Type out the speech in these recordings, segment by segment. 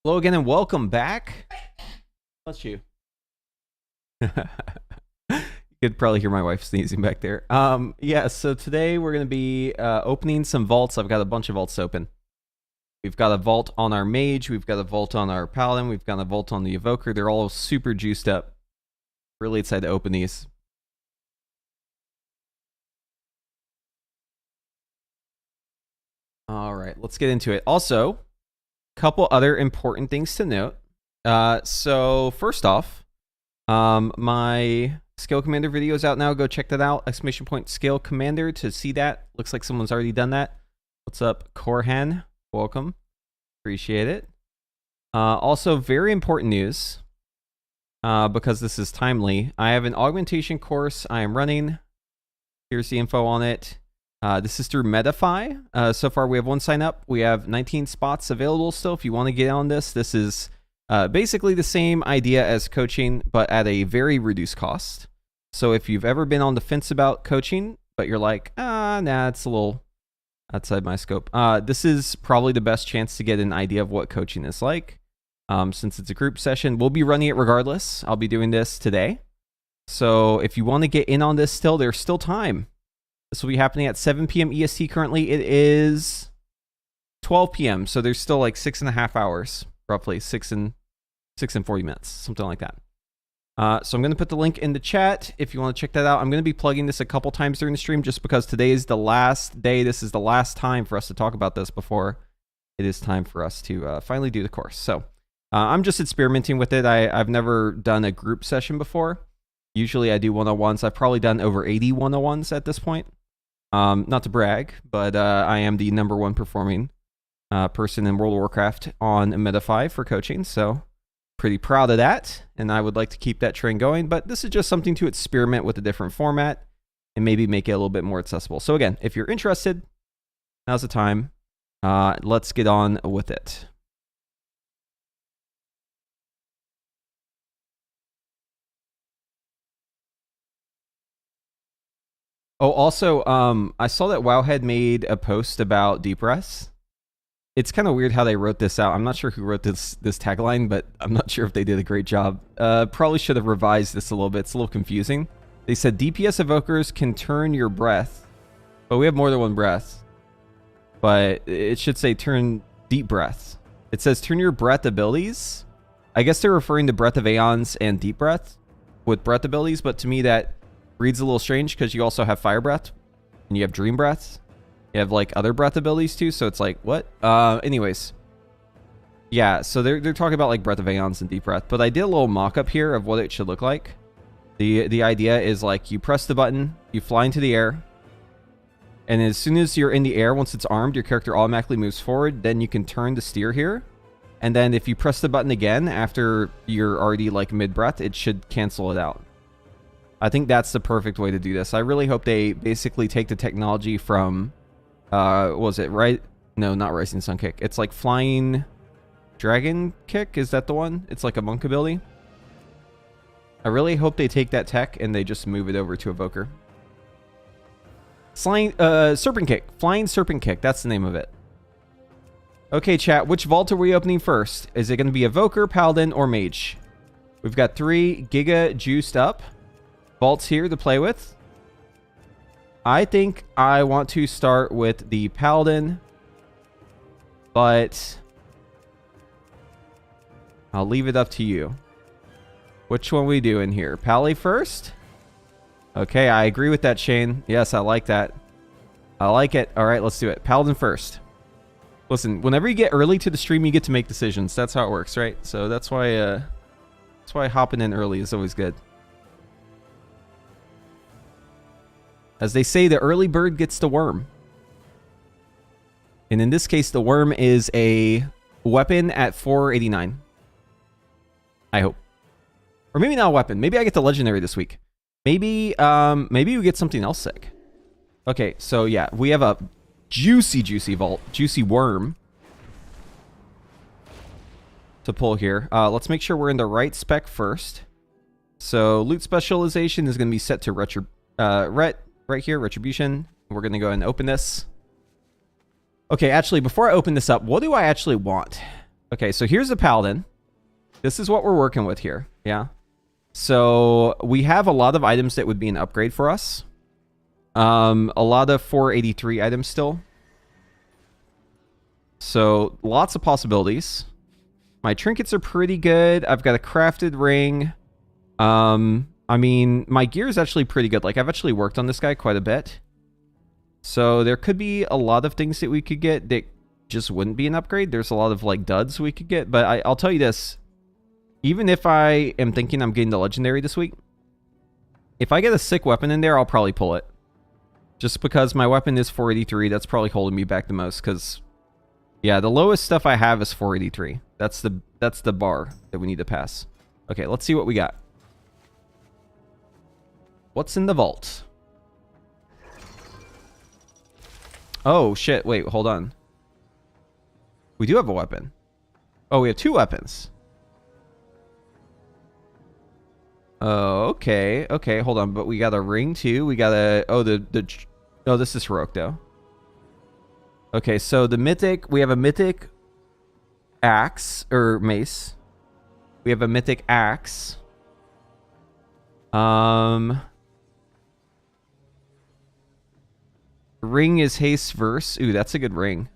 Hello again and welcome back. Bless you. You could probably hear my wife sneezing back there. Yeah, so today we're going to be opening some vaults. I've got a bunch of vaults open. We've got a vault on our Mage. We've got a vault on our Paladin. We've got a vault on the Evoker. They're all super juiced up. Really excited to open these. All right, let's get into it. Also, couple other important things to note. So first off, my Scale Commander video is out now. Go check that out. Exclamation point Scale Commander to see that. Looks like someone's already done that. What's up, Korhan? Welcome. Appreciate it. Also, very important news, because this is timely. I have an augmentation course I am running. Here's the info on it. This is through Medify. So far, we have one sign up. We have 19 spots available still. If you want to get on this, this is basically the same idea as coaching, but at a very reduced cost. So if you've ever been on the fence about coaching, but you're like, nah, it's a little outside my scope. This is probably the best chance to get an idea of what coaching is like. Since it's a group session, we'll be running it regardless. I'll be doing this today. So if you want to get in on this still, there's still time. This will be happening at 7 p.m. EST currently. It is 12 p.m. So there's still like 6.5 hours, roughly 6 and 40 minutes, something like that. So I'm going to put the link in the chat if you want to check that out. I'm going to be plugging this a couple times during the stream just because today is the last day. This is the last time for us to talk about this before it is time for us to finally do the course. So I'm just experimenting with it. I've never done a group session before. Usually I do one-on-ones. I've probably done over 80 one-on-ones at this point. Not to brag, but I am the #1 performing person in World of Warcraft on Medify for coaching, so pretty proud of that, and I would like to keep that trend going, but this is just something to experiment with a different format and maybe make it a little bit more accessible. So again, if you're interested, now's the time. Let's get on with it. Oh, also, I saw that Wowhead made a post about deep breaths. It's kind of weird how they wrote this out. I'm not sure who wrote this tagline, but I'm not sure if they did a great job. Probably should have revised this a little bit. It's a little confusing. They said DPS evokers can turn your breath, but we have more than one breath. But it should say turn deep breaths. It says turn your breath abilities. I guess they're referring to Breath of Aeons and Deep Breath with breath abilities, but to me that reads a little strange because you also have Fire Breath and you have Dream Breath. You have like other breath abilities too, so it's like, what? Anyways. Yeah, so they're talking about like Breath of Aeons and Deep Breath, but I did a little mock-up here of what it should look like. The idea is like you press the button, you fly into the air, and as soon as you're in the air, once it's armed, your character automatically moves forward, then you can turn to steer here. And then if you press the button again after you're already like mid-breath, it should cancel it out. I think that's the perfect way to do this. I really hope they basically take the technology from, what was it, right? No, not Rising Sun Kick. It's like Flying Dragon Kick. Is that the one? It's like a monk ability. I really hope they take that tech and they just move it over to Evoker. Serpent Kick. Flying Serpent Kick. That's the name of it. Okay, chat. Which vault are we opening first? Is it going to be Evoker, Paladin, or Mage? We've got 3 Giga juiced up vaults here to play with. I think I want to start with the Paladin, but I'll leave it up to you. Which one we do in here? Pally first? Okay, I agree with that, Shane. Yes, I like that. I like it. All right, let's do it. Paladin first. Listen, whenever you get early to the stream, you get to make decisions. That's how it works, right? So that's why hopping in early is always good. As they say, the early bird gets the worm. And in this case, the worm is a weapon at 489. I hope. Or maybe not a weapon. Maybe I get the legendary this week. Maybe we get something else sick. Okay, so yeah, we have a juicy vault. Juicy worm to pull here. Let's make sure we're in the right spec first. So loot specialization is going to be set to right here, Retribution. We're going to go ahead and open this. Okay, actually, before I open this up, what do I actually want? Okay, so here's the Paladin. This is what we're working with here. Yeah. So we have a lot of items that would be an upgrade for us. A lot of 483 items still. So lots of possibilities. My trinkets are pretty good. I've got a crafted ring. I mean, my gear is actually pretty good. Like, I've actually worked on this guy quite a bit. So there could be a lot of things that we could get that just wouldn't be an upgrade. There's a lot of, like, duds we could get. But I'll tell you this. Even if I am thinking I'm getting the legendary this week, if I get a sick weapon in there, I'll probably pull it. Just because my weapon is 483, that's probably holding me back the most. Because, yeah, the lowest stuff I have is 483. That's the bar that we need to pass. Okay, let's see what we got. What's in the vault? Oh, shit. Wait, hold on. We do have a weapon. Oh, we have 2 weapons. Oh, okay. Okay, hold on. But we got a ring, too. We got a... Oh, oh, this is heroic, though. Okay, so the mythic... We have a mythic axe, or mace. We have a mythic axe. Ring is haste verse. Ooh, that's a good ring.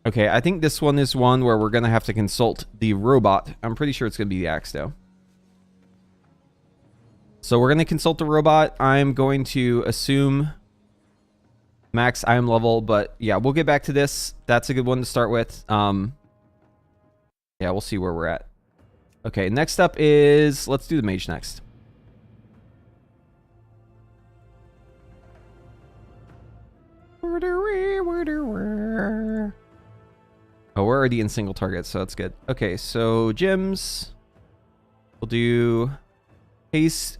Okay, I think this one is one where we're going to have to consult the robot. I'm pretty sure it's going to be the axe, though. So we're going to consult the robot. I'm going to assume max item level, but yeah, we'll get back to this. That's a good one to start with. Yeah, we'll see where we're at. Okay, next up is... Let's do the mage next. Oh, we're already in single target, so that's good. Okay, so gems. We'll do haste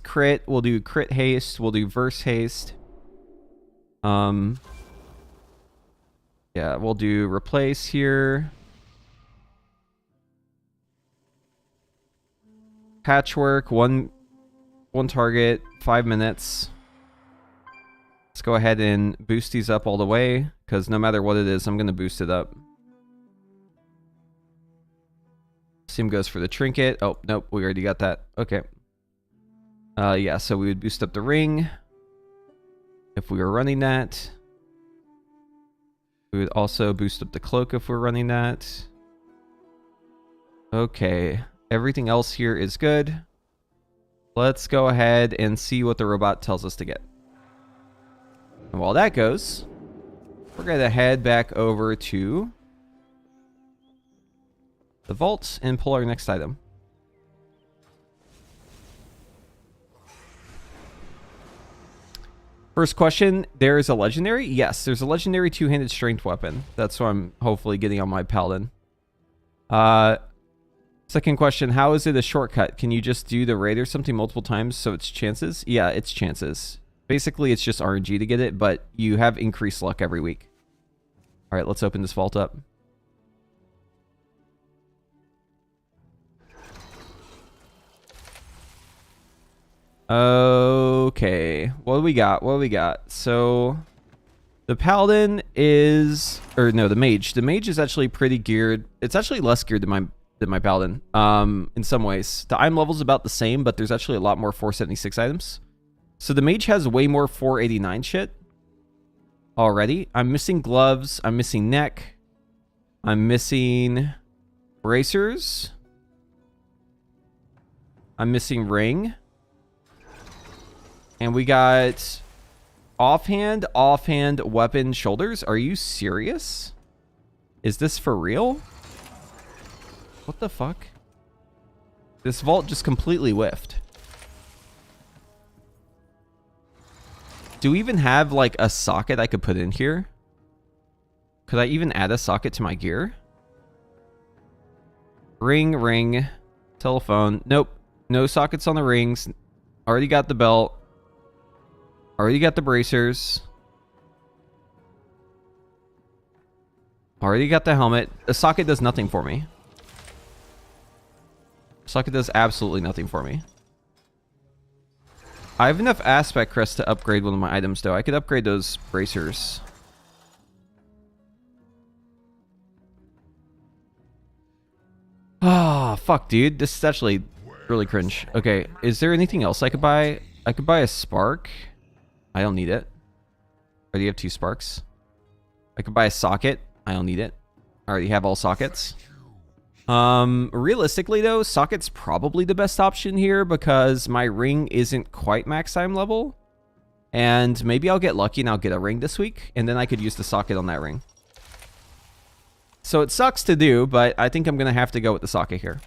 crit. We'll do crit haste. We'll do verse haste. Yeah, we'll do replace here. Patchwork, one target, 5 minutes. Let's go ahead and boost these up all the way, because no matter what it is, I'm going to boost it up. Same goes for the trinket. Oh, nope, we already got that. Okay. Yeah, so we would boost up the ring if we were running that. We would also boost up the cloak if we're running that. Okay, everything else here is good. Let's go ahead and see what the robot tells us to get. And while that goes, we're going to head back over to the vault and pull our next item. First question, there is a legendary? Yes, there's a legendary 2-handed strength weapon. That's what I'm hopefully getting on my Paladin. Second question, how is it a shortcut? Can you just do the raid or something multiple times so it's chances? Yeah, it's chances. Basically, it's just RNG to get it, but you have increased luck every week. All right, let's open this vault up. Okay, what do we got? What do we got? So, the Paladin is... Or, no, the Mage. The Mage is actually pretty geared. It's actually less geared than my Paladin, in some ways. The item level's about the same, but there's actually a lot more 476 items. So the Mage has way more 489 shit already. I'm missing gloves. I'm missing neck. I'm missing bracers. I'm missing ring. And we got offhand, weapon, shoulders. Are you serious? Is this for real? What the fuck? This vault just completely whiffed. Do we even have, like, a socket I could put in here? Could I even add a socket to my gear? Ring. Telephone. Nope. No sockets on the rings. Already got the belt. Already got the bracers. Already got the helmet. The socket does nothing for me. Socket does absolutely nothing for me. I have enough aspect crest to upgrade one of my items, though. I could upgrade those bracers. Ah, fuck, dude. This is actually really cringe. Okay, is there anything else I could buy? I could buy a spark. I don't need it. I already have 2 sparks. I could buy a socket. I don't need it. I already have all sockets. Realistically though, socket's probably the best option here because my ring isn't quite max time level. And maybe I'll get lucky and I'll get a ring this week, and then I could use the socket on that ring. So it sucks to do, but I think I'm going to have to go with the socket here.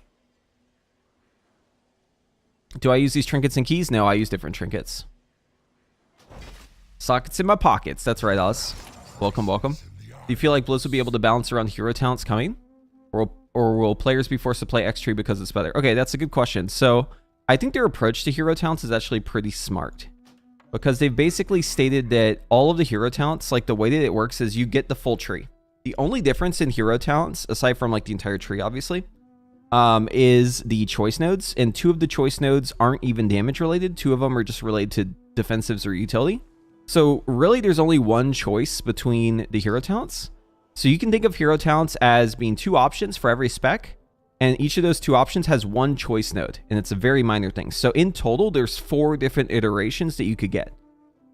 Do I use these trinkets and keys? No, I use different trinkets. Sockets in my pockets. That's right, Alice. Welcome, welcome. Do you feel like Blizz will be able to balance around hero talents coming? Or will players be forced to play X tree because it's better? Okay, that's a good question. So I think their approach to hero talents is actually pretty smart. Because they've basically stated that all of the hero talents, like the way that it works is you get the full tree. The only difference in hero talents, aside from like the entire tree, obviously, is the choice nodes. And 2 of the choice nodes aren't even damage related. 2 of them are just related to defensives or utility. So really, there's only one choice between the hero talents. So you can think of hero talents as being 2 options for every spec. And each of those 2 options has 1 choice node. And it's a very minor thing. So in total, there's 4 different iterations that you could get.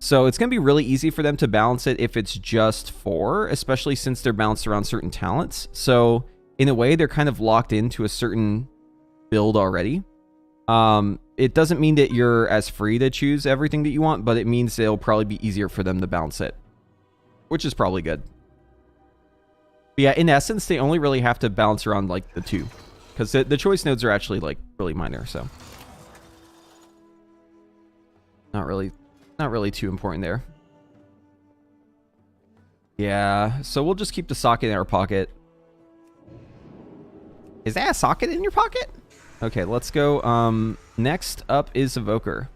So it's going to be really easy for them to balance it if it's just 4, especially since they're balanced around certain talents. So in a way, they're kind of locked into a certain build already. It doesn't mean that you're as free to choose everything that you want, but it means it'll probably be easier for them to balance it, which is probably good. But yeah, in essence, they only really have to balance around like the 2, because the choice nodes are actually like really minor. So not really too important there. Yeah, so we'll just keep the socket in our pocket. Is that a socket in your pocket? Okay, let's go. Next up is Evoker.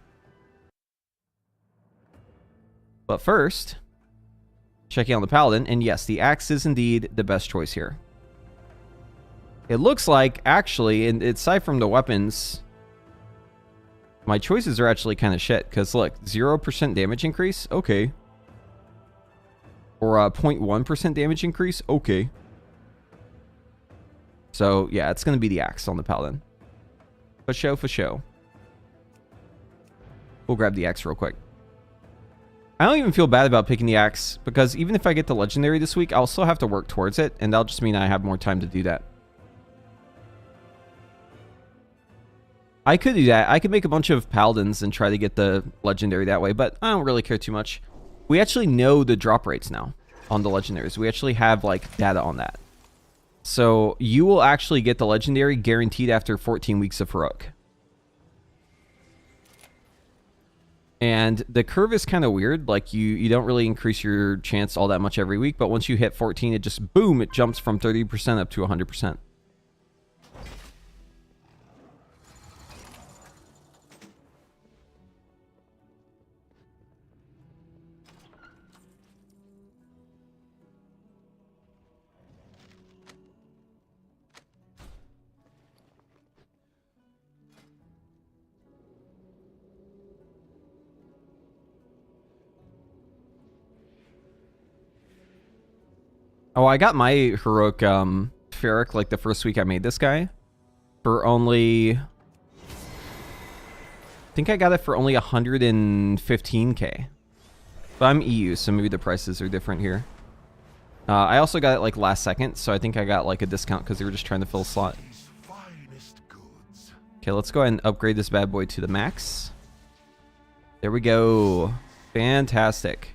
But first, checking on the Paladin, and yes, the axe is indeed the best choice here. It looks like, actually, and aside from the weapons, my choices are actually kind of shit, because look, 0% damage increase, okay. Or 0.1% damage increase, okay. So, yeah, it's going to be the axe on the Paladin. For show, for show. We'll grab the axe real quick. I don't even feel bad about picking the axe, because even if I get the legendary this week, I'll still have to work towards it, and that'll just mean I have more time to do that. I could do that. I could make a bunch of paladins and try to get the legendary that way, but I don't really care too much. We actually know the drop rates now on the legendaries. We actually have like data on that. So you will actually get the legendary guaranteed after 14 weeks of heroic. And the curve is kind of weird. Like you don't really increase your chance all that much every week, but once you hit 14, it just boom, it jumps from 30% up to 100%. Oh, I got my heroic ferric like the first week I made this guy for only, I think I got it for only 115k. But I'm EU, so maybe the prices are different here. I also got it like last second, so I think I got like a discount because they were just trying to fill a slot. Okay, let's go ahead and upgrade this bad boy to the max. There we go. Fantastic.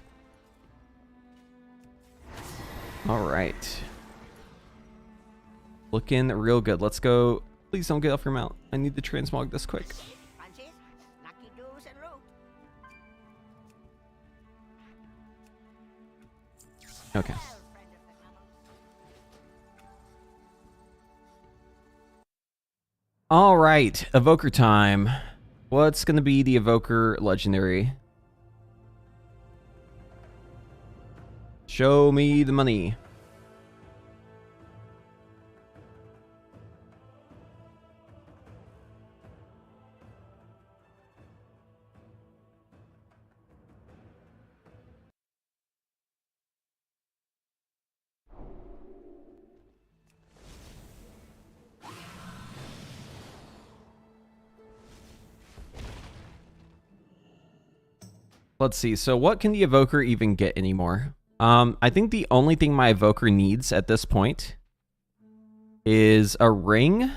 All right. Looking real good. Let's go. Please don't get off your mount. I need to transmog this quick. Okay. All right. Evoker time. What's going to be the Evoker legendary? Show me the money. Let's see. So what can the Evoker even get anymore? I think the only thing my Evoker needs at this point is a ring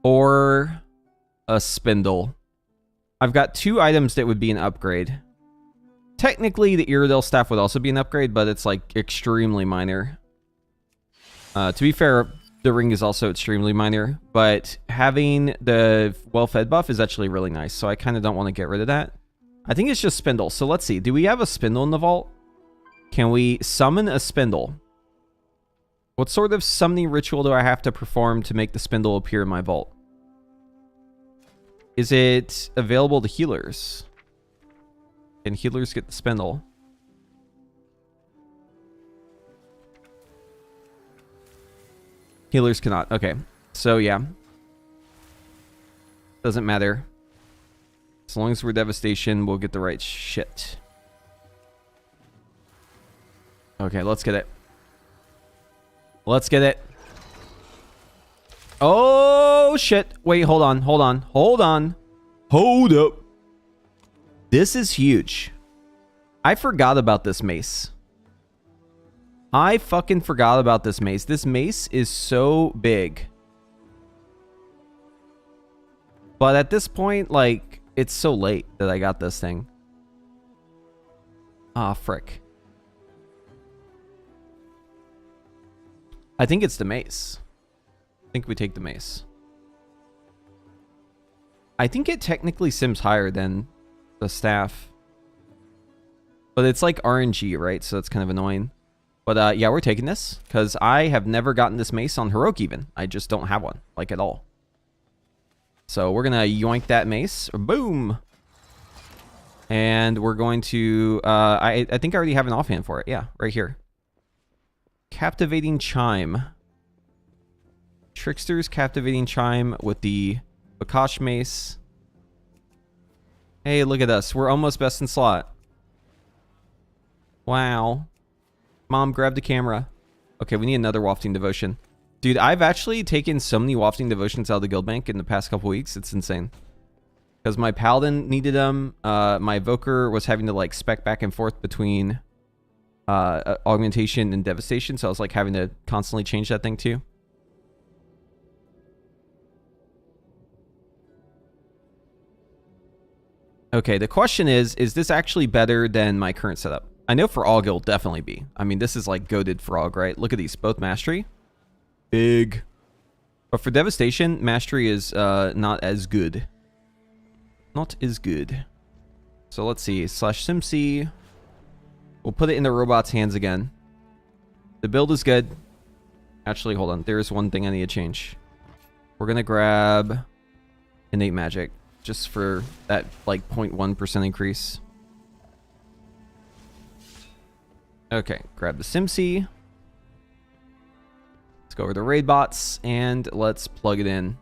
or a spindle. I've got 2 items that would be an upgrade. Technically, the Iridel staff would also be an upgrade, but it's like extremely minor. To be fair, the ring is also extremely minor, but having the well-fed buff is actually really nice, so I kind of don't want to get rid of that. I think it's just spindle. So let's see. Do we have a spindle in the vault? Can we summon a spindle? What sort of summoning ritual do I have to perform to make the spindle appear in my vault? Is it available to healers? Can healers get the spindle? Healers cannot. Okay. So, yeah. Doesn't matter. As long as we're devastation, we'll get the right shit. Okay, let's get it. Let's get it. Oh, shit. Wait, hold on. Hold on. Hold on. Hold up. This is huge. I forgot about this mace. I fucking forgot about this mace. This mace is so big. But at this point, like, it's so late that I got this thing. Ah, frick. I think it's the mace. I think we take the mace. I think it technically sims higher than the staff. But it's like RNG, right? So it's kind of annoying. But yeah, we're taking this because I have never gotten this mace on Heroic even. I just don't have one, like, at all. So we're going to yoink that mace. Boom. And we're going to... I think I already have an offhand for it. Yeah, right here. Captivating Chime. Trickster's Captivating Chime with the Bakash mace. Hey, look at us. We're almost best in slot. Wow. Mom, grab the camera. Okay, we need another Wafting Devotion. Dude, I've actually taken so many Wafting Devotions out of the guild bank in the past couple weeks. It's insane. Because my Paladin needed them. My Evoker was having to, like, spec back and forth between Augmentation and Devastation. So I was, like, having to constantly change that thing, too. Okay, the question is this actually better than my current setup? I know for Aug it'll definitely be. I mean, this is like goated for Aug, right? Look at these. Both Mastery. Big. But for Devastation, Mastery is not as good. Not as good. So let's see. /SimC. We'll put it in the robot's hands again. The build is good. Actually, hold on. There's one thing I need to change. We're going to grab Innate Magic. Just for that, like, 0.1% increase. Okay, grab the SimC. Let's go over to raid bots and let's plug it in.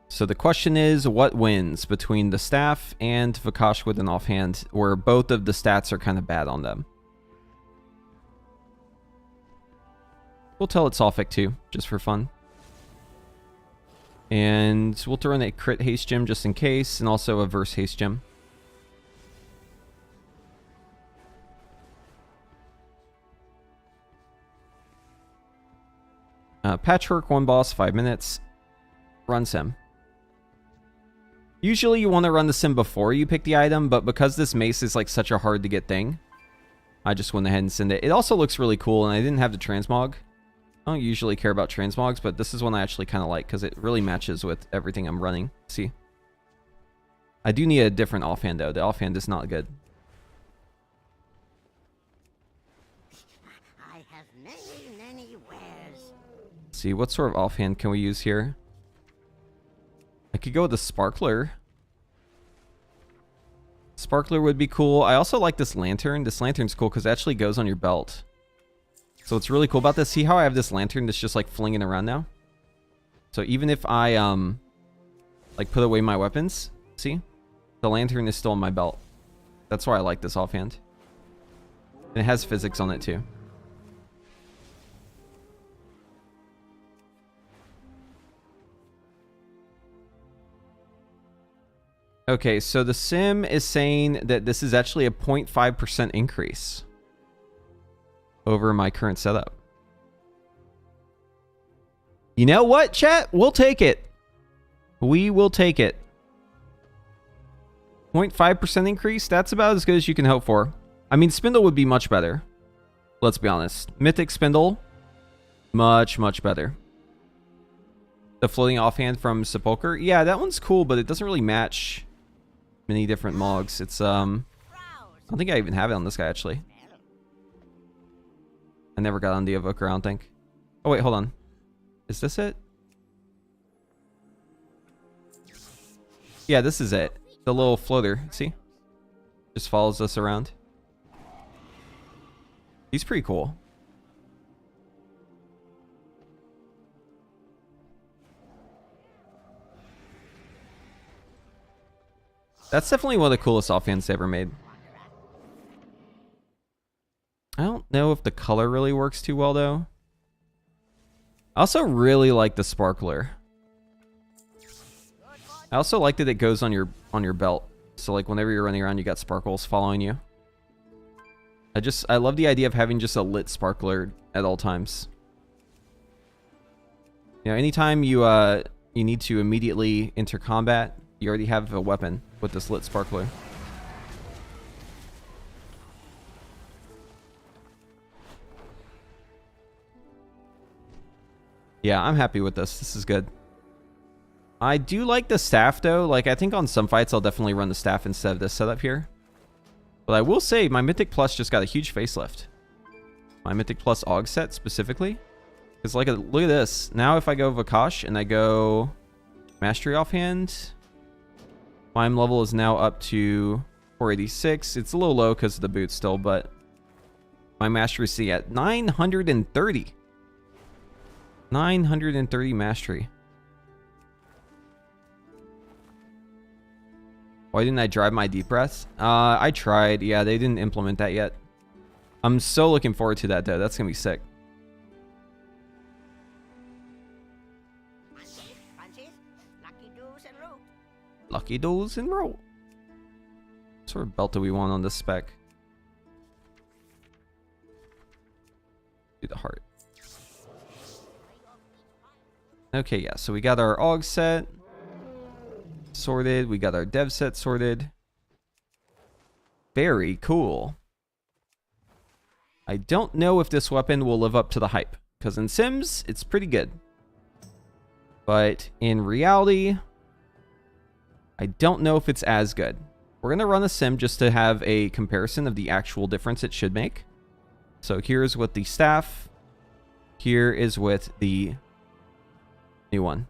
So the question is, what wins between the staff and Vakash with an offhand, where both of the stats are kind of bad on them? We'll tell it Sulfic too, just for fun. And we'll throw in a crit haste gem just in case, and also a verse haste gem. Patchwork, 1 boss, 5 minutes. Run sim. Usually you want to run the sim before you pick the item, but because this mace is like such a hard to get thing, I just went ahead and sent it. It also looks really cool, and I didn't have the transmog. I don't usually care about transmogs, but this is one I actually kind of like because it really matches with everything I'm running. See? I do need a different offhand, though. The offhand is not good. I have many wares. Let's see, what sort of offhand can we use here? I could go with the Sparkler. Sparkler would be cool. I also like this lantern. This lantern's cool because it actually goes on your belt. So what's really cool about this, see how I have this lantern that's just like flinging around now? So even if I like put away my weapons, see? The lantern is still in my belt. That's why I like this offhand. And it has physics on it too. Okay, so the sim is saying that this is actually a 0.5% increase over my current setup. You know what, chat? We'll take it. We will take it. 0.5% increase? That's about as good as you can hope for. I mean, Spindle would be much better. Let's be honest. Mythic Spindle, much, much better. The floating offhand from Sepulcher? Yeah, that one's cool, but it doesn't really match many different mogs. It's, I don't think I even have it on this guy, actually. I never got on the Evoker, I don't think. Oh, wait, hold on. Is this it? Yeah, this is it. The little floater, see? Just follows us around. He's pretty cool. That's definitely one of the coolest offhands they ever made. I don't know if the color really works too well, though. I also really like the sparkler. I also like that it goes on your belt. So like whenever you're running around, you got sparkles following you. I love the idea of having just a lit sparkler at all times. You know, anytime you need to immediately enter combat, you already have a weapon with this lit sparkler. Yeah, I'm happy with this. This is good. I do like the staff, though. Like, I think on some fights, I'll definitely run the staff instead of this setup here. But I will say, my Mythic Plus just got a huge facelift. My Mythic Plus AUG set, specifically. Because, like, look at this. Now, if I go Vakash and I go Mastery Offhand, climb level is now up to 486. It's a little low because of the boots still, but my Mastery is at 930. 930 Mastery. Why didn't I drive my deep breath? I tried. Yeah, they didn't implement that yet. I'm so looking forward to that, though. That's going to be sick. Lucky doos and roll. What sort of belt do we want on this spec? Do the heart. Okay, yeah. So we got our AUG set sorted. We got our dev set sorted. Very cool. I don't know if this weapon will live up to the hype, because in Sims, it's pretty good. But in reality, I don't know if it's as good. We're going to run a sim just to have a comparison of the actual difference it should make. So here's with the staff. Here is with the new one.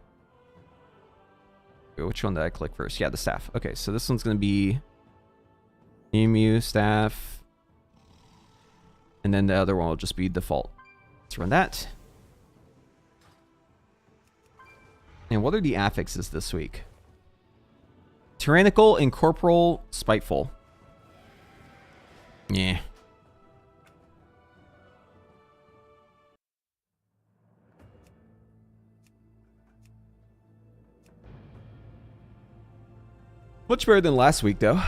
Which one did I click first? Yeah, the staff. Okay, so this one's going to be Emu staff. And then the other one will just be default. Let's run that. And what are the affixes this week? Tyrannical, Incorporeal, Spiteful. Yeah. Much better than last week, though.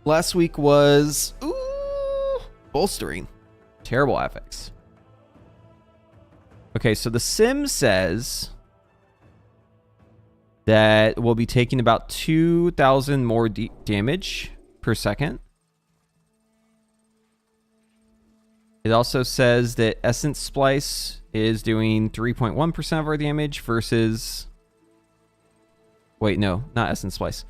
Last week was... Ooh, bolstering. Terrible affix. Okay, so the sim says that we'll be taking about 2,000 more damage per second. It also says that Essence Splice is doing 3.1% of our damage versus... Wait, no, not Essence Splice.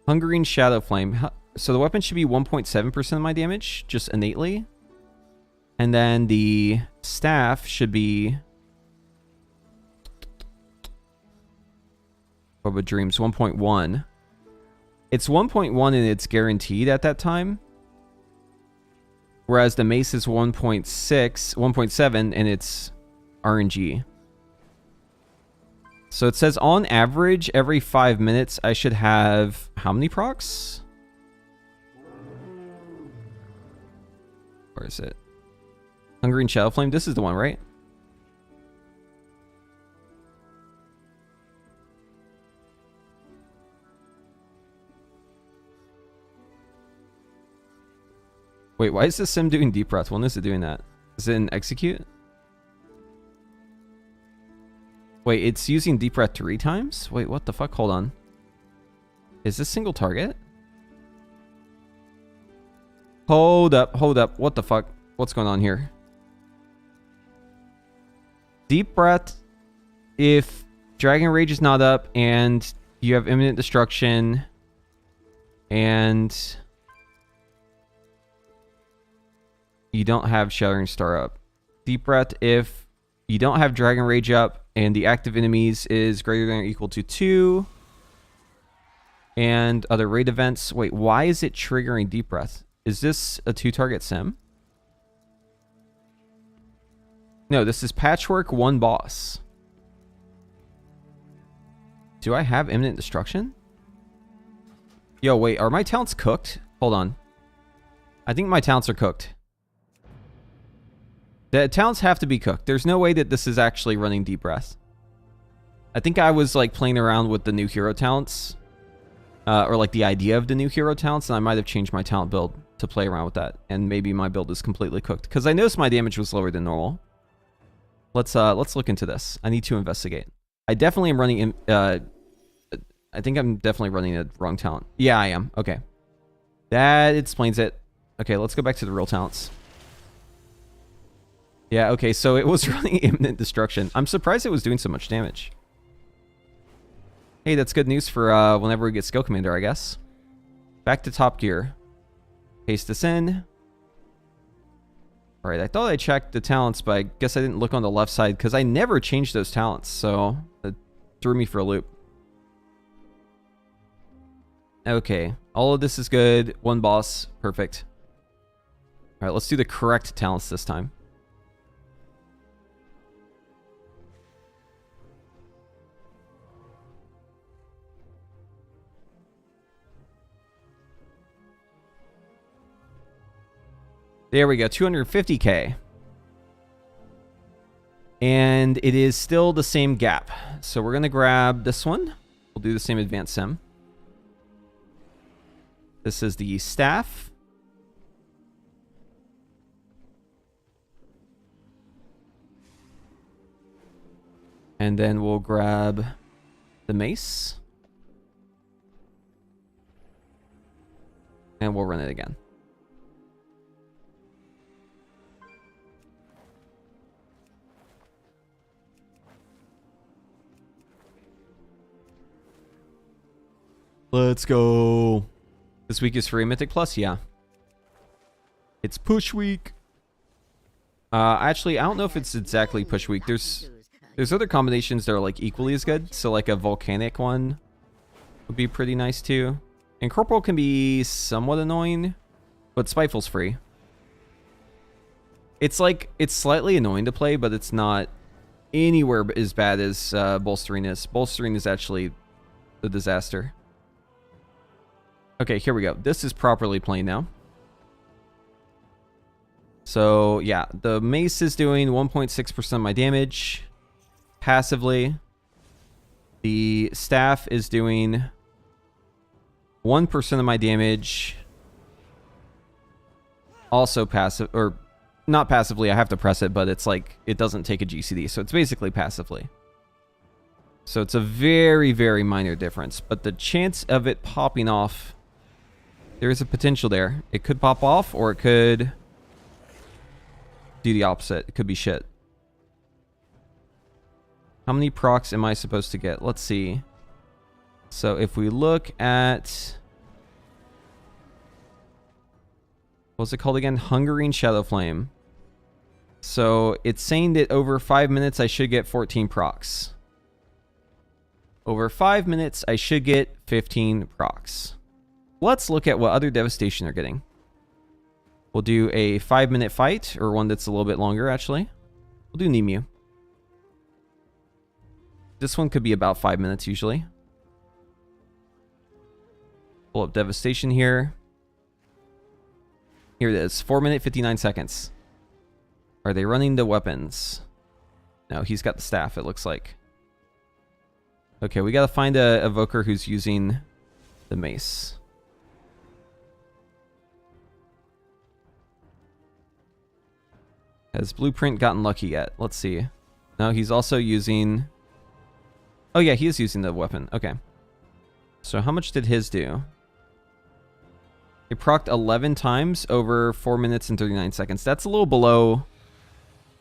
Hungering Shadow Flame. So the weapon should be 1.7% of my damage, just innately. And then the staff should be... Orb of Dreams, 1.1. It's 1.1 and it's guaranteed at that time. Whereas the mace is 1.6, 1.7 and it's RNG. So it says on average, every 5 minutes, I should have how many procs? Where is it? Hungering Shadow Flame. This is the one, right? Wait, why is this sim doing deep breath? When is it doing that? Is it in execute? Wait, it's using deep breath 3 times? Wait, what the fuck? Hold on. Is this single target? Hold up, hold up. What the fuck? What's going on here? Deep breath if Dragon Rage is not up and you have imminent destruction and you don't have Shattering Star up. Deep breath if you don't have Dragon Rage up and the active enemies is greater than or equal to 2. And other raid events. Wait, why is it triggering deep breath? Is this a 2-target sim? No, this is Patchwork 1 boss. Do I have imminent destruction? Yo, wait, are my talents cooked? Hold on. I think my talents are cooked. The talents have to be cooked. There's no way that this is actually running deep breath. I think I was like playing around with the new hero talents. Or like the idea of the new hero talents, and I might have changed my talent build to play around with that. And maybe my build is completely cooked. Because I noticed my damage was lower than normal. Let's look into this. I need to investigate. I definitely am running in, I think I'm definitely running a wrong talent. Yeah, I am. Okay. That explains it. Okay, let's go back to the real talents. Yeah, okay, so it was running imminent destruction. I'm surprised it was doing so much damage. Hey, that's good news for whenever we get Skill Commander, I guess. Back to Top Gear. Paste this in. Alright, I thought I checked the talents, but I guess I didn't look on the left side because I never changed those talents, so it threw me for a loop. Okay, all of this is good. 1 boss, perfect. Alright, let's do the correct talents this time. There we go, 250k. And it is still the same gap. So we're going to grab this one. We'll do the same advanced sim. This is the staff. And then we'll grab the mace. And we'll run it again. Let's go. This week is free Mythic Plus, yeah. It's push week. Actually, I don't know if it's exactly push week. There's other combinations that are like equally as good. So like a volcanic one would be pretty nice too. And Corporal can be somewhat annoying, but Spiteful's free. It's like, it's slightly annoying to play, but it's not anywhere as bad as Bolstering is. Bolstering is actually the disaster. Okay, here we go. This is properly playing now. So, yeah, the mace is doing 1.6% of my damage passively. The staff is doing 1% of my damage. Also passive, or not passively, I have to press it, but it's like, it doesn't take a GCD, so it's basically passively. So it's a very, very minor difference, but the chance of it popping off, there is a potential there. It could pop off, or it could do the opposite. It could be shit. How many procs am I supposed to get? Let's see. So if we look at... what's it called again? Hungering Shadow Flame. So it's saying that over 5 minutes I should get 14 procs. Over 5 minutes I should get 15 procs. Let's look at what other devastation are getting. We'll do a 5-minute fight, or one that's a little bit longer, actually. We'll do Nemu. This one could be about 5 minutes, usually. Pull up devastation here. Here it is, 4 minute, 59 seconds. Are they running the weapons? No, he's got the staff, it looks like. Okay, we gotta find a Evoker who's using the mace. Has Blueprint gotten lucky yet? Let's see. No, he's also using... Oh yeah, he is using the weapon. Okay. So how much did his do? It procced 11 times over 4 minutes and 39 seconds. That's a little below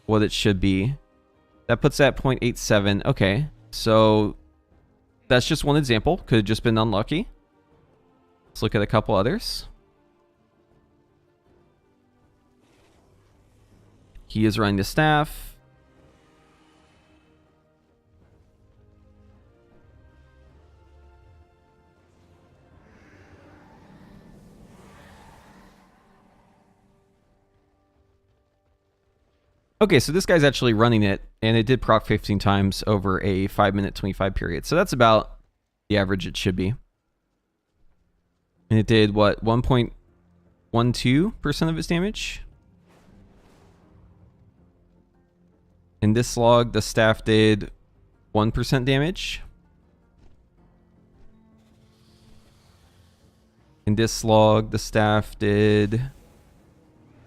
what it should be. That puts that 0.87. Okay. So that's just one example. Could have just been unlucky. Let's look at a couple others. He is running the staff. Okay, so this guy's actually running it, and it did proc 15 times over a 5-minute 25 period. So that's about the average it should be. And it did, what, 1.12% of its damage? In this log, the staff did 1% damage. In this log, the staff did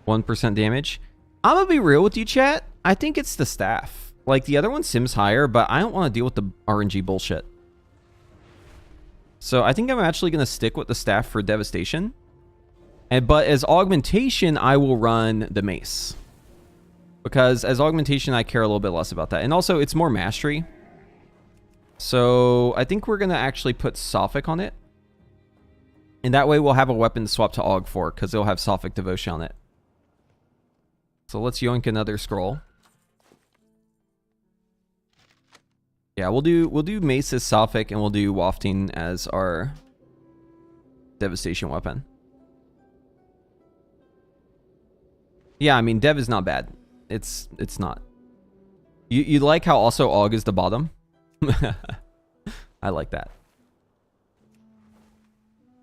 1% damage. I'm gonna be real with you, chat. I think it's the staff. Like, the other one sims higher, but I don't want to deal with the RNG bullshit. So I think I'm actually gonna stick with the staff for devastation. But as augmentation, I will run the mace. Because as augmentation, I care a little bit less about that. And also, it's more mastery. So I think we're gonna actually put Sophic on it. And that way we'll have a weapon to swap to Aug for, because it'll have Sophic Devotion on it. So let's yoink another scroll. Yeah, we'll do Mace as Sophic, and we'll do Wafting as our devastation weapon. Yeah, I mean, Dev is not bad. It's not. You like how also Aug is the bottom? I like that.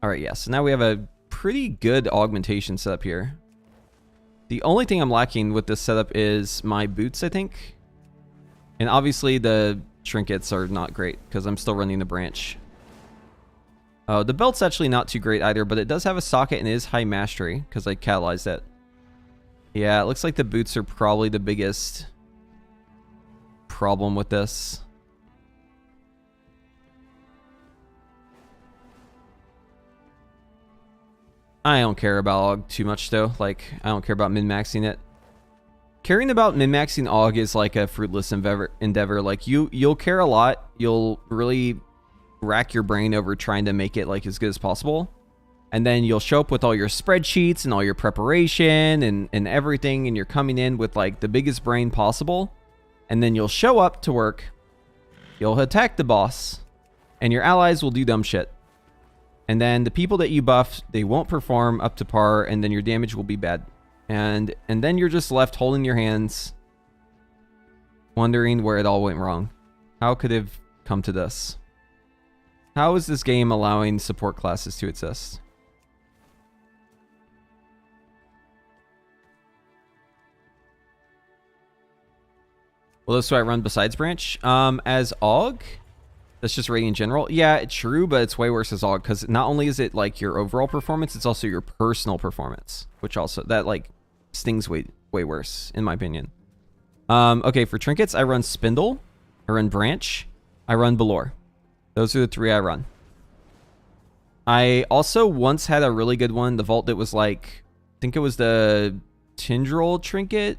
Alright, yeah, so now we have a pretty good augmentation setup here. The only thing I'm lacking with this setup is my boots, I think. And obviously the trinkets are not great because I'm still running the branch. Oh, the belt's actually not too great either, but it does have a socket and it is high mastery because I catalyzed it. Yeah, it looks like the boots are probably the biggest problem with this. I don't care about Aug too much though. Like, I don't care about min-maxing it. Caring about min-maxing Aug is like a fruitless endeavor. Like, you'll care a lot. You'll really rack your brain over trying to make it like as good as possible. And then you'll show up with all your spreadsheets and all your preparation and everything, and you're coming in with like the biggest brain possible. And then you'll show up to work. You'll attack the boss, and your allies will do dumb shit. And then the people that you buff, they won't perform up to par, and then your damage will be bad. And then you're just left holding your hands, wondering where it all went wrong. How could it have come to this? How is this game allowing support classes to exist? Well, that's what I run besides branch. As Aug... That's just rating in general. Yeah, true, but it's way worse as Aug, because not only is it like your overall performance, it's also your personal performance, which also, that like stings way worse, in my opinion. Okay, for trinkets, I run Spindle, I run Branch, I run Belore. Those are the three I run. I also once had a really good one, the vault that was like, I think it was the Tindril trinket,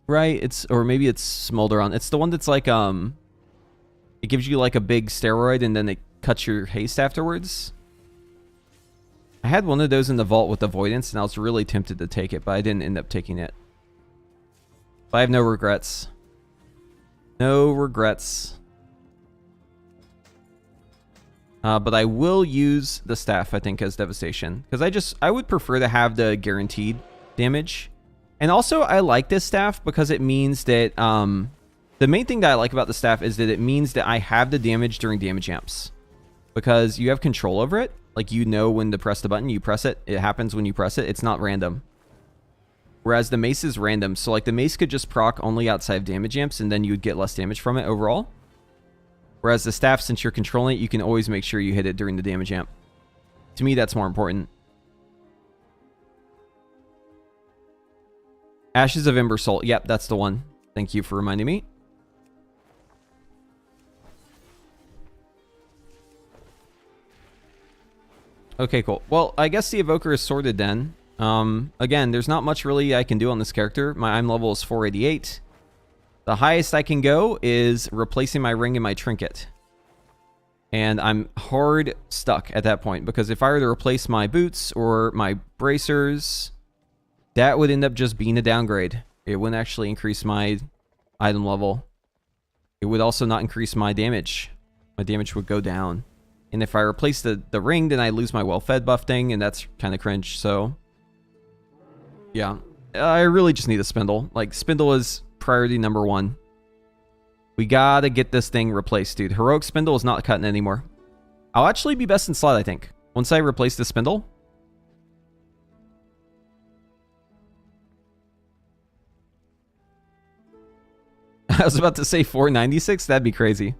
right? Or maybe it's Smolderon. It's the one that's like, it gives you like a big steroid and then it cuts your haste afterwards. I had one of those in the vault with Avoidance and I was really tempted to take it, but I didn't end up taking it. But I have no regrets. No regrets. But I will use the staff, I think, as devastation. Because I would prefer to have the guaranteed damage. And also, I like this staff because it means that... the main thing that I like about the staff is that it means that I have the damage during damage amps. Because you have control over it. Like, you know when to press the button, you press it. It happens when you press it. It's not random. Whereas the mace is random. So, like, the mace could just proc only outside of damage amps, and then you would get less damage from it overall. Whereas the staff, since you're controlling it, you can always make sure you hit it during the damage amp. To me, that's more important. Ashes of Ember Soul. Yep, that's the one. Thank you for reminding me. Okay, cool. Well, I guess the Evoker is sorted then. Again, there's not much really I can do on this character. My I'm level is 488. The highest I can go is replacing my ring and my trinket. And I'm hard stuck at that point, because if I were to replace my boots or my bracers, that would end up just being a downgrade. It wouldn't actually increase my item level. It would also not increase my damage. My damage would go down. And if I replace the ring, then I lose my well-fed buff thing, and that's kind of cringe, so... yeah. I really just need a spindle. Like, spindle is priority number 1. We gotta get this thing replaced, dude. Heroic spindle is not cutting anymore. I'll actually be best in slot, I think. Once I replace the spindle. I was about to say 496. That'd be crazy.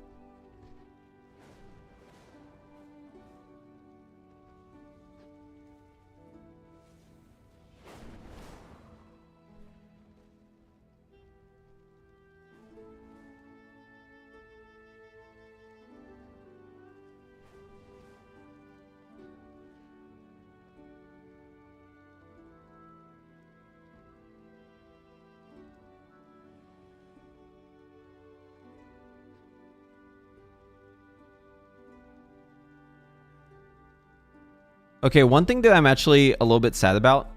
Okay, one thing that I'm actually a little bit sad about.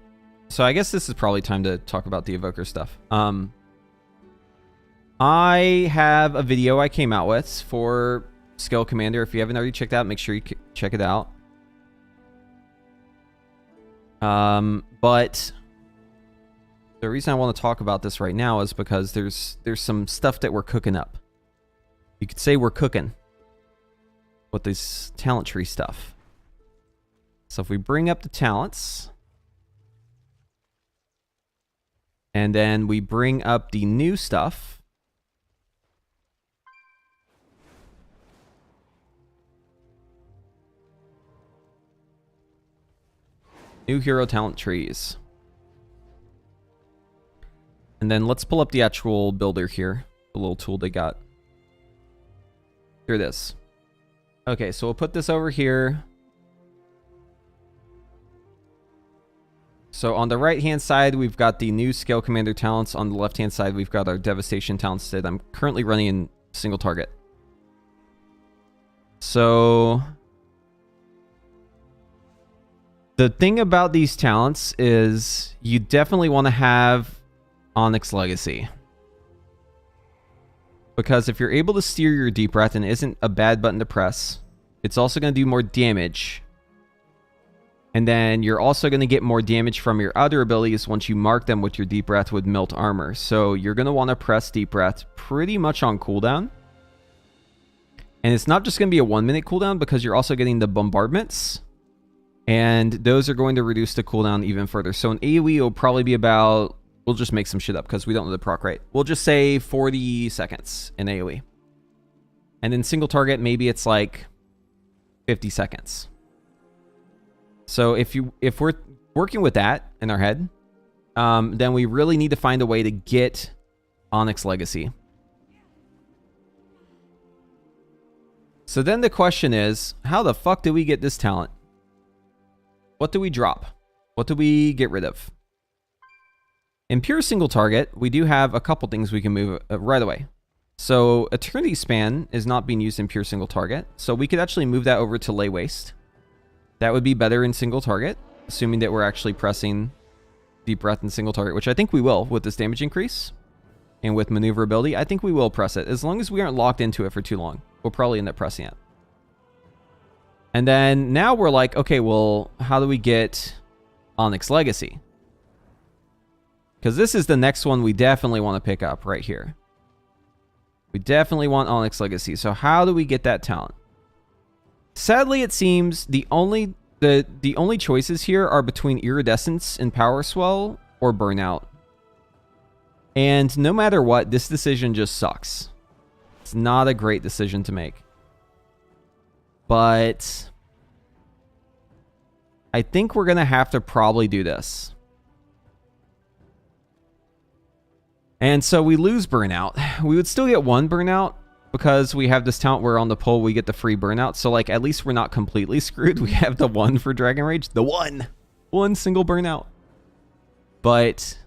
So I guess this is probably time to talk about the Evoker stuff. I have a video I came out with for Scale Commander. If you haven't already checked it out, make sure you check it out. But the reason I want to talk about this right now is because there's some stuff that we're cooking up. You could say we're cooking with this talent tree stuff. So if we bring up the talents, and then we bring up the new stuff, new hero talent trees. And then let's pull up the actual builder here, the little tool they got. Here it is. Okay, so we'll put this over here. So on the right-hand side, we've got the new Scale Commander talents. On the left-hand side, we've got our Devastation talents that I'm currently running in single target. So the thing about these talents is you definitely want to have Onyx Legacy. Because if you're able to steer your Deep Breath, and it isn't a bad button to press, it's also going to do more damage. And then you're also going to get more damage from your other abilities once you mark them with your Deep Breath with Melt Armor. So you're going to want to press Deep Breath pretty much on cooldown. And it's not just going to be a 1-minute cooldown, because you're also getting the bombardments. And those are going to reduce the cooldown even further. So an AoE will probably be about... we'll just make some shit up because we don't know the proc rate. We'll just say 40 seconds in AoE. And then single target, maybe it's like 50 seconds. So if we're working with that in our head, then we really need to find a way to get Onyx Legacy. So then the question is, how the fuck do we get this talent? What do we drop? What do we get rid of? In pure single target, we do have a couple things we can move right away. So Eternity Span is not being used in pure single target, so we could actually move that over to Lay Waste. That would be better in single target, assuming that we're actually pressing Deep Breath in single target, which I think we will with this damage increase. And with maneuverability, I think we will press it. As long as we aren't locked into it for too long, we'll probably end up pressing it. And then now we're like, okay, well, how do we get Onyx Legacy? Because this is the next one we definitely want to pick up right here. We definitely want Onyx Legacy. So how do we get that talent? Sadly, it seems the only choices here are between Iridescence and Power Swell or Burnout. And no matter what, this decision just sucks. It's not a great decision to make. But I think we're going to have to probably do this. And so we lose burnout. We would still get 1 burnout because we have this talent where on the pole we get the free burnout. So like at least we're not completely screwed. We have the 1 for Dragon Rage. The 1. 1 single burnout. But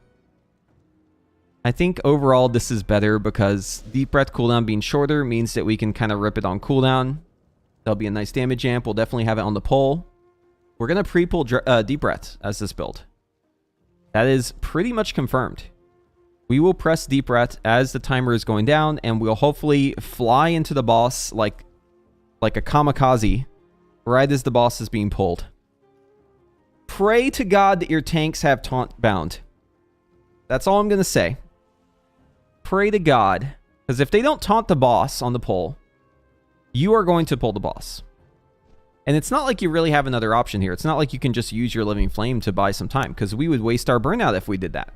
I think overall this is better because Deep Breath cooldown being shorter means that we can kind of rip it on cooldown. That'll be a nice damage amp. We'll definitely have it on the pole. We're going to pre-pull Deep Breath as this build. That is pretty much confirmed. We will press Deep Breath as the timer is going down, and we'll hopefully fly into the boss like a kamikaze right as the boss is being pulled. Pray to God that your tanks have taunt bound. That's all I'm going to say. Pray to God. Because if they don't taunt the boss on the pole, you are going to pull the boss. And it's not like you really have another option here. It's not like you can just use your Living Flame to buy some time, because we would waste our burnout if we did that.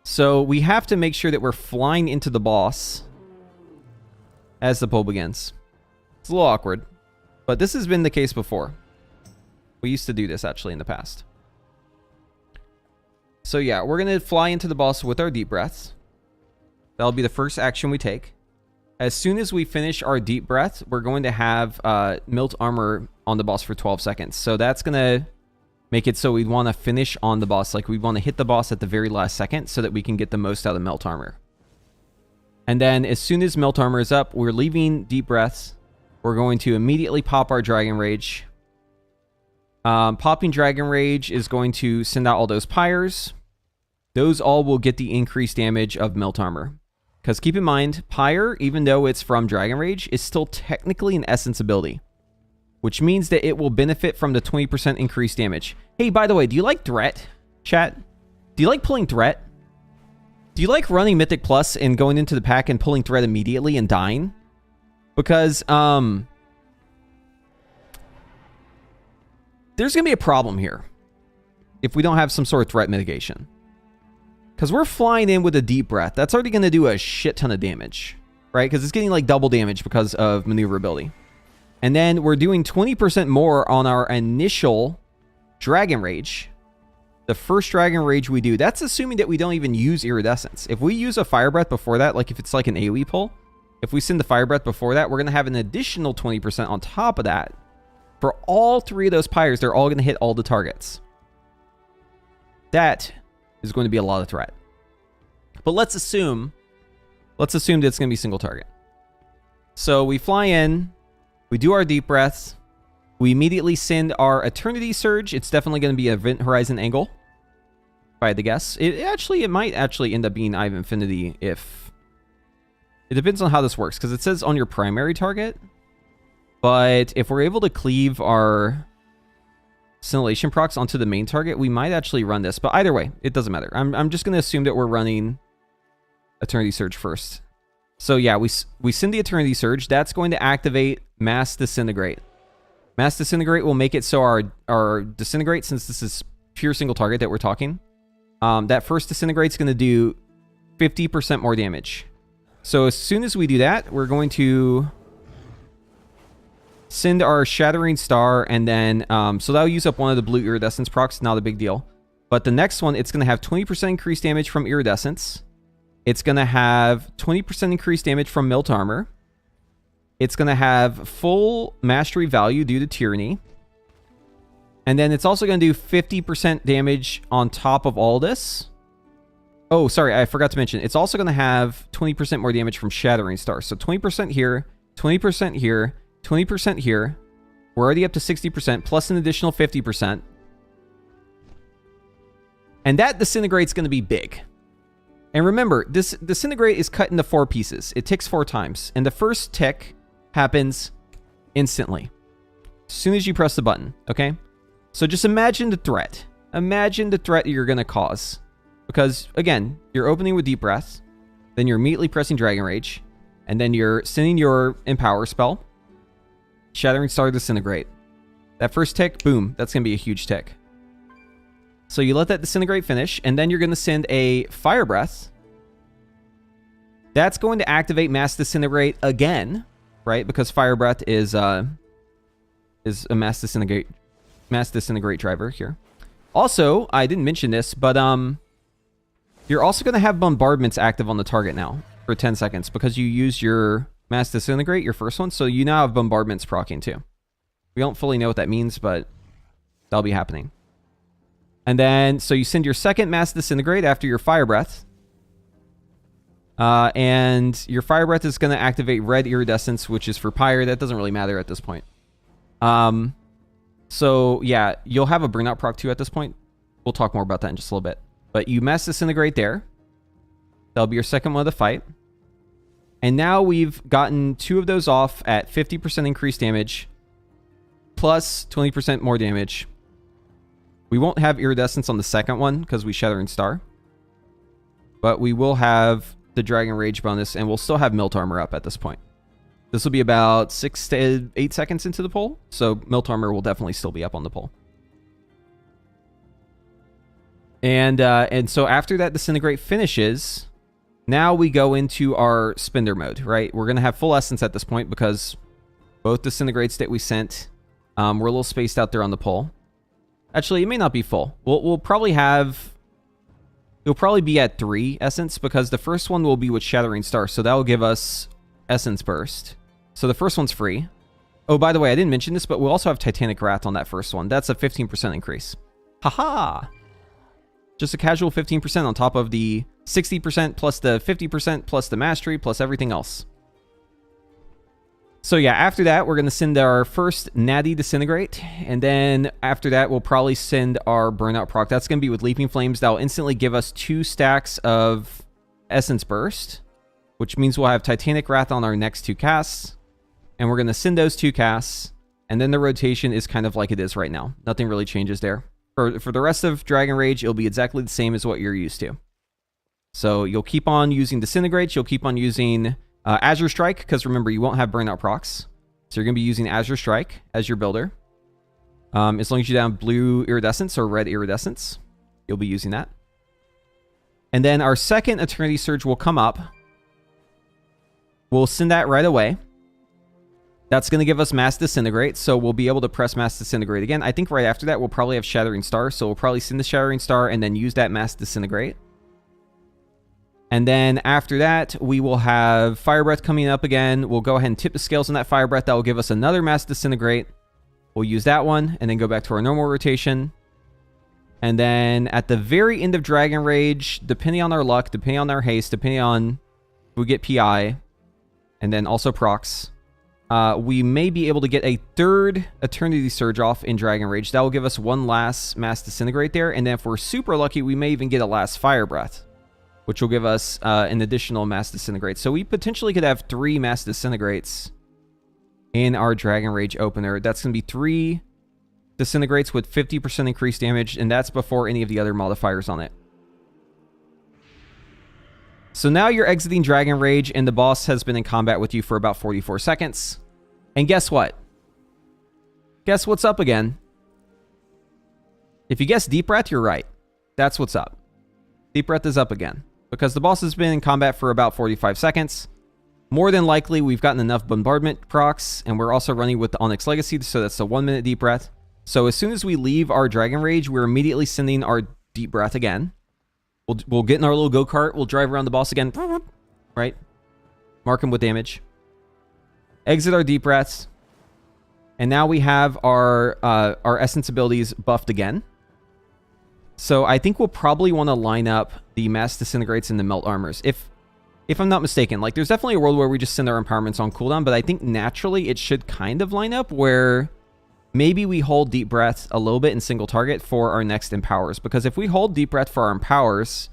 So we have to make sure that we're flying into the boss as the pull begins. It's a little awkward, but this has been the case before. We used to do this actually in the past. So yeah, we're going to fly into the boss with our deep breaths. That'll be the first action we take. As soon as we finish our deep breath, we're going to have Milt Armor on the boss for 12 seconds. So that's going to make it so we'd want to finish on the boss. Like we want to hit the boss at the very last second so that we can get the most out of Melt Armor. And then as soon as Melt Armor is up, we're leaving deep breaths. We're going to immediately pop our Dragon Rage. Popping Dragon Rage is going to send out all those pyres. Those all will get the increased damage of Melt Armor. Because keep in mind, Pyre, even though it's from Dragon Rage, is still technically an Essence ability. Which means that it will benefit from the 20% increased damage. Hey, by the way, do you like Threat, chat? Do you like pulling Threat? Do you like running Mythic Plus and going into the pack and pulling Threat immediately and dying? Because, there's going to be a problem here if we don't have some sort of threat mitigation. Because we're flying in with a deep breath. That's already going to do a shit ton of damage, right? Because it's getting like double damage because of maneuverability. And then we're doing 20% more on our initial Dragon Rage. The first Dragon Rage we do, that's assuming that we don't even use Iridescence. If we use a Fire Breath before that, like if it's like an AoE pull, if we send the Fire Breath before that, we're going to have an additional 20% on top of that. For all 3 of those pyres, they're all going to hit all the targets. That is going to be a lot of threat. But let's assume that it's going to be single target. So we fly in, we do our deep breaths, we immediately send our Eternity Surge. It's definitely going to be an Event Horizon angle, if I had to guess. It might actually end up being Eye of Infinity if... It depends on how this works, because it says on your primary target. But if we're able to cleave our Scintillation procs onto the main target, we might actually run this. But either way, it doesn't matter. I'm just going to assume that we're running Eternity Surge first. So yeah, we send the Eternity Surge. That's going to activate Mass Disintegrate. Mass Disintegrate will make it so our Disintegrate, since this is pure single target that we're talking, that first Disintegrate's going to do 50% more damage. So as soon as we do that, we're going to send our Shattering Star, and then, so that'll use up one of the blue Iridescence procs, not a big deal. But the next one, it's going to have 20% increased damage from Iridescence. It's going to have 20% increased damage from Melt Armor. It's going to have full Mastery value due to Tyranny. And then it's also going to do 50% damage on top of all this. Oh, sorry, I forgot to mention. It's also going to have 20% more damage from Shattering Star. So 20% here, 20% here, 20% here. We're already up to 60%, plus an additional 50%. And that Disintegrate's going to be big. And remember, this Disintegrate is cut into 4 pieces. It ticks 4 times. And the first tick happens instantly. As soon as you press the button, okay? So just imagine the threat. Imagine the threat you're going to cause. Because, again, you're opening with Deep Breath. Then you're immediately pressing Dragon Rage. And then you're sending your Empower spell. Shattering Star, Disintegrate. That first tick, boom, that's going to be a huge tick. So you let that Disintegrate finish, and then you're going to send a Fire Breath. That's going to activate Mass Disintegrate again, right? Because Fire Breath is a Mass Disintegrate driver here. Also, I didn't mention this, but You're also going to have bombardments active on the target now for 10 seconds because you used your Mass Disintegrate, your first one, so you now have bombardments proccing too. We don't fully know what that means, but that'll be happening. And then, so you send your second Mass Disintegrate after your Fire Breath. And your Fire Breath is going to activate Red Iridescence, which is for Pyre. That doesn't really matter at this point. So, yeah, you'll have a Burnout proc too at this point. We'll talk more about that in just a little bit. But you Mass Disintegrate there. That'll be your second one of the fight. And now we've gotten 2 of those off at 50% increased damage, plus 20% more damage. We won't have Iridescence on the second one because we Shattering Star. But we will have the Dragon Rage bonus, and we'll still have Melt Armor up at this point. This will be about 6 to 8 seconds into the poll, so Melt Armor will definitely still be up on the poll. And so after that Disintegrate finishes, now we go into our Spender mode, right? We're going to have full Essence at this point because both Disintegrates that we sent were a little spaced out there on the poll. Actually, it may not be full. We'll probably have... It'll probably be at 3 Essence because the first one will be with Shattering Star, so that will give us Essence Burst. So the first one's free. Oh, by the way, I didn't mention this, but we'll also have Titanic Wrath on that first one. That's a 15% increase. Haha! Just a casual 15% on top of the 60% plus the 50% plus the Mastery plus everything else. So yeah, after that, we're going to send our first Natty Disintegrate. And then after that, we'll probably send our Burnout proc. That's going to be with Leaping Flames. That'll instantly give us 2 stacks of Essence Burst, which means we'll have Titanic Wrath on our next 2 casts. And we're going to send those 2 casts. And then the rotation is kind of like it is right now. Nothing really changes there. For the rest of Dragon Rage, it'll be exactly the same as what you're used to. So you'll keep on using Disintegrates. You'll keep on using... Azure Strike, because remember, you won't have Burnout procs. So you're going to be using Azure Strike as your builder. As long as you have blue Iridescence or red Iridescence, you'll be using that. And then our second Eternity Surge will come up. We'll send that right away. That's going to give us Mass Disintegrate, so we'll be able to press Mass Disintegrate again. I think right after that, we'll probably have Shattering Star, so we'll probably send the Shattering Star and then use that Mass Disintegrate. And then after that, we will have Fire Breath coming up again. We'll go ahead and tip the scales on that Fire Breath. That will give us another Mass Disintegrate. We'll use that one and then go back to our normal rotation. And then at the very end of Dragon Rage, depending on our luck, depending on our haste, depending on if we get PI, and then also procs, we may be able to get a third Eternity Surge off in Dragon Rage. That will give us one last Mass Disintegrate there. And then if we're super lucky, we may even get a last Fire Breath, which will give us an additional Mass Disintegrate. So we potentially could have 3 Mass Disintegrates in our Dragon Rage opener. That's going to be 3 Disintegrates with 50% increased damage, and that's before any of the other modifiers on it. So now you're exiting Dragon Rage, and the boss has been in combat with you for about 44 seconds. And guess what? Guess what's up again? If you guess Deep Breath, you're right. That's what's up. Deep Breath is up again, because the boss has been in combat for about 45 seconds. More than likely, we've gotten enough bombardment procs, and we're also running with the Onyx Legacy, so that's a 1-minute Deep Breath. So as soon as we leave our Dragon Rage, we're immediately sending our Deep Breath again. We'll get in our little go-kart, we'll drive around the boss again, right? Mark him with damage. Exit our Deep Breaths. And now we have our Essence abilities buffed again. So I think we'll probably want to line up the Mass Disintegrates and the Melt Armors. If I'm not mistaken, like there's definitely a world where we just send our empowerments on cooldown, but I think naturally it should kind of line up where maybe we hold Deep Breath a little bit in single target for our next empowers. Because if we hold Deep Breath for our empowers,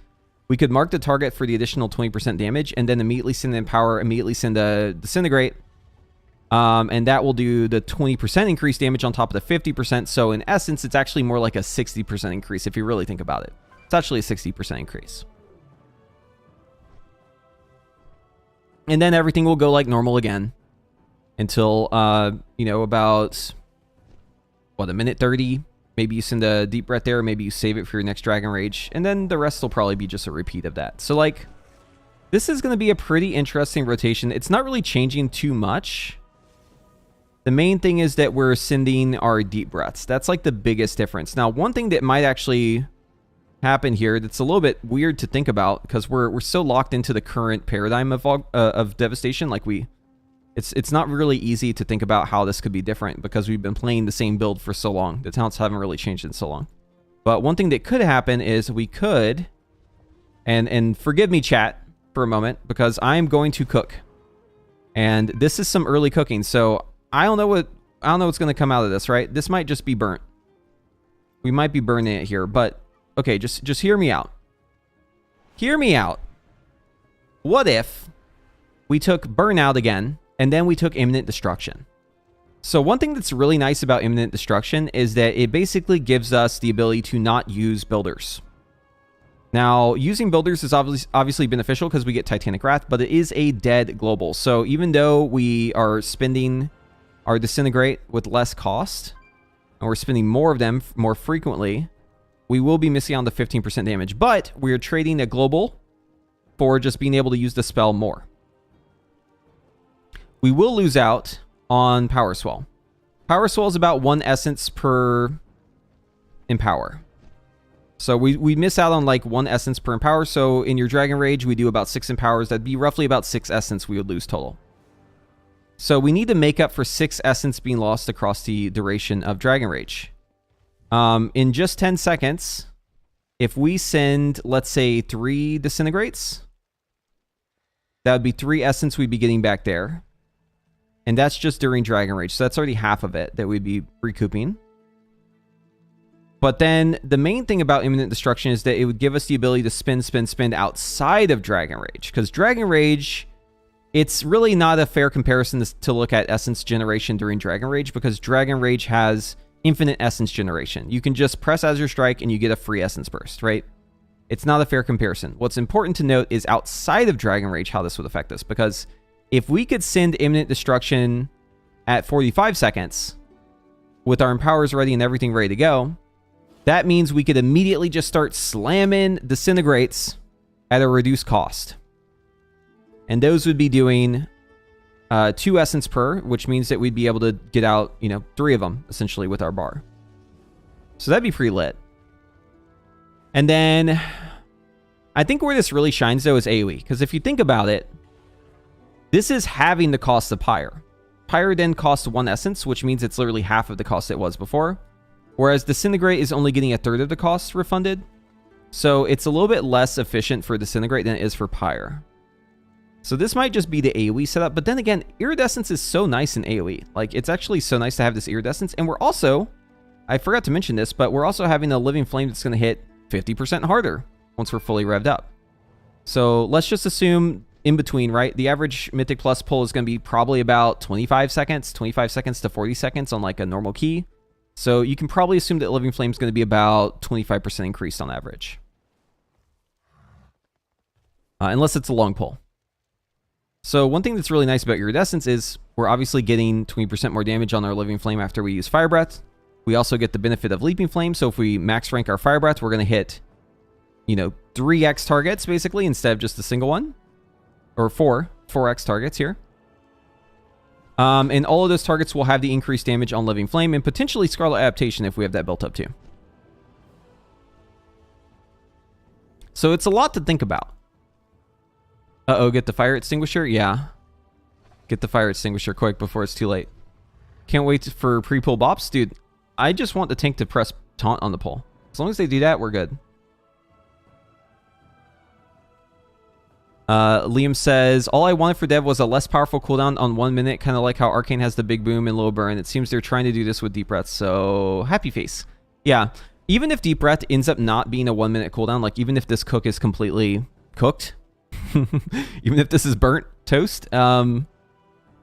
we could mark the target for the additional 20% damage and then immediately send the empower, immediately send a Disintegrate. And that will do the 20% increased damage on top of the 50%. So in essence, it's actually more like a 60% increase if you really think about it. It's actually a 60% increase. And then everything will go like normal again until, you know, about, what, a minute 30? Maybe you send a Deep Breath there, maybe you save it for your next Dragon Rage. And then the rest will probably be just a repeat of that. So, like, this is going to be a pretty interesting rotation. It's not really changing too much. The main thing is that we're sending our Deep Breaths. That's like the biggest difference. Now, one thing that might actually happen here that's a little bit weird to think about because we're so locked into the current paradigm of devastation. Like it's not really easy to think about how this could be different because we've been playing the same build for so long. The talents haven't really changed in so long. But one thing that could happen is we could, and forgive me chat for a moment because I'm going to cook. And this is some early cooking, so I don't know what's going to come out of this, right? This might just be burnt. We might be burning it here, but okay, just hear me out. Hear me out. What if we took burnout again, and then we took imminent destruction? So one thing that's really nice about imminent destruction is that it basically gives us the ability to not use builders. Now, using builders is obviously beneficial because we get Titanic Wrath, but it is a dead global. So even though we are spending our Disintegrate with less cost, and we're spending more of them more frequently, we will be missing on the 15% damage. But we're trading a global for just being able to use the spell more. We will lose out on Power Swell. Power Swell is about 1 essence per Empower. So we miss out on like 1 essence per Empower. So in your Dragon Rage, we do about 6 Empowers. That'd be roughly about 6 essence we would lose total. So we need to make up for 6 essence being lost across the duration of Dragon Rage. In just 10 seconds, if we send, let's say, 3 Disintegrates, that would be 3 essence we'd be getting back there. And that's just during Dragon Rage. So that's already half of it that we'd be recouping. But then the main thing about Imminent Destruction is that it would give us the ability to spend outside of Dragon Rage. Because Dragon Rage, it's really not a fair comparison to look at Essence Generation during Dragon Rage, because Dragon Rage has infinite Essence Generation. You can just press Azure Strike and you get a free Essence Burst, right? It's not a fair comparison. What's important to note is outside of Dragon Rage how this would affect us, because if we could send Imminent Destruction at 45 seconds with our Empowers ready and everything ready to go, that means we could immediately just start slamming Disintegrates at a reduced cost. And those would be doing 2 essence per, which means that we'd be able to get out, 3 of them, essentially, with our bar. So that'd be pretty lit. And then, I think where this really shines, though, is AoE. Because if you think about it, this is halving the cost of Pyre. Pyre then costs 1 essence, which means it's literally half of the cost it was before. Whereas Disintegrate is only getting 1/3 of the cost refunded. So it's a little bit less efficient for Disintegrate than it is for Pyre. So this might just be the AoE setup. But then again, Iridescence is so nice in AoE. Like, it's actually so nice to have this Iridescence. And we're also, I forgot to mention this, but we're also having a Living Flame that's going to hit 50% harder once we're fully revved up. So let's just assume in between, right? The average Mythic Plus pull is going to be probably about 25 seconds to 40 seconds on like a normal key. So you can probably assume that Living Flame is going to be about 25% increased on average. Unless it's a long pull. So one thing that's really nice about Iridescence is we're obviously getting 20% more damage on our Living Flame after we use Fire Breath. We also get the benefit of Leaping Flame. So if we max rank our Fire Breath, we're going to hit, 3x targets basically instead of just a single one. Or 4x targets here. And all of those targets will have the increased damage on Living Flame and potentially Scarlet Adaptation if we have that built up too. So it's a lot to think about. Uh-oh, get the Fire Extinguisher? Yeah. Get the Fire Extinguisher quick before it's too late. Can't wait for pre-pull bops. Dude, I just want the tank to press taunt on the pull. As long as they do that, we're good. Liam says, all I wanted for Dev was a less powerful cooldown on 1 minute, kind of like how Arcane has the big boom and low burn. It seems they're trying to do this with Deep Breath, so happy face. Yeah, even if Deep Breath ends up not being a 1 minute cooldown, like even if this cook is completely cooked, even if this is burnt toast, and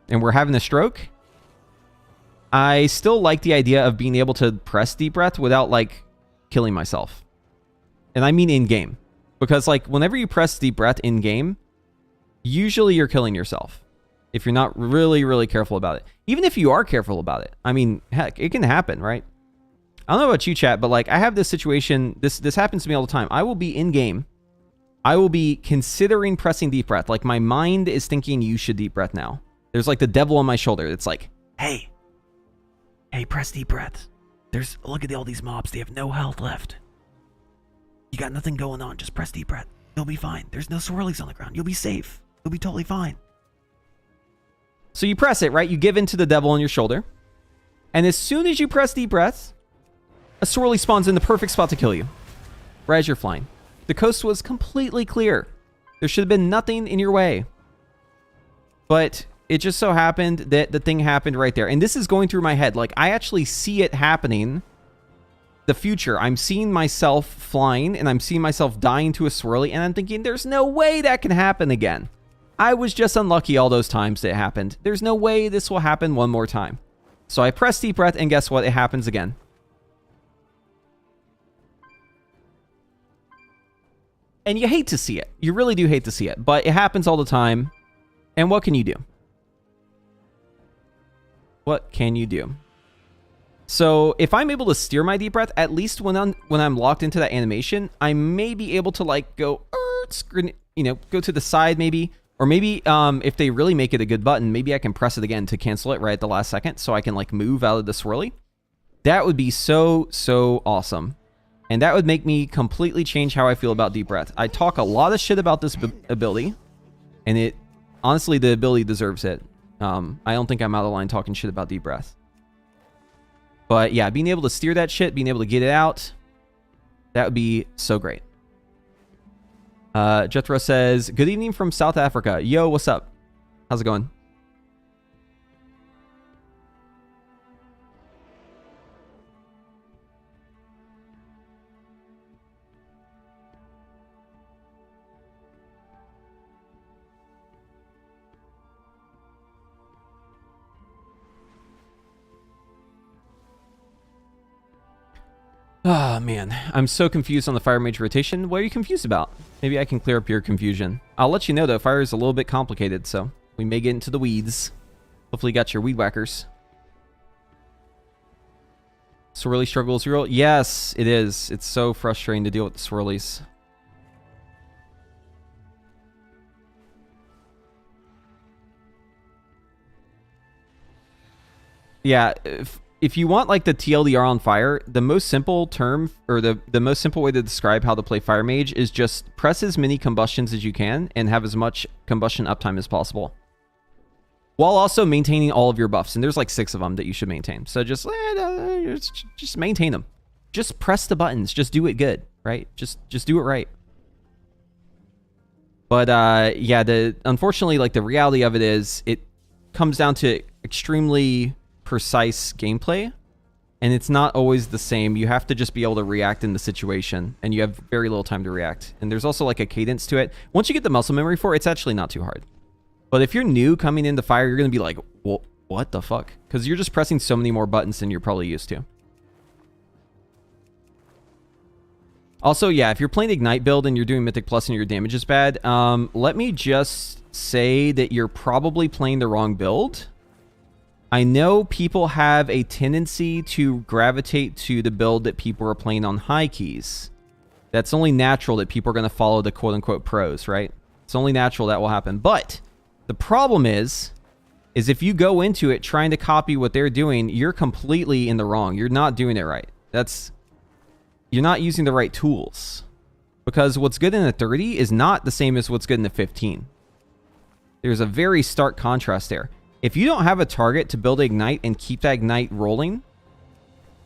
we're having a stroke, I still like the idea of being able to press Deep Breath without like killing myself. And I mean in-game. Because, like, whenever you press Deep Breath in-game, usually you're killing yourself. If you're not really, really careful about it. Even if you are careful about it. I mean, heck, it can happen, right? I don't know about you, chat, but, like, I have this situation. This happens to me all the time. I will be in-game. I will be considering pressing Deep Breath. Like, my mind is thinking you should Deep Breath now. There's, like, the devil on my shoulder. It's like, hey, press Deep Breath. Look at all these mobs. They have no health left. You got nothing going on. Just press deep breath. You'll be fine. There's no swirlies on the ground. You'll be safe. You'll be totally fine. So you press it, right? You give in to the devil on your shoulder. And as soon as you press deep breaths, a swirly spawns in the perfect spot to kill you. Right as you're flying. The coast was completely clear. There should have been nothing in your way. But it just so happened that the thing happened right there. And this is going through my head. Like, I actually see it happening. The future. I'm seeing myself flying, and I'm seeing myself dying to a swirly, and I'm thinking, there's no way that can happen again. I was just unlucky all those times that it happened. There's no way this will happen one more time. So I press deep breath, and guess what? It happens again. And you hate to see it. You really do hate to see it. But it happens all the time. And what can you do? What can you do? So if I'm able to steer my deep breath, at least when I'm locked into that animation, I may be able to like go, go to the side maybe. Or maybe if they really make it a good button, maybe I can press it again to cancel it right at the last second so I can like move out of the swirly. That would be so, so awesome. And that would make me completely change how I feel about deep breath. I talk a lot of shit about this ability. And it, honestly, the ability deserves it. I don't think I'm out of line talking shit about deep breath. But yeah, being able to steer that shit, being able to get it out, that would be so great. Jethro says, good evening from South Africa. Yo, what's up? How's it going? Oh, man. I'm so confused on the Fire Mage rotation. What are you confused about? Maybe I can clear up your confusion. I'll let you know, though. Fire is a little bit complicated, so we may get into the weeds. Hopefully you got your weed whackers. Swirly struggles real? Yes, it is. It's so frustrating to deal with the swirlies. Yeah, if you want like the TLDR on fire, the most simple term or the most simple way to describe how to play Fire Mage is just press as many combustions as you can and have as much combustion uptime as possible, while also maintaining all of your buffs. And there's like 6 of them that you should maintain. So just maintain them. Just press the buttons. Just do it good, right? Just do it right. But yeah, unfortunately, like the reality of it is, it comes down to extremely precise gameplay, and it's not always the same. You have to just be able to react in the situation, and you have very little time to react. And there's also like a cadence to it. Once you get the muscle memory for it, it's actually not too hard. But if you're new coming into fire, you're going to be like, well, what the fuck? Because you're just pressing so many more buttons than you're probably used to. Also, yeah, if you're playing Ignite build and you're doing Mythic Plus and your damage is bad, let me just say that you're probably playing the wrong build. I know people have a tendency to gravitate to the build that people are playing on high keys. That's only natural that people are going to follow the quote-unquote pros, right? It's only natural that will happen. But the problem is if you go into it trying to copy what they're doing, you're completely in the wrong. You're not doing it right. You're not using the right tools. Because what's good in a 30 is not the same as what's good in a 15. There's a very stark contrast there. If you don't have a target to build Ignite and keep that Ignite rolling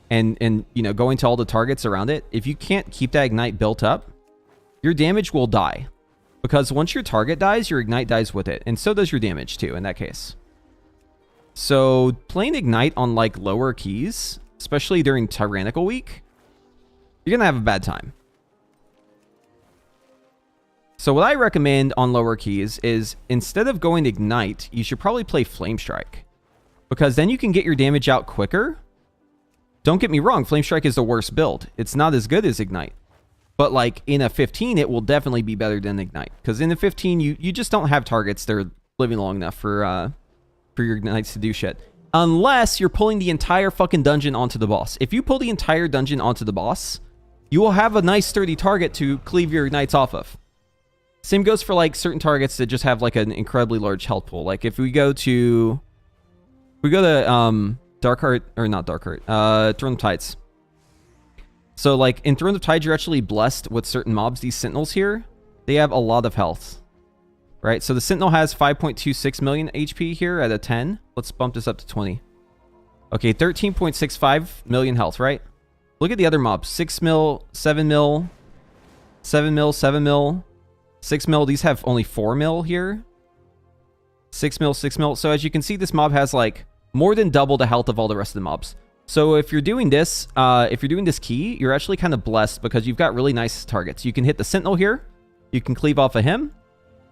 and you know, going to all the targets around it, if you can't keep that Ignite built up, your damage will die. Because once your target dies, your Ignite dies with it. And so does your damage too in that case. So playing Ignite on like lower keys, especially during Tyrannical Week, you're going to have a bad time. So what I recommend on lower keys is, instead of going Ignite, you should probably play Flame Strike. Because then you can get your damage out quicker. Don't get me wrong, Flame Strike is the worst build. It's not as good as Ignite. But like in a 15, it will definitely be better than Ignite. Because in a 15, you just don't have targets that are living long enough for your Ignites to do shit. Unless you're pulling the entire fucking dungeon onto the boss. If you pull the entire dungeon onto the boss, you will have a nice sturdy target to cleave your Ignites off of. Same goes for like certain targets that just have like an incredibly large health pool. Like if we go to Darkheart, or not Darkheart, Throne of Tides. So like in Throne of Tides, you're actually blessed with certain mobs. These Sentinels here, they have a lot of health, right? So the Sentinel has 5.26 million HP here at a 10. Let's bump this up to 20. Okay, 13.65 million health, right? Look at the other mobs. 6 mil, 7 mil, 7 mil, 7 mil, 6 mil. These have only 4 mil here. 6 mil, 6 mil. So as you can see, this mob has like more than double the health of all the rest of the mobs. So if you're doing this key, you're actually kind of blessed because you've got really nice targets. You can hit the Sentinel here. You can cleave off of him.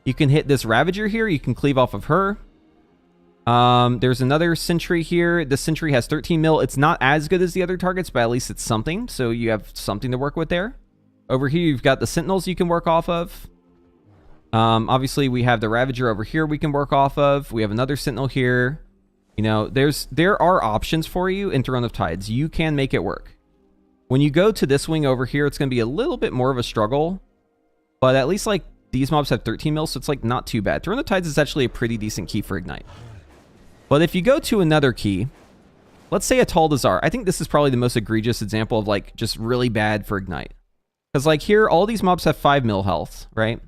You can hit this Ravager here. You can cleave off of her. There's another Sentry here. The Sentry has 13 mil. It's not as good as the other targets, but at least it's something. So you have something to work with there. Over here, you've got the Sentinels you can work off of. Obviously, we have the Ravager over here we can work off of. We have another Sentinel here. You know, there are options for you in Throne of Tides. You can make it work. When you go to this wing over here, it's going to be a little bit more of a struggle. But at least, like, these mobs have 13 mil, so it's, like, not too bad. Throne of Tides is actually a pretty decent key for Ignite. But if you go to another key, let's say a Taldazar. I think this is probably the most egregious example of, like, just really bad for Ignite. Because, like, here, all these mobs have 5 mil health, right?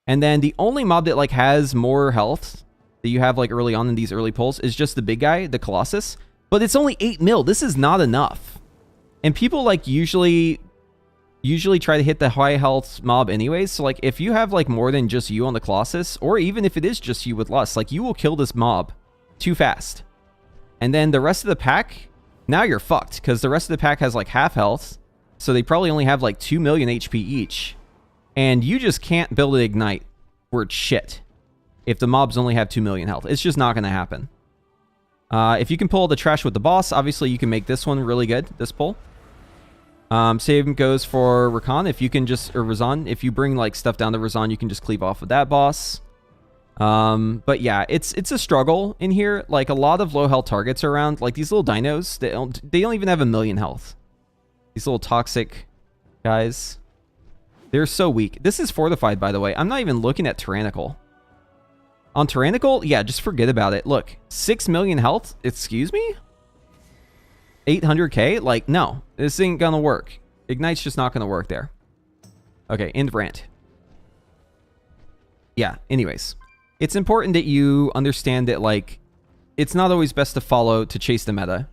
And then the only mob that, like, has more health that you have like early on in these early pulls is just the big guy, the Colossus, but it's only 8 mil. This is not enough. And people like usually try to hit the high health mob anyways. So like if you have like more than just you on the Colossus, or even if it is just you with Lust, like you will kill this mob too fast. And then the rest of the pack, now you're fucked because the rest of the pack has like half health. So they probably only have like 2 million HP each. And you just can't build an Ignite word shit if the mobs only have 2 million health. It's just not going to happen. If you can pull the trash with the boss, obviously you can make this one really good, this pull. Same goes for Rakan. If you can just, or Razan, if you bring like stuff down to Razan, you can just cleave off with that boss. But yeah, it's a struggle in here. Like a lot of low health targets are around. Like these little dinos, they don't even have 1 million health. These little toxic guys. They're so weak. This is fortified, by the way. I'm not even looking at Tyrannical. On Tyrannical, yeah, just forget about it. Look, 6 million health? Excuse me? 800k? Like, no. This ain't gonna work. Ignite's just not gonna work there. Okay, end rant. Yeah, anyways. It's important that you understand that, like, it's not always best to follow to chase the meta.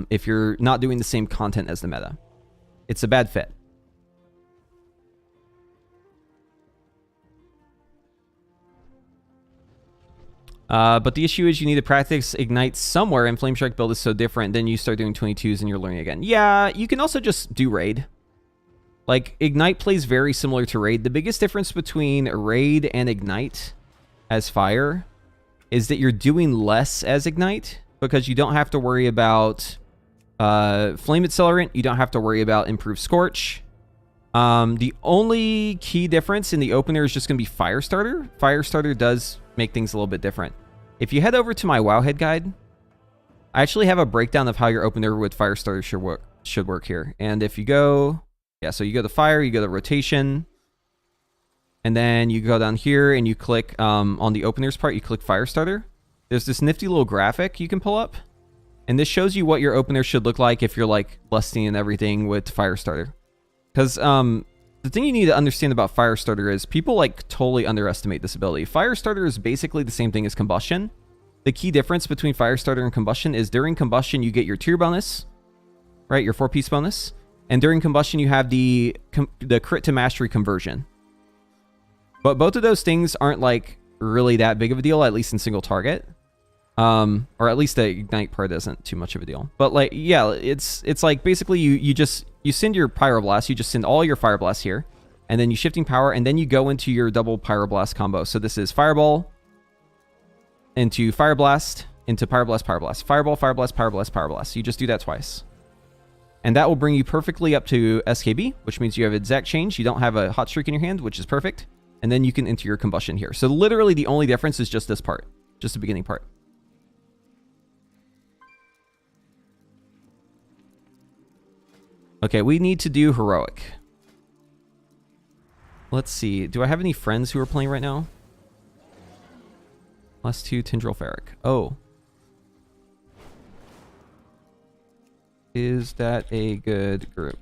If you're not doing the same content as the meta. It's a bad fit. But the issue is you need to practice Ignite somewhere, and Flame Strike build is so different, then you start doing 22s and you're learning again. Yeah, you can also just do Raid. Like, Ignite plays very similar to Raid. The biggest difference between Raid and Ignite as Fire is that you're doing less as Ignite, because you don't have to worry about Flame Accelerant, you don't have to worry about Improved Scorch. The only key difference in the opener is just going to be Firestarter. Firestarter does make things a little bit different. If you head over to my Wowhead guide, I actually have a breakdown of how your opener with Firestarter should work here. And if you go, yeah, so you go to Fire, you go to Rotation, and then you go down here and you click on the openers part, you click Firestarter. There's this nifty little graphic you can pull up, and this shows you what your opener should look like if you're like lusting and everything with Firestarter. Because the thing you need to understand about Firestarter is people like totally underestimate this ability. Firestarter is basically the same thing as Combustion. The key difference between Firestarter and Combustion is during Combustion you get your tier bonus, right? Your 4-piece bonus. And during Combustion you have the crit to mastery conversion. But both of those things aren't like really that big of a deal, at least in single target. Or at least the Ignite part isn't too much of a deal. But like, yeah, it's like basically you send your Pyroblast, you just send all your Fire Blasts here, and then you shifting power, and then you go into your double Pyroblast combo. So this is Fireball, into Fire Blast, into Pyroblast, Pyroblast. Fireball, Fire Blast, Pyroblast, Pyroblast. You just do that twice. And that will bring you perfectly up to SKB, which means you have exact change. You don't have a hot streak in your hand, which is perfect. And then you can enter your Combustion here. So literally the only difference is just this part, just the beginning part. Okay, we need to do Heroic. Let's see. Do I have any friends who are playing right now? +2 Tendril Ferric. Oh. Is that a good group?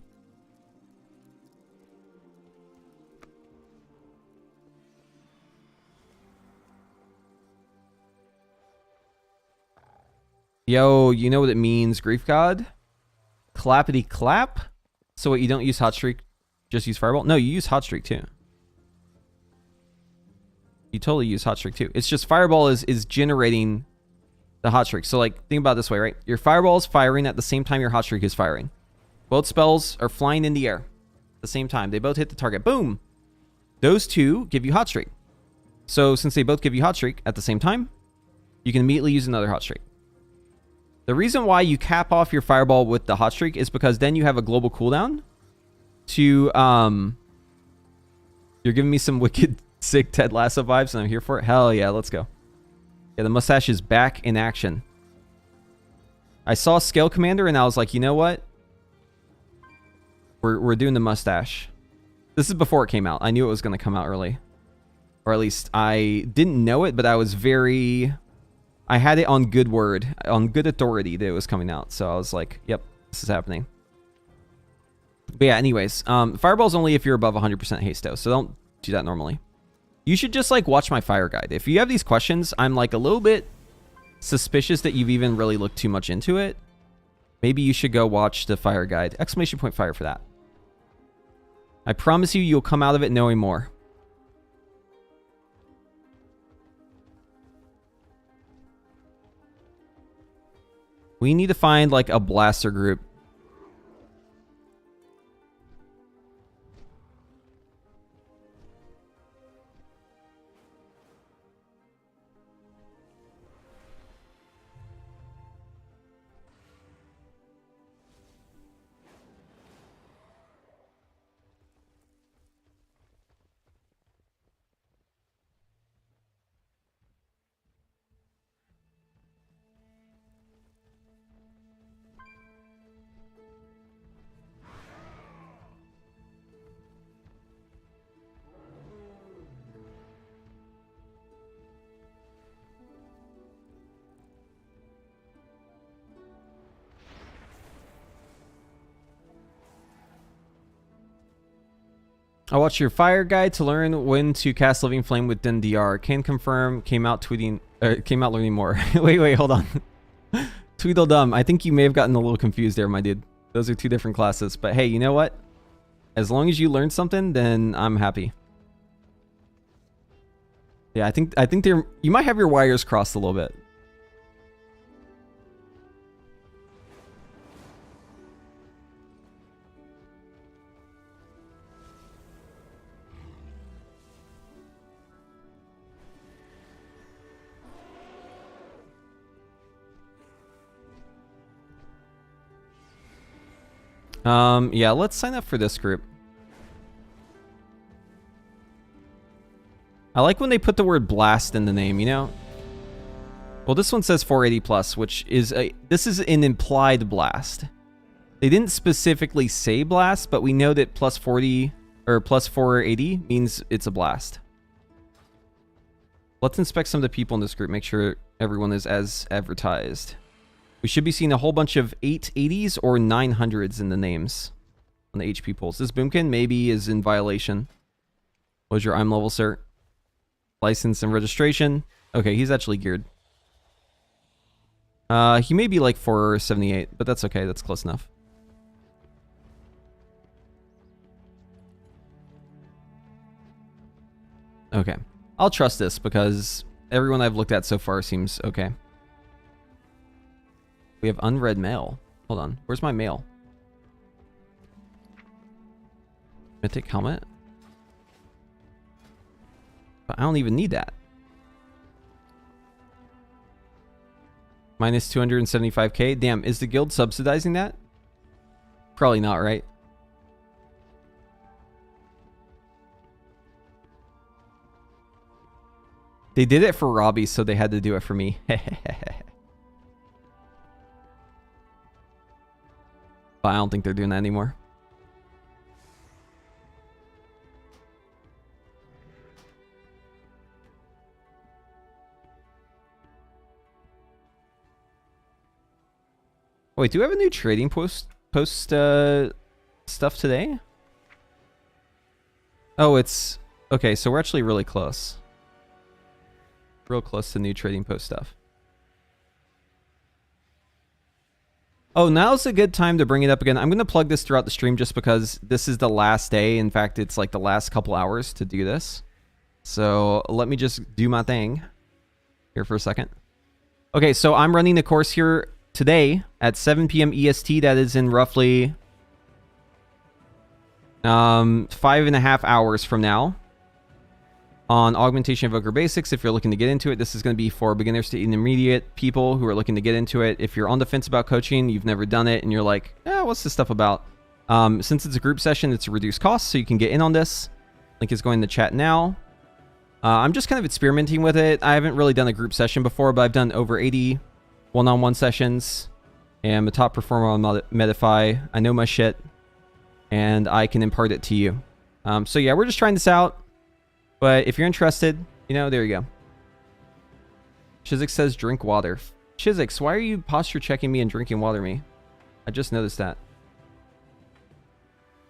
Yo, you know what it means, Grief God? Clappity clap? So what, you don't use Hot Streak, just use Fireball? No, you use Hot Streak too. You totally use Hot Streak too. It's just Fireball is generating the Hot Streak. So like, think about it this way, right? Your Fireball is firing at the same time your Hot Streak is firing. Both spells are flying in the air at the same time. They both hit the target. Boom! Those two give you Hot Streak. So since they both give you Hot Streak at the same time, you can immediately use another Hot Streak. The reason why you cap off your Fireball with the Hot Streak is because then you have a global cooldown to, you're giving me some wicked sick Ted Lasso vibes and I'm here for it. Hell yeah, let's go. Yeah, the mustache is back in action. I saw Scale Commander and I was like, you know what? We're doing the mustache. This is before it came out. I knew it was going to come out early. Or at least I didn't know it, but I was very... I had it on good word, on good authority that it was coming out. So I was like, yep, this is happening. But yeah, anyways, Fireball's only if you're above 100% haste though, so don't do that normally. You should just like watch my fire guide. If you have these questions, I'm like a little bit suspicious that you've even really looked too much into it. Maybe you should go watch the fire guide. Exclamation point fire for that. I promise you, you'll come out of it knowing more. We need to find like a blaster group. I watched your fire guide to learn when to cast Living Flame with DR. Can confirm. Came out tweeting. Came out learning more. wait, hold on. Tweedledum. I think you may have gotten a little confused there, my dude. Those are two different classes. But hey, you know what? As long as you learned something, then I'm happy. Yeah, I think they're. You might have your wires crossed a little bit. Yeah, let's sign up for this group. I like when they put the word blast in the name, you know? Well, this one says 480 plus, which is this is an implied blast. They didn't specifically say blast, but we know that plus 40 or plus 480 means it's a blast. Let's inspect some of the people in this group, make sure everyone is as advertised. We should be seeing a whole bunch of 880s or 900s in the names on the HP pulls. This Boomkin maybe is in violation. What was your IM level, sir? License and registration. Okay, he's actually geared. He may be like 478, but that's okay. That's close enough. Okay. I'll trust this because everyone I've looked at so far seems okay. We have unread mail. Hold on. Where's my mail? Mythic helmet? But I don't even need that. Minus 275k. Damn, is the guild subsidizing that? Probably not, right? They did it for Robbie, so they had to do it for me. But I don't think they're doing that anymore. Wait, do we have a new trading post stuff today? Oh, it's... Okay, so we're actually really close. Real close to new trading post stuff. Oh, now's a good time to bring it up again. I'm going to plug this throughout the stream just because this is the last day. In fact, it's like the last couple hours to do this. So let me just do my thing here for a second. Okay, so I'm running the course here today at 7 p.m. EST. That is in roughly 5.5 hours from now on Augmentation Evoker Basics. If you're looking to get into it, this is going to be for beginners to intermediate people who are looking to get into it. If you're on the fence about coaching, you've never done it, and you're like, what's this stuff about? Since it's a group session, it's a reduced cost, so you can get in on this. Link is going in the chat now. I'm just kind of experimenting with it. I haven't really done a group session before, but I've done over 80 one-on-one sessions. And I'm a top performer on Medify. I know my shit, and I can impart it to you. So yeah, we're just trying this out. But if you're interested, you know, there you go. Chisix says drink water. Chisix, why are you posture checking me and drinking water me? I just noticed that.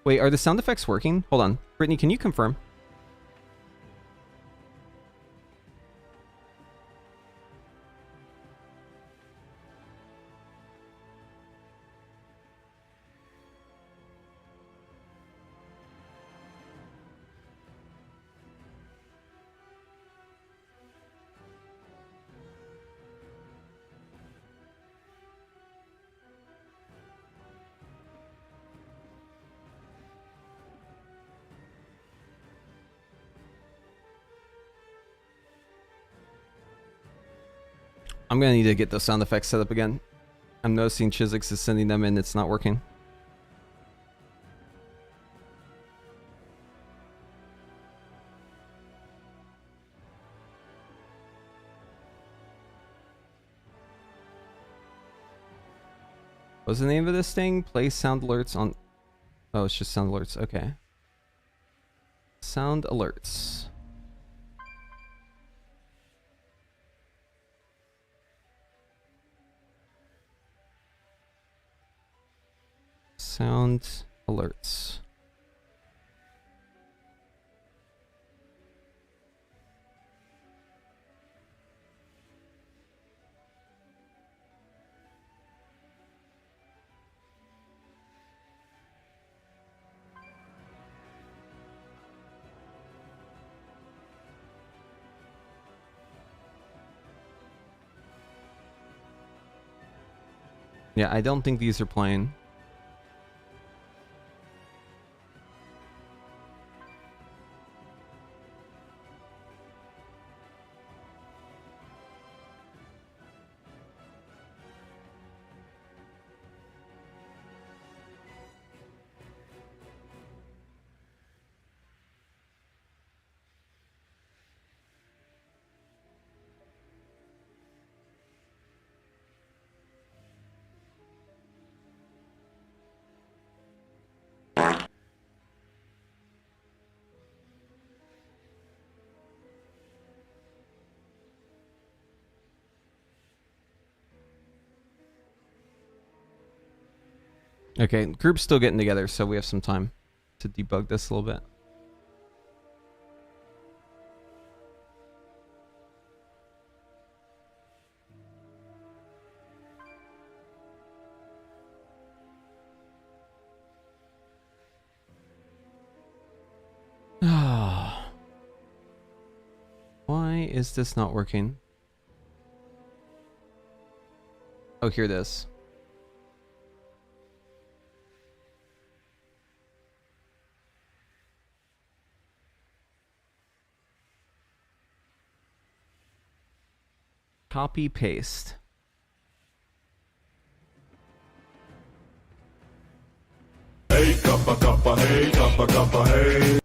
Wait, are the sound effects working? Hold on. Brittany, can you confirm? I'm going to need to get those sound effects set up again. I'm noticing Chisix is sending them in. It's not working. What's the name of this thing? Play sound alerts on... Oh, it's just sound alerts. Okay. Sound alerts. Sound alerts. Yeah, I don't think these are playing. Okay, group's still getting together, so we have some time to debug this a little bit. Why is this not working? Oh, here it is. Copy paste. Hey, kappa, kappa, hey, kappa, kappa, hey.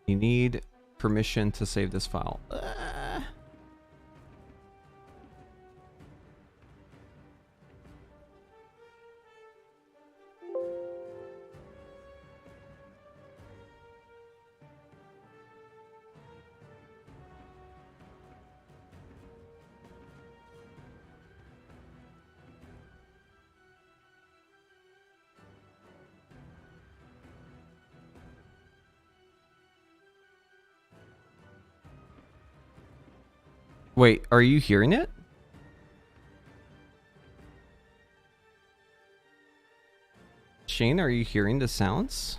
You need permission to save this file. Wait, are you hearing it? Shane, are you hearing the sounds?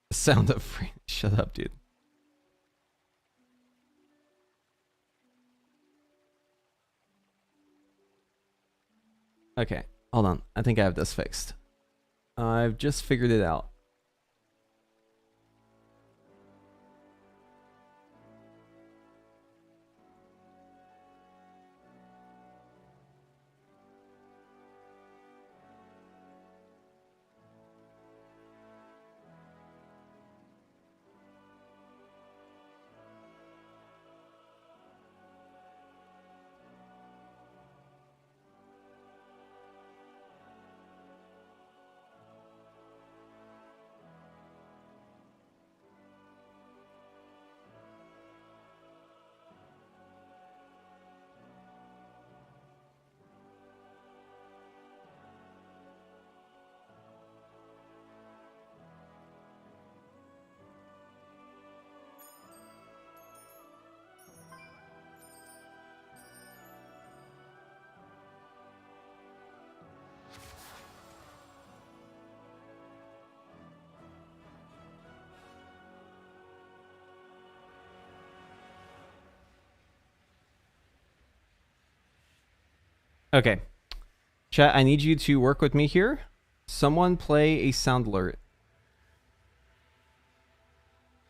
The sound of free. Shut up, dude. Okay, hold on. I think I have this fixed. I've just figured it out. Okay. Chat, I need you to work with me here. Someone play a sound alert.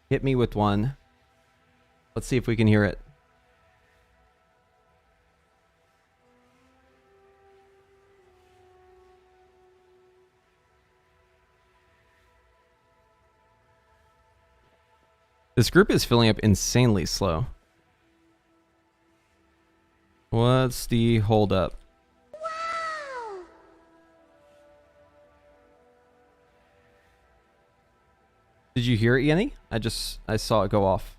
Hit me with one. Let's see if we can hear it. This group is filling up insanely slow. What's the holdup? Did you hear it, Yenny? I saw it go off.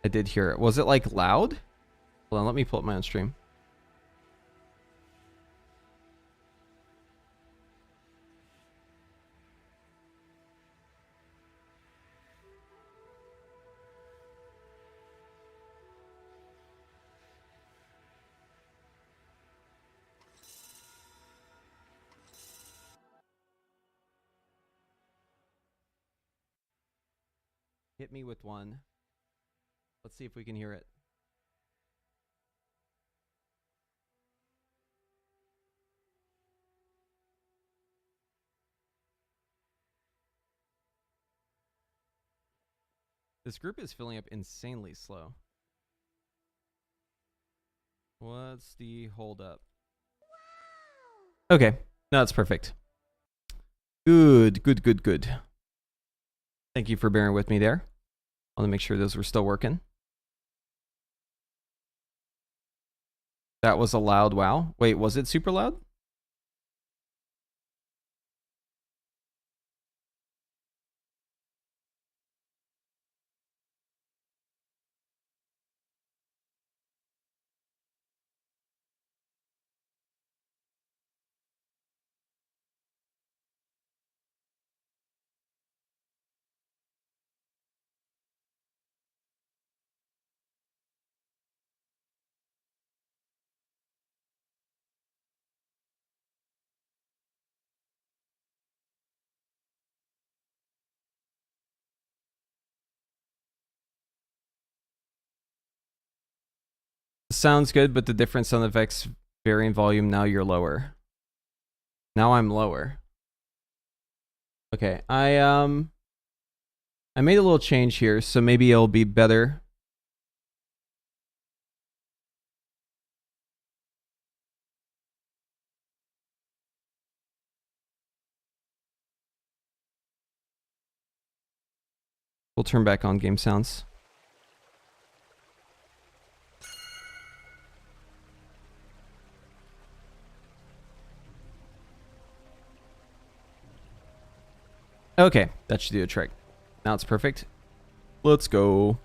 I did hear it. Was it like loud? Hold on, let me pull up my own stream. Hit me with one. Let's see if we can hear it. This group is filling up insanely slow. What's the holdup? Okay. No, that's perfect. Good, good, good, good. Thank you for bearing with me there. I want to make sure those were still working. That was a loud wow. Wait, was it super loud? Sounds good, but the different sound effects vary in volume. Now you're lower. Now I'm lower. Okay, I made a little change here, so maybe it'll be better. We'll turn back on game sounds. Okay, that should do the trick. Now it's perfect. Let's go.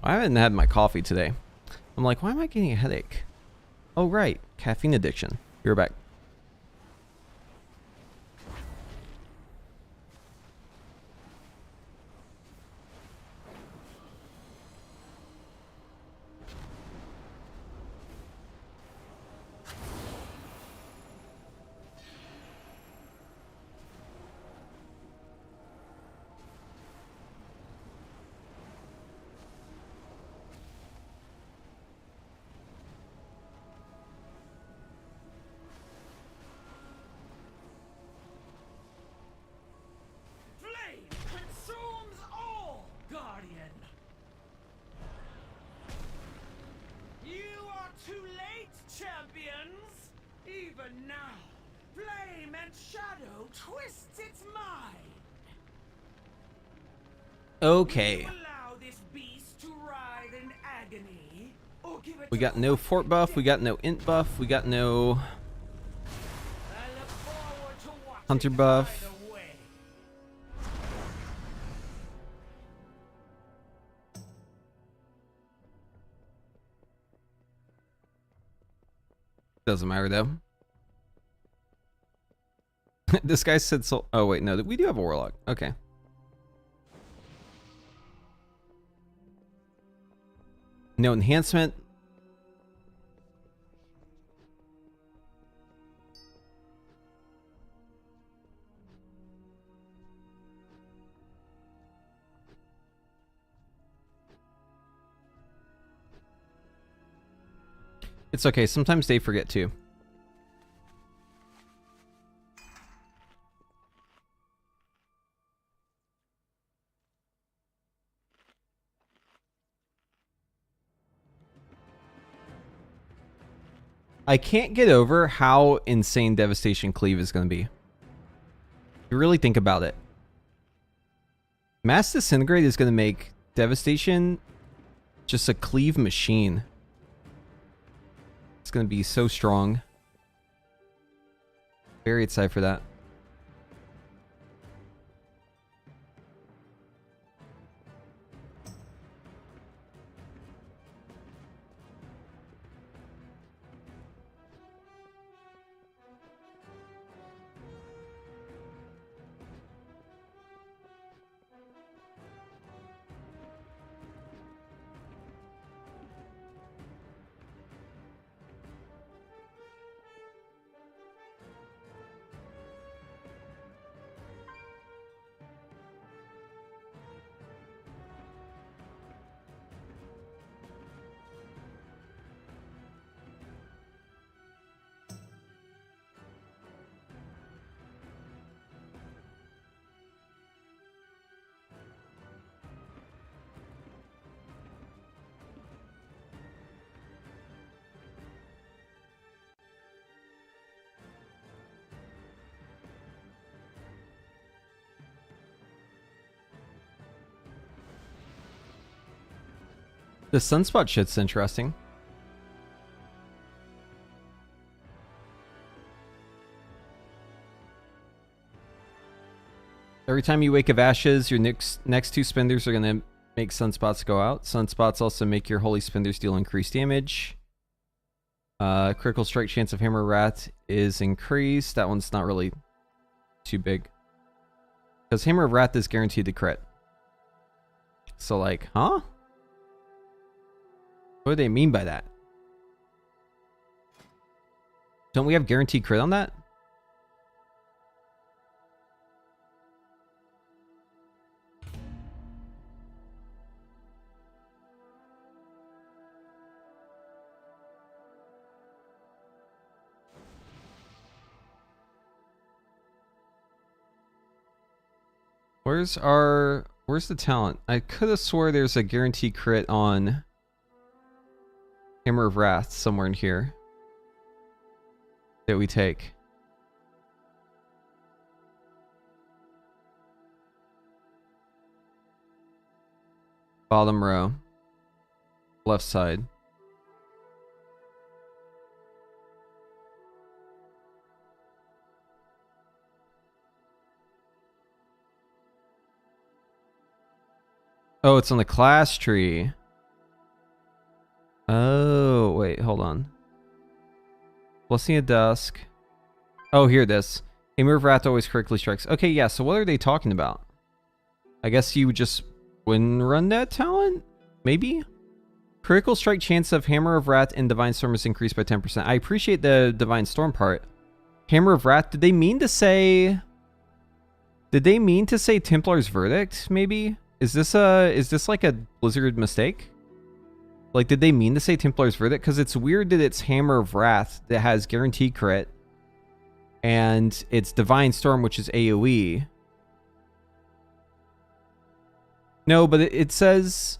I haven't had my coffee today. I'm like, why am I getting a headache? Oh, right. Caffeine addiction. You're back. Even now, flame and shadow twists its mind. Okay. Allow this beast to writhe in agony, or give it We got no fort buff. We got no int buff. We got no I look forward to watching hunter buff. either way. Doesn't matter though. This guy said so. Oh wait, no, we do have a warlock. Okay. No enhancement. It's okay. Sometimes they forget too. I can't get over how insane Devastation Cleave is going to be. You really think about it. Mass Disintegrate is going to make Devastation just a cleave machine. It's going to be so strong. Very excited for that. The sunspot shit's interesting. Every time you Wake of Ashes, your next 2 spenders are going to make sunspots go out. Sunspots also make your holy spenders deal increased damage. Critical strike chance of Hammer of Wrath is increased. That one's not really too big. Because Hammer of Wrath is guaranteed to crit. So like, huh? What do they mean by that? Don't we have guaranteed crit on that? Where's the talent? I could have swore there's a guaranteed crit on Hammer of Wrath somewhere in here that we take. Bottom row. Left side. Oh, it's on the class tree. Oh, wait, hold on. Blessing of Dusk. Oh, here it is. Hammer of Wrath always correctly strikes. Okay, yeah, so what are they talking about? I guess you just wouldn't run that talent? Maybe? Critical strike chance of Hammer of Wrath and Divine Storm is increased by 10%. I appreciate the Divine Storm part. Hammer of Wrath, did they mean to say... Did they mean to say Templar's Verdict, maybe? Is this like a Blizzard mistake? Like, did they mean to say Templar's Verdict? Because it's weird that it's Hammer of Wrath that has guaranteed crit. And it's Divine Storm, which is AoE. No, but it says...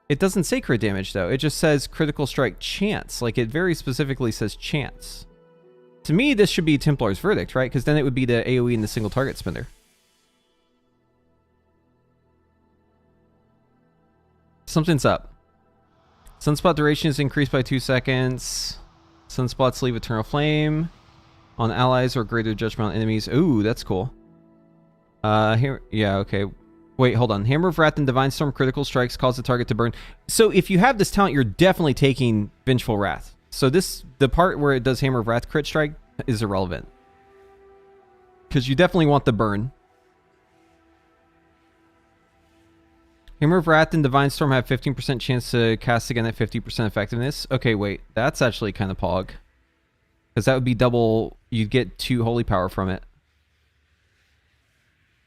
It doesn't say crit damage, though. It just says critical strike chance. Like, it very specifically says chance. To me, this should be Templar's Verdict, right? Because then it would be the AoE and the single target spender. Something's up. Sunspot duration is increased by 2 seconds. Sunspots leave Eternal Flame on allies or greater judgment on enemies. Ooh, that's cool. Here, yeah, okay. Wait, hold on. Hammer of Wrath and Divine Storm critical strikes cause the target to burn. So if you have this talent, you're definitely taking Vengeful Wrath. So the part where it does Hammer of Wrath crit strike is irrelevant. Because you definitely want the burn. Hammer of Wrath and Divine Storm have 15% chance to cast again at 50% effectiveness. Okay, wait. That's actually kind of pog. Because that would be double... You'd get 2 holy power from it.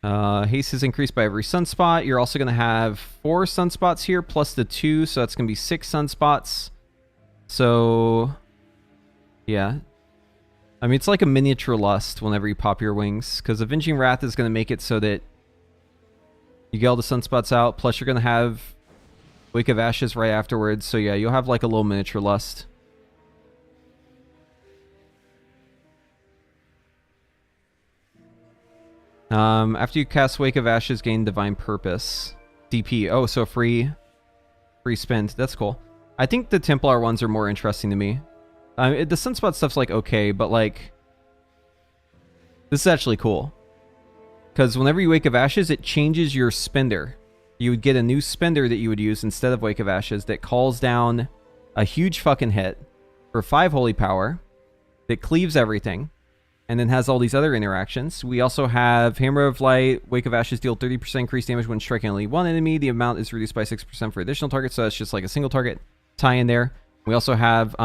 Haste is increased by every sunspot. You're also going to have 4 sunspots here, plus the 2, so that's going to be 6 sunspots. So... Yeah. I mean, it's like a miniature lust whenever you pop your wings. Because Avenging Wrath is going to make it so that you get all the sunspots out, plus you're going to have Wake of Ashes right afterwards. So yeah, you'll have like a little miniature lust. After you cast Wake of Ashes, gain Divine Purpose. DP. Oh, so free spend. That's cool. I think the Templar ones are more interesting to me. The sunspot stuff's like okay, but like... This is actually cool. Because whenever you Wake of Ashes, it changes your spender. You would get a new spender that you would use instead of Wake of Ashes that calls down a huge fucking hit for 5 holy power that cleaves everything and then has all these other interactions. We also have Hammer of Light, Wake of Ashes deal 30% increased damage when striking only one enemy. The amount is reduced by 6% for additional targets, so that's just like a single target tie in there. We also have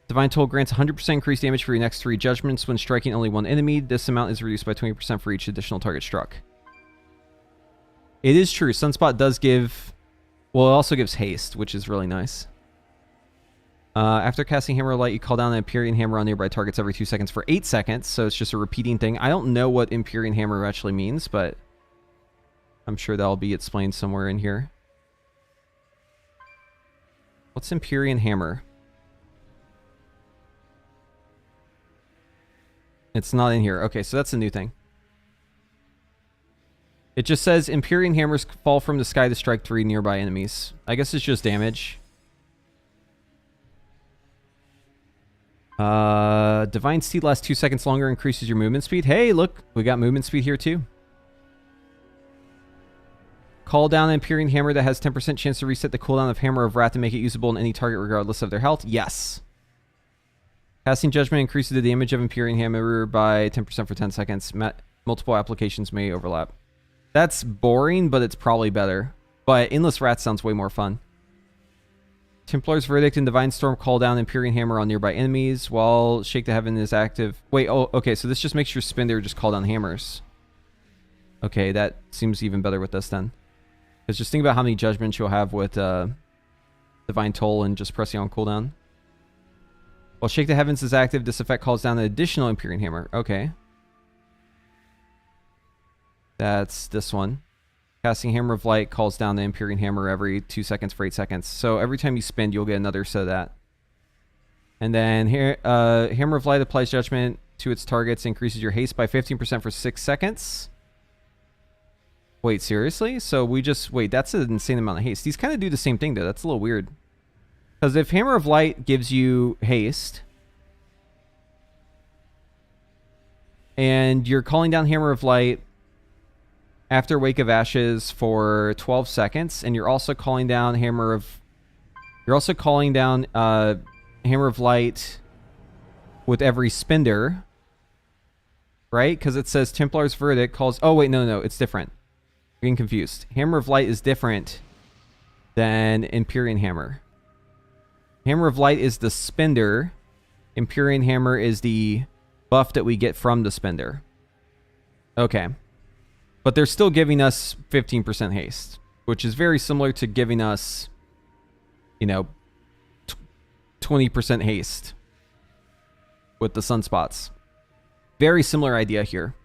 Divine Toll grants 100% increased damage for your next 3 judgments when striking only one enemy. This amount is reduced by 20% for each additional target struck. It is true. Sunspot does give... Well, it also gives haste, which is really nice. After casting Hammer of Light, you call down an Empyrean Hammer on nearby targets every 2 seconds for 8 seconds, so it's just a repeating thing. I don't know what Empyrean Hammer actually means, but I'm sure that'll be explained somewhere in here. What's Empyrean Hammer? It's not in here. Okay, so that's a new thing. It just says Empyrean Hammers fall from the sky to strike 3 nearby enemies. I guess it's just damage. Divine Steed lasts 2 seconds longer, increases your movement speed. Hey, look, we got movement speed here too. Call down an Empyrean Hammer that has 10% chance to reset the cooldown of Hammer of Wrath to make it usable in any target regardless of their health. Yes. Casting Judgment increases the damage of Empyrean Hammer by 10% for 10 seconds. Multiple applications may overlap. That's boring, but it's probably better. But Endless Wrath sounds way more fun. Templar's Verdict and Divine Storm call down Empyrean Hammer on nearby enemies while Shake the Heaven is active. Wait, oh, okay, so this just makes your spender just call down hammers. Okay, that seems even better with this then. Because just think about how many judgments you'll have with Divine Toll and just pressing on cooldown. While Shake the Heavens is active, this effect calls down an additional Empyrean Hammer. Okay. That's this one. Casting Hammer of Light calls down the Empyrean Hammer every 2 seconds for 8 seconds. So every time you spend, you'll get another set of that. And then here, Hammer of Light applies Judgment to its targets, increases your haste by 15% for 6 seconds. Wait, seriously? So we just... Wait, that's an insane amount of haste. These kind of do the same thing, though. That's a little weird. Because if Hammer of Light gives you haste, and you're calling down Hammer of Light after Wake of Ashes for 12 seconds, and you're also calling down Hammer of... You're also calling down Hammer of Light with every spender, right? Because it says Templar's Verdict calls... Oh, wait, no, it's different. I'm getting confused. Hammer of Light is different than Empyrean Hammer. Hammer of Light is the spender. Empyrean Hammer is the buff that we get from the spender. Okay. But they're still giving us 15% haste, which is very similar to giving us, you know, 20% haste with the sunspots. Very similar idea here.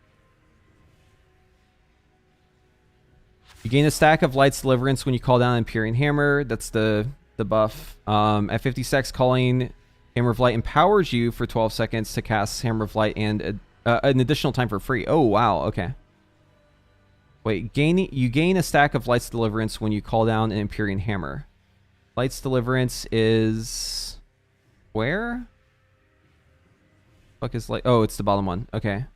You gain a stack of Light's Deliverance when you call down Empyrean Hammer. That's the buff. At 50 stacks, calling Hammer of Light empowers you for 12 seconds to cast Hammer of Light and an additional time for free. Oh, wow. Okay. Wait, you gain a stack of Light's Deliverance when you call down an Empyrean Hammer. Light's Deliverance is... Where? Fuck is Light? Oh, it's the bottom one. Okay.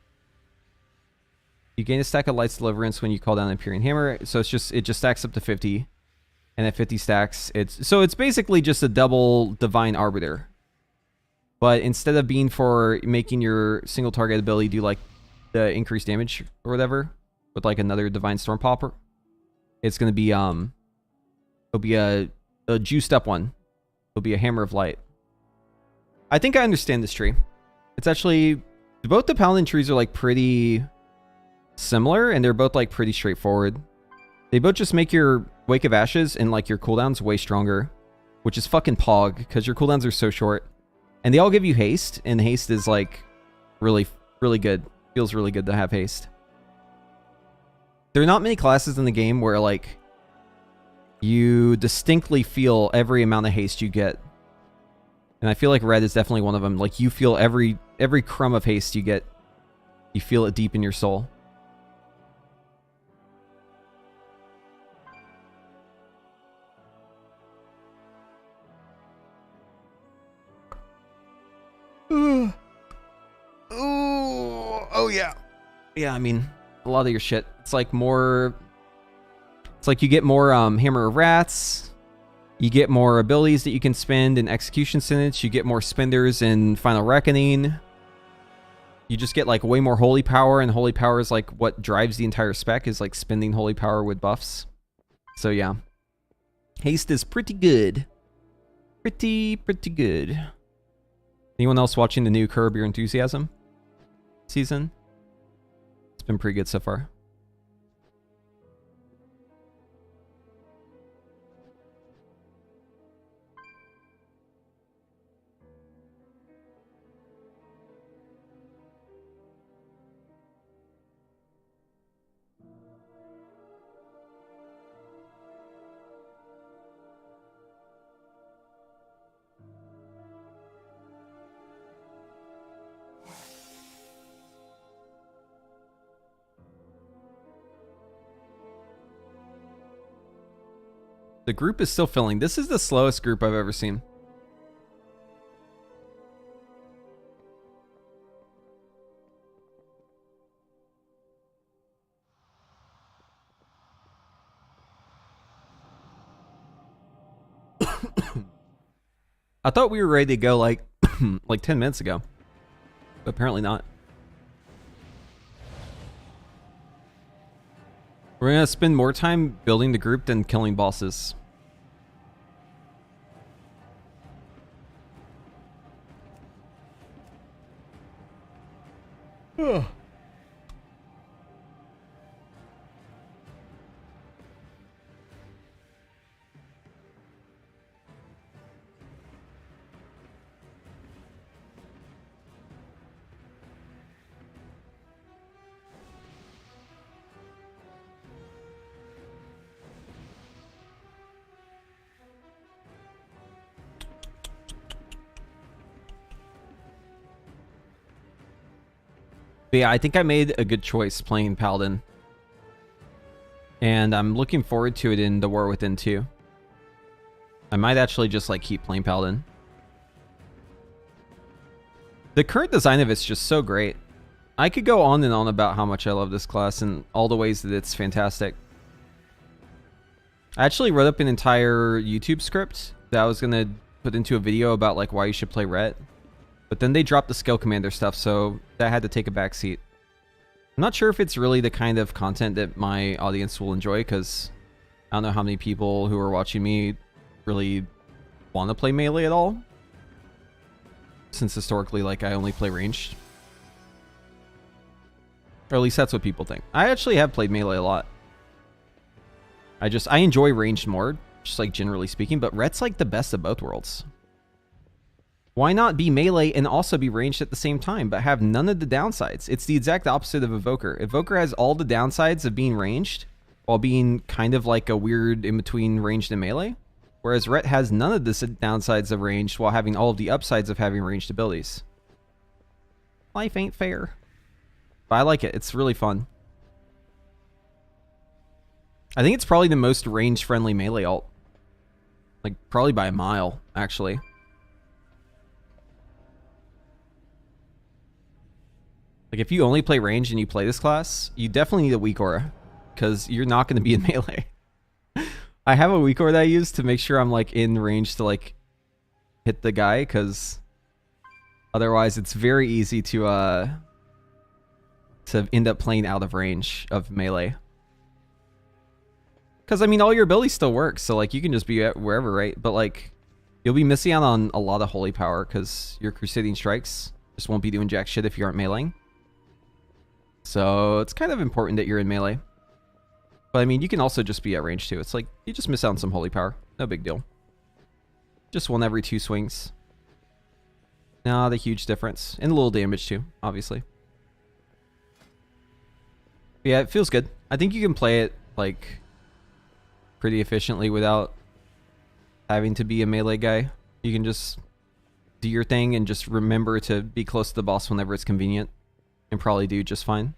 You gain a stack of Light's Deliverance when you call down an Empyrean Hammer. So it just stacks up to 50. And at 50 stacks, it's basically just a double Divine Arbiter. But instead of being for making your single target ability do like the increased damage or whatever, with like another Divine Storm Popper, it's gonna be it'll be a juiced up one. It'll be a Hammer of Light. I think I understand this tree. It's actually both the Paladin trees are like pretty similar, and they're both like pretty straightforward. They both just make your Wake of Ashes and like your cooldowns way stronger, which is fucking pog because your cooldowns are so short. And they all give you haste, and haste is like really, really good. Feels really good to have haste. There are not many classes in the game where like you distinctly feel every amount of haste you get. And I feel like red is definitely one of them. Like you feel every crumb of haste you get. You feel it deep in your soul. Oh yeah. Yeah, I mean, a lot of your shit. It's like more... It's like you get more Hammer of Rats. You get more abilities that you can spend in Execution Sentence. You get more spenders in Final Reckoning. You just get like way more Holy Power, and Holy Power is like what drives the entire spec, is like spending Holy Power with buffs. So yeah. Haste is pretty good. Pretty good. Anyone else watching the new Curb Your Enthusiasm season? It's been pretty good so far. The group is still filling. This is the slowest group I've ever seen. I thought we were ready to go like like 10 minutes ago. But apparently not. We're gonna spend more time building the group than killing bosses. Ugh. But yeah, I think I made a good choice playing Paladin. And I'm looking forward to it in The War Within 2. I might actually just like keep playing Paladin. The current design of it's just so great. I could go on and on about how much I love this class and all the ways that it's fantastic. I actually wrote up an entire YouTube script that I was going to put into a video about like why you should play Ret. But then they dropped the Scale Commander stuff, so that had to take a back seat. I'm not sure if it's really the kind of content that my audience will enjoy, because I don't know how many people who are watching me really want to play melee at all. Since historically, like, I only play ranged. Or at least that's what people think. I actually have played melee a lot. I enjoy ranged more, just like generally speaking, but Ret's like the best of both worlds. Why not be melee and also be ranged at the same time, but have none of the downsides? It's the exact opposite of Evoker. Evoker has all the downsides of being ranged, while being kind of like a weird in-between ranged and melee. Whereas Ret has none of the downsides of ranged, while having all of the upsides of having ranged abilities. Life ain't fair. But I like it. It's really fun. I think it's probably the most range-friendly melee alt. Like, probably by a mile, actually. Like, if you only play range and you play this class, you definitely need a weak aura, because you're not going to be in melee. I have a weak aura that I use to make sure I'm, like, in range to, like, hit the guy, because otherwise it's very easy to end up playing out of range of melee. Because, I mean, all your abilities still work, so, like, you can just be at wherever, right? But, like, you'll be missing out on a lot of holy power, because your Crusading Strikes just won't be doing jack shit if you aren't meleeing. So it's kind of important that you're in melee. But I mean, you can also just be at range too. It's like, you just miss out on some holy power. No big deal. Just one every 2 swings. Not a huge difference. And a little damage too, obviously. But yeah, it feels good. I think you can play it, like, pretty efficiently without having to be a melee guy. You can just do your thing and just remember to be close to the boss whenever it's convenient. And probably do just fine.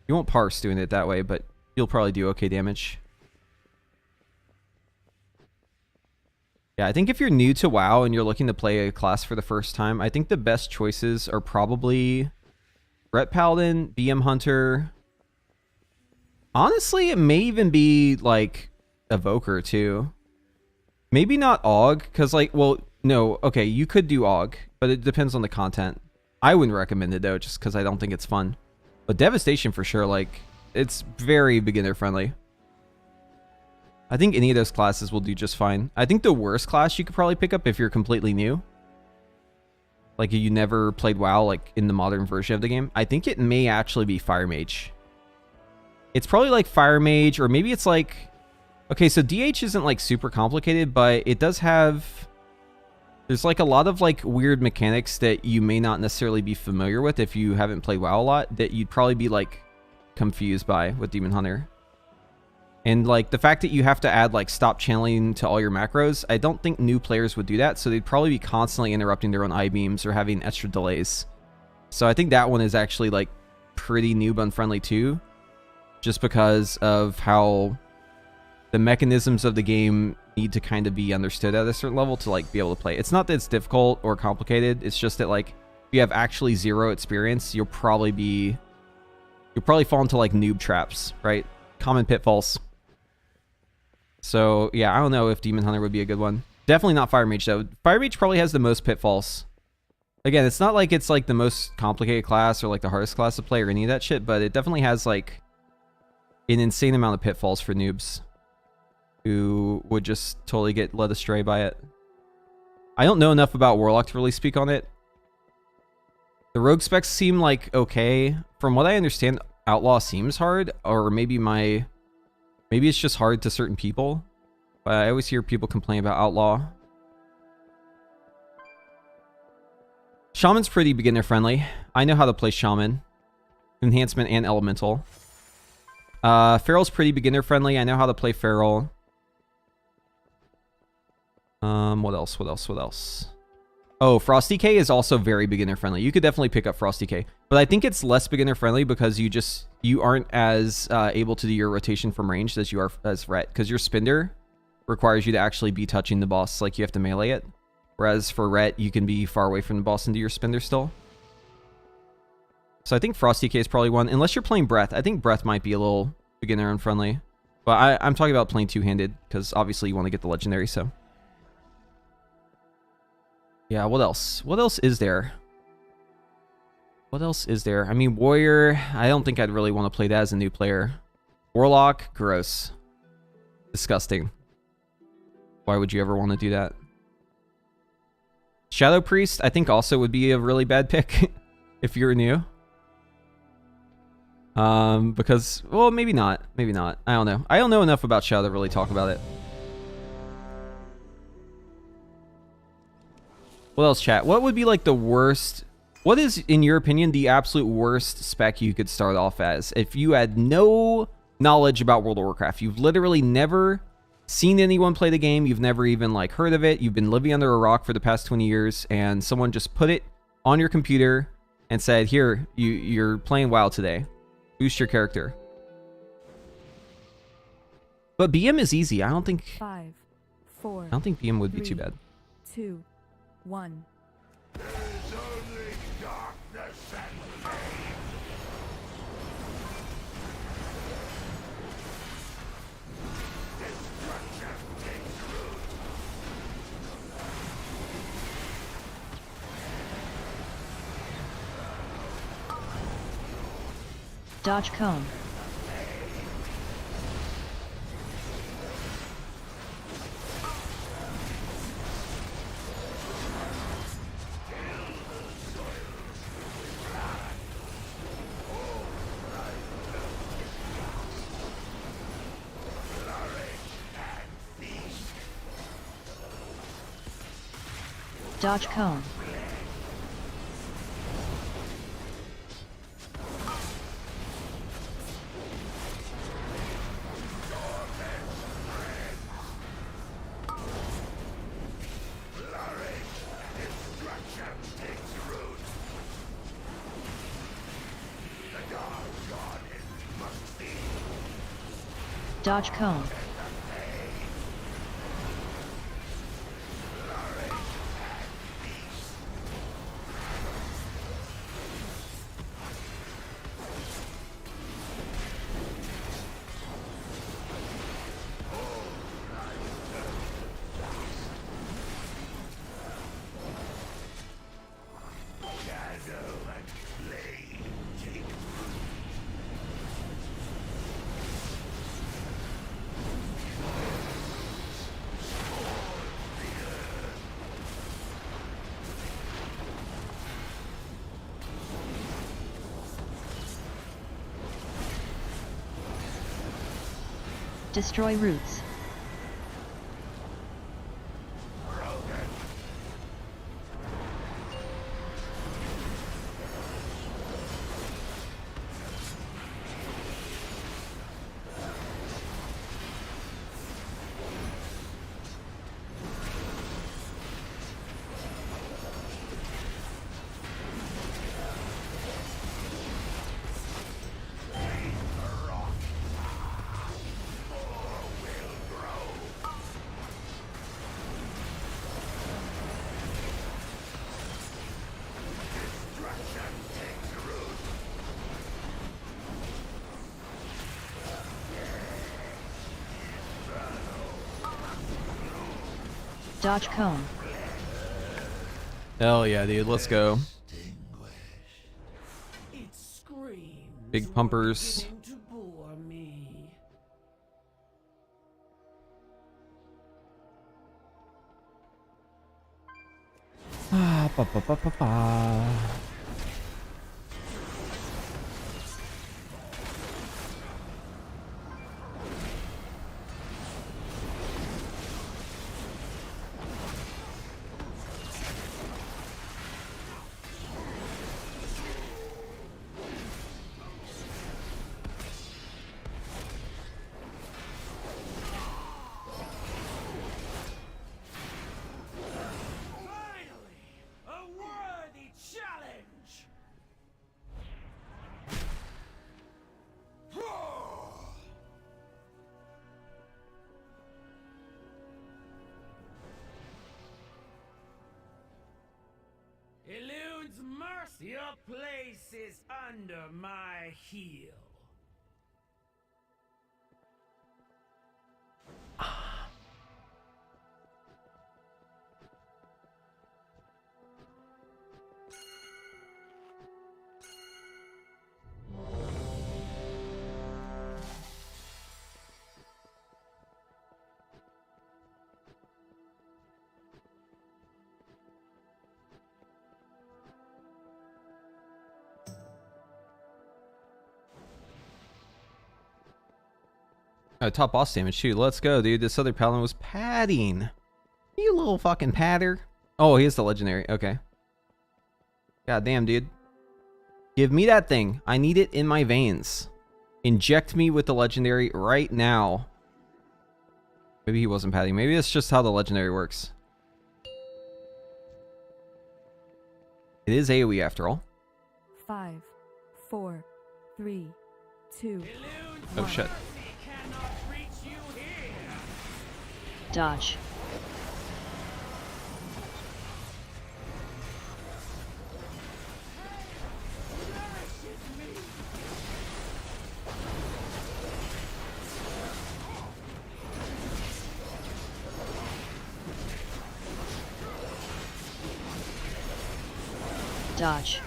You won't parse doing it that way, but you'll probably do okay damage. Yeah, I think if you're new to WoW and you're looking to play a class for the first time, I think the best choices are probably Ret Paladin, BM Hunter. Honestly, it may even be like Evoker too. Maybe not AUG, because like, well, no, okay, you could do AUG, but it depends on the content. I wouldn't recommend it though, just because I don't think it's fun. But Devastation for sure, like, it's very beginner friendly. I think any of those classes will do just fine. I think the worst class you could probably pick up if you're completely new, like you never played WoW like in the modern version of the game, I think it may actually be Fire Mage. It's probably like Fire Mage, or maybe it's like, okay, so DH isn't like super complicated, but it does have, there's like a lot of like weird mechanics that you may not necessarily be familiar with if you haven't played WoW a lot, that you'd probably be like confused by with Demon Hunter. And like the fact that you have to add like stop channeling to all your macros, I don't think new players would do that, so they'd probably be constantly interrupting their own I-beams or having extra delays. So I think that one is actually like pretty noob unfriendly too, just because of how the mechanisms of the game need to kind of be understood at a certain level to like be able to play. It's not that it's difficult or complicated, it's just that like if you have actually zero experience, you'll probably fall into like noob traps, right? Common pitfalls. So yeah, I don't know if Demon Hunter would be a good one. Definitely not Fire Mage, though. Fire Mage probably has the most pitfalls. Again, it's not like it's like the most complicated class or like the hardest class to play or any of that shit, but it definitely has like an insane amount of pitfalls for noobs who would just totally get led astray by it. I don't know enough about Warlock to really speak on it. The rogue specs seem like okay. From what I understand, Outlaw seems hard, or maybe it's just hard to certain people. But I always hear people complain about Outlaw. Shaman's pretty beginner friendly. I know how to play Shaman. Enhancement and Elemental. Feral's pretty beginner friendly. I know how to play Feral. What else? Oh, Frosty K is also very beginner friendly. You could definitely pick up Frosty K. But I think it's less beginner friendly because you aren't as able to do your rotation from range as you are as Ret. Because your Spender requires you to actually be touching the boss. Like, you have to melee it. Whereas for Ret, you can be far away from the boss and do your Spender still. So I think Frosty K is probably one. Unless you're playing Breath. I think Breath might be a little beginner unfriendly. But I'm talking about playing two-handed. Because obviously you want to get the Legendary, so... Yeah, what else? What else is there? I mean, Warrior, I don't think I'd really want to play that as a new player. Warlock, gross. Disgusting. Why would you ever want to do that? Shadow Priest, I think also would be a really bad pick if you're new. Because, well, maybe not. Maybe not. I don't know. I don't know enough about Shadow to really talk about it. What else, chat? What would be like the worst... What is, in your opinion, the absolute worst spec you could start off as? If you had no knowledge about World of Warcraft, you've literally never seen anyone play the game, you've never even like heard of it, you've been living under a rock for the past 20 years, and someone just put it on your computer and said, here, you're playing WoW today. Boost your character. But BM is easy. I don't think 5, 4. I don't think BM would be too bad. 2, 1. There's only darkness and pain. Destruction takes root. Dodge cone. Dodge cone. Dodge cone. Destroy roots. Dodge cone. Hell yeah, dude. Let's go. It screams. Big pumpers. Beginning to bore me. Ah, ba, ba, ba, ba, ba. Finally, a worthy challenge. Eludes mercy. Your place is under my heel. Oh, top boss damage. Shoot, let's go, dude. This other paladin was padding. You little fucking patter. Oh, he is the legendary. Okay. God damn, dude. Give me that thing. I need it in my veins. Inject me with the legendary right now. Maybe he wasn't padding. Maybe that's just how the legendary works. It is AoE after all. 5, 4, 3, 2. Oh shit. Cannot reach you here. Dodge. Dodge.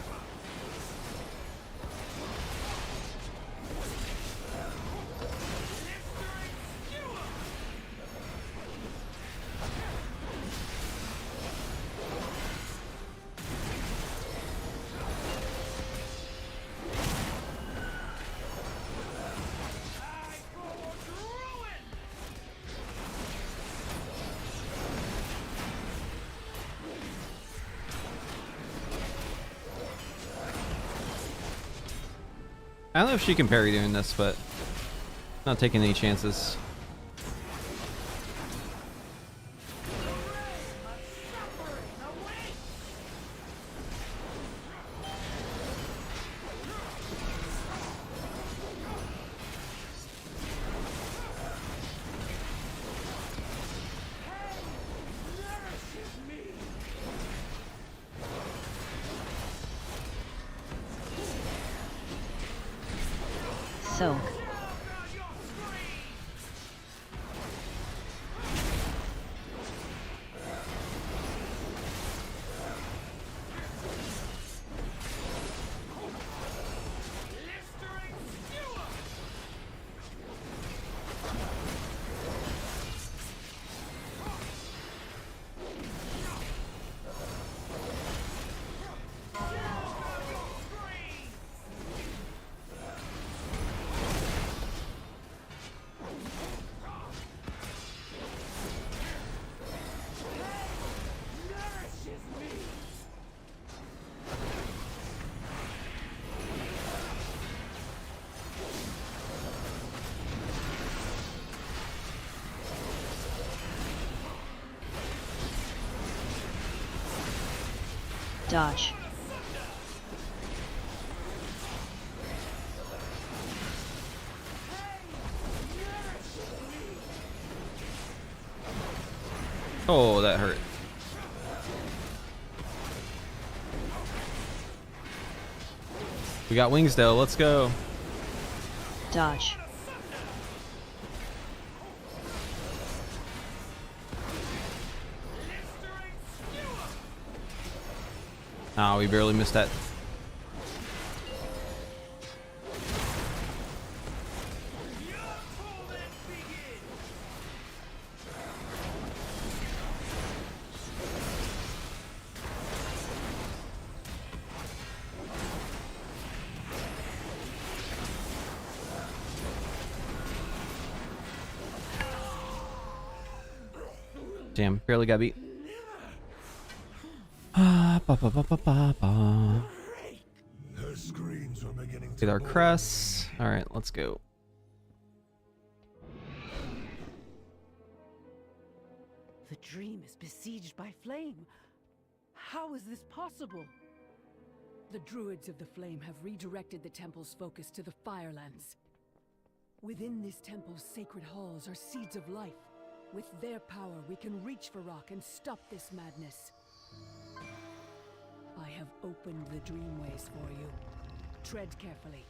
I don't know if she can parry doing this, but not taking any chances. Soak. Dodge. Oh, that hurt. We got wings though. Let's go. Dodge. Ah, we barely missed that. Damn, barely got beat. Their screams are beginning Get to our crests. All right, let's go. The dream is besieged by flame. How is this possible? The druids of the flame have redirected the temple's focus to the Firelands. Within this temple's sacred halls are seeds of life. With their power, we can reach for Rock and stop this madness. I have opened the dreamways for you. Tread carefully.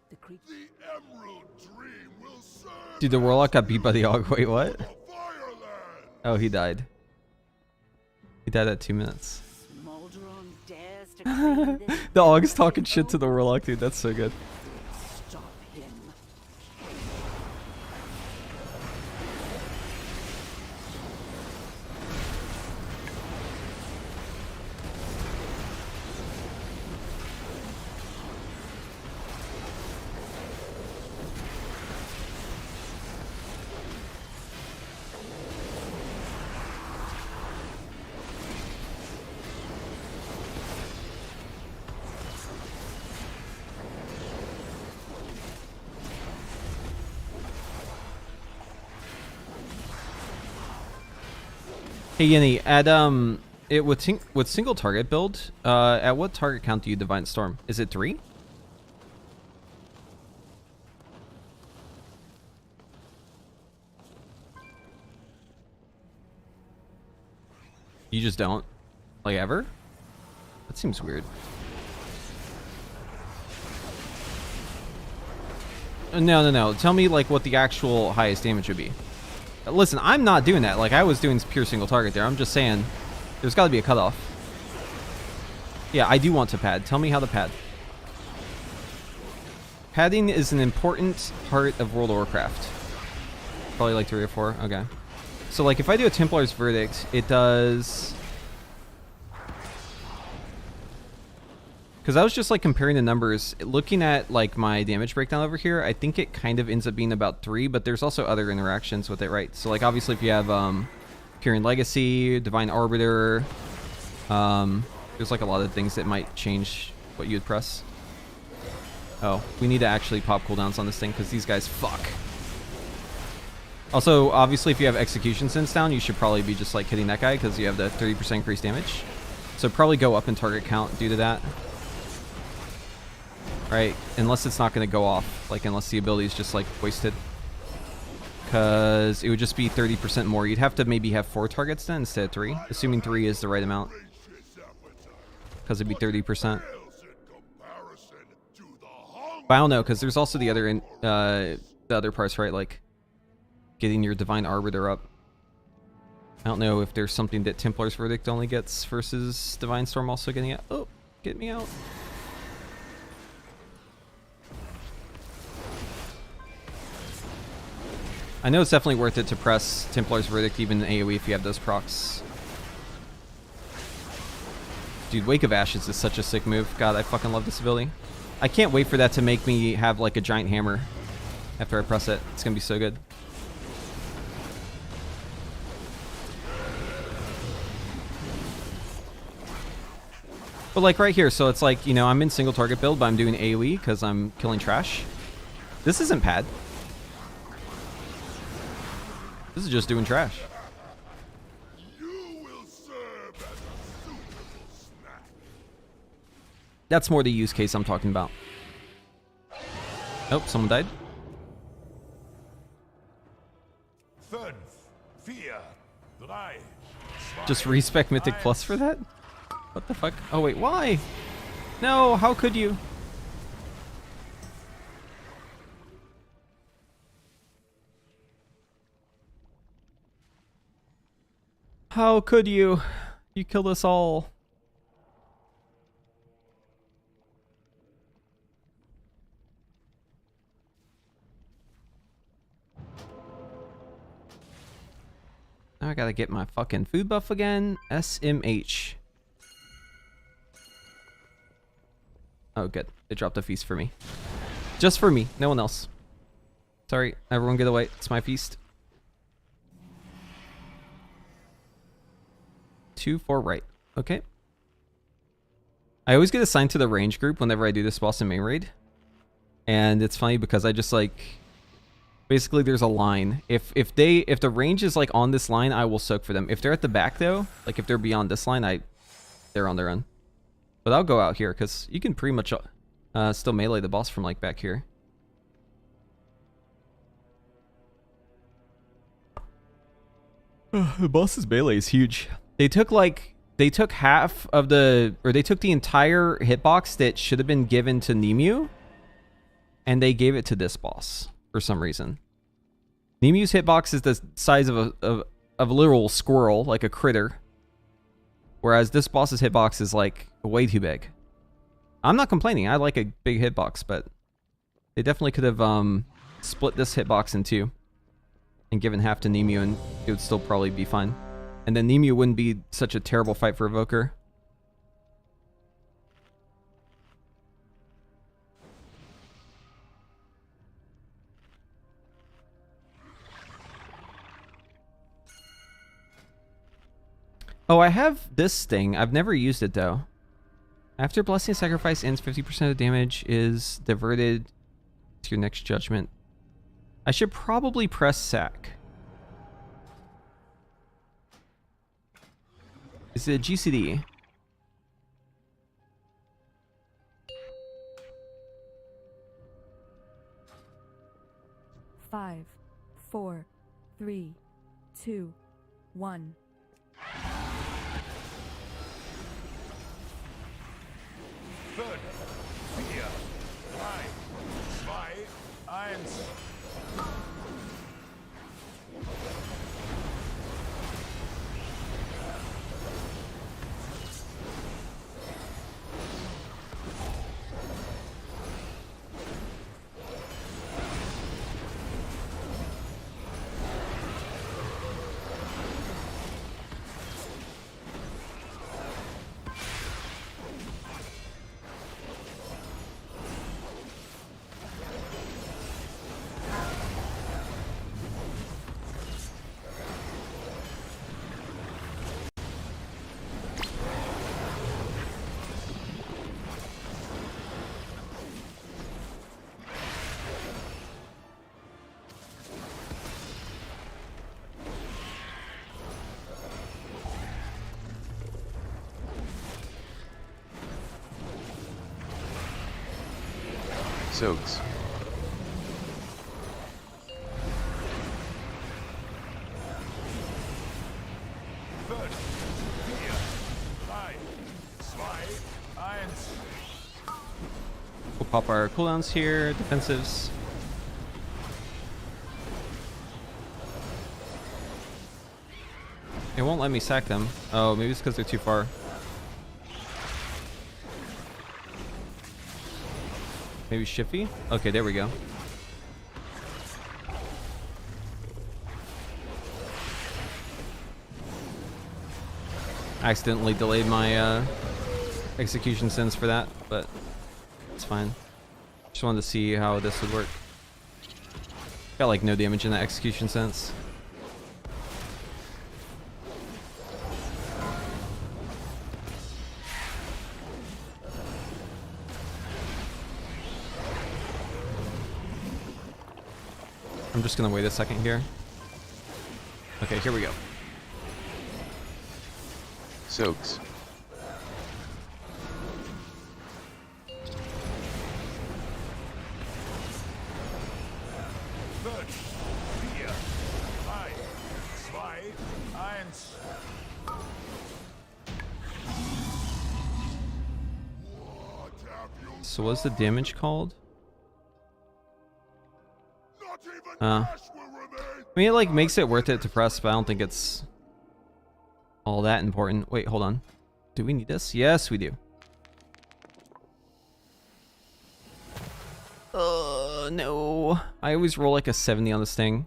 The creek. The Emerald Dream will serve Dude, the warlock got beat by the og. Wait, what? the Fireland. Oh, he died. He died at 2 minutes. Smolderon dares to claim this The og's talking shit to the warlock, dude. That's so good. Stop him. Hey Yinny, at with single target build, at what target count do you Divine Storm? Is it 3? You just don't? Like ever? That seems weird. No. Tell me like what the actual highest damage would be. Listen, I'm not doing that. Like, I was doing pure single target there. I'm just saying, there's got to be a cutoff. Yeah, I do want to pad. Tell me how to pad. Padding is an important part of World of Warcraft. Probably like 3 or 4. Okay. So, like, if I do a Templar's Verdict, it does... Because I was just, like, comparing the numbers. Looking at, like, my damage breakdown over here, I think it kind of ends up being about 3, but there's also other interactions with it, right? So, like, obviously, if you have Kyrian Legacy, Divine Arbiter, there's, like, a lot of things that might change what you would press. Oh, we need to actually pop cooldowns on this thing, because these guys fuck. Also, obviously, if you have Execution Sense down, you should probably be just, like, hitting that guy, because you have the 30% increased damage. So, probably go up in target count due to that. Right, unless it's not going to go off, like unless the ability is just like wasted. Because it would just be 30% more. You'd have to maybe have 4 targets then instead of 3, assuming 3 is the right amount. Because it'd be 30%. But I don't know, because there's also the other parts, right? Like getting your Divine Arbiter up. I don't know if there's something that Templar's Verdict only gets versus Divine Storm also getting it. Oh, get me out. I know it's definitely worth it to press Templar's Verdict even in AoE if you have those procs. Dude, Wake of Ashes is such a sick move. God, I fucking love this ability. I can't wait for that to make me have like a giant hammer after I press it. It's gonna be so good. But like right here, so it's like, you know, I'm in single target build, but I'm doing AoE because I'm killing trash. This isn't pad. This is just doing trash. You will serve as a suitable snack. That's more the use case I'm talking about. Oh, someone died. 5, 4, 3. Just respec Mythic Plus for that? What the fuck? Oh wait, why? No, how could you? How could you? You killed us all. Now I gotta get my fucking food buff again. SMH. Oh, good. They dropped a feast for me. Just for me. No one else. Sorry, everyone get away. It's my feast. 2, 4 right. Okay. I always get assigned to the range group whenever I do this boss in main raid. And it's funny because I just like... Basically, there's a line. If the range is like on this line, I will soak for them. If they're at the back though, like if they're beyond this line, they're on their own. But I'll go out here because you can pretty much still melee the boss from like back here. The boss's melee is huge. They took half of the, or they took the entire hitbox that should have been given to Nemu, and they gave it to this boss for some reason. Nemu's hitbox is the size of a literal squirrel, like a critter, whereas this boss's hitbox is like way too big. I'm not complaining. I like a big hitbox, but they definitely could have split this hitbox in two and given half to Nemu, and it would still probably be fine. And then Nemu wouldn't be such a terrible fight for Evoker. Oh, I have this thing. I've never used it though. After Blessing Sacrifice ends, 50% of damage is diverted to your next judgment. I should probably press sack. Is it a GCD? Five, 4, 3, 2, 1. Fünf, 4, 3, 2, 1. Soaks. We'll pop our cooldowns here, defensives. It won't let me sack them. Oh, maybe it's because they're too far. Maybe Shiffy? Okay, there we go. I accidentally delayed my execution sense for that, but it's fine. Just wanted to see how this would work. Got like no damage in that execution sense. I'm just gonna wait a second here. Okay, here we go. Soaks. So what's the damage called? I mean, it like makes it worth it to press, but I don't think it's all that important. Wait, hold on. Do we need this? Yes, we do. No. I always roll like a 70 on this thing.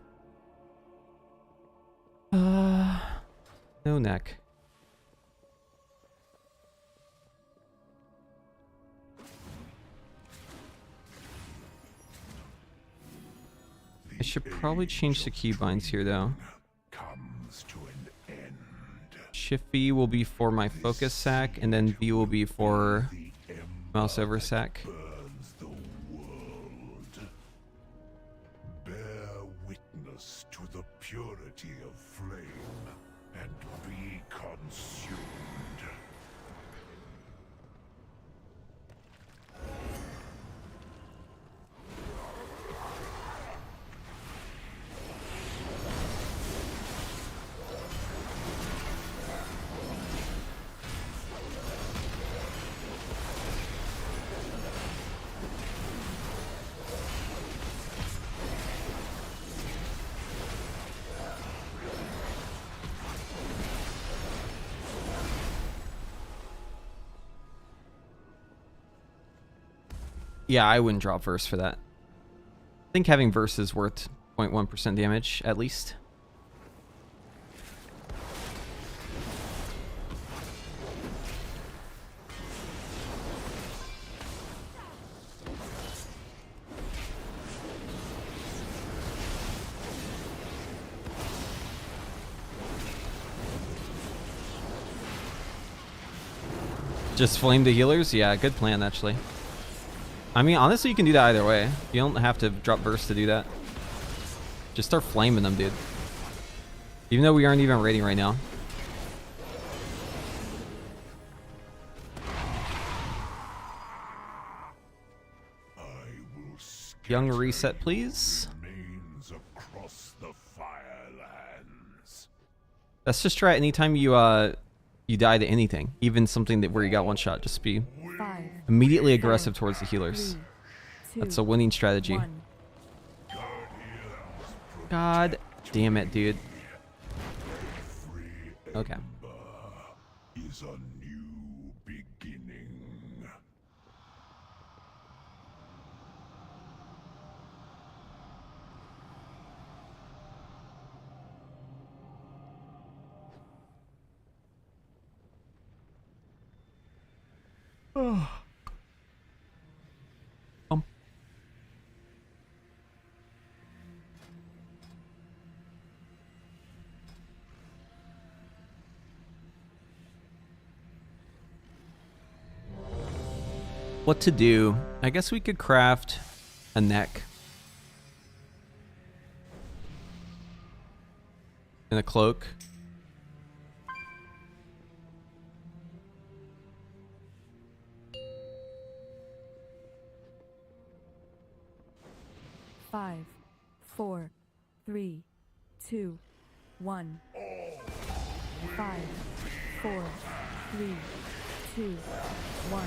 No neck. I should probably change the keybinds here though. Comes to an end. Shift V will be for my focus sack, and then V will be for mouse over sack. Burns the world. Bear witness to the purity of flame and be consumed. Yeah, I wouldn't drop verse for that. I think having verse is worth 0.1% damage at least. Just flame the healers? Yeah, good plan actually. I mean, honestly, you can do that either way. You don't have to drop burst to do that. Just start flaming them, dude. Even though we aren't even raiding right now. Young reset, please. Remains across the Firelands. Let's just try it anytime you you die to anything, even something that where you got one shot. Just be 5, immediately aggressive towards the healers. 3, 2, That's a winning strategy. 1. God damn it, dude. Okay. Is a new beginning. What to do? I guess we could craft a neck. And a cloak. Five, 4, 3, 2, 1. 5, 4, 3, 2, 1.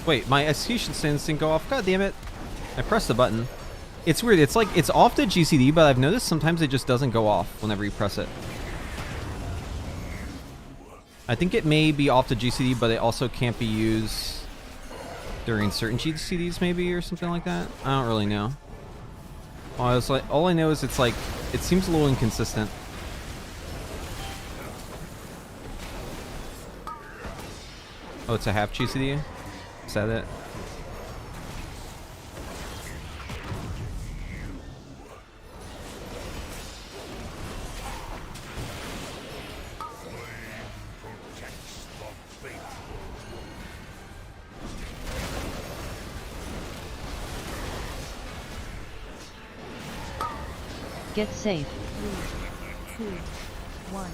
Wait, my execution stance didn't go off. God damn it. I pressed the button. It's weird. It's like, it's off the GCD, but I've noticed sometimes it just doesn't go off whenever you press it. I think it may be off the GCD, but it also can't be used during certain GCDs maybe or something like that. I don't really know. All I know is it's like, it seems a little inconsistent. Oh, it's a half GCD? Is that it? Get safe. 3, 2, 1.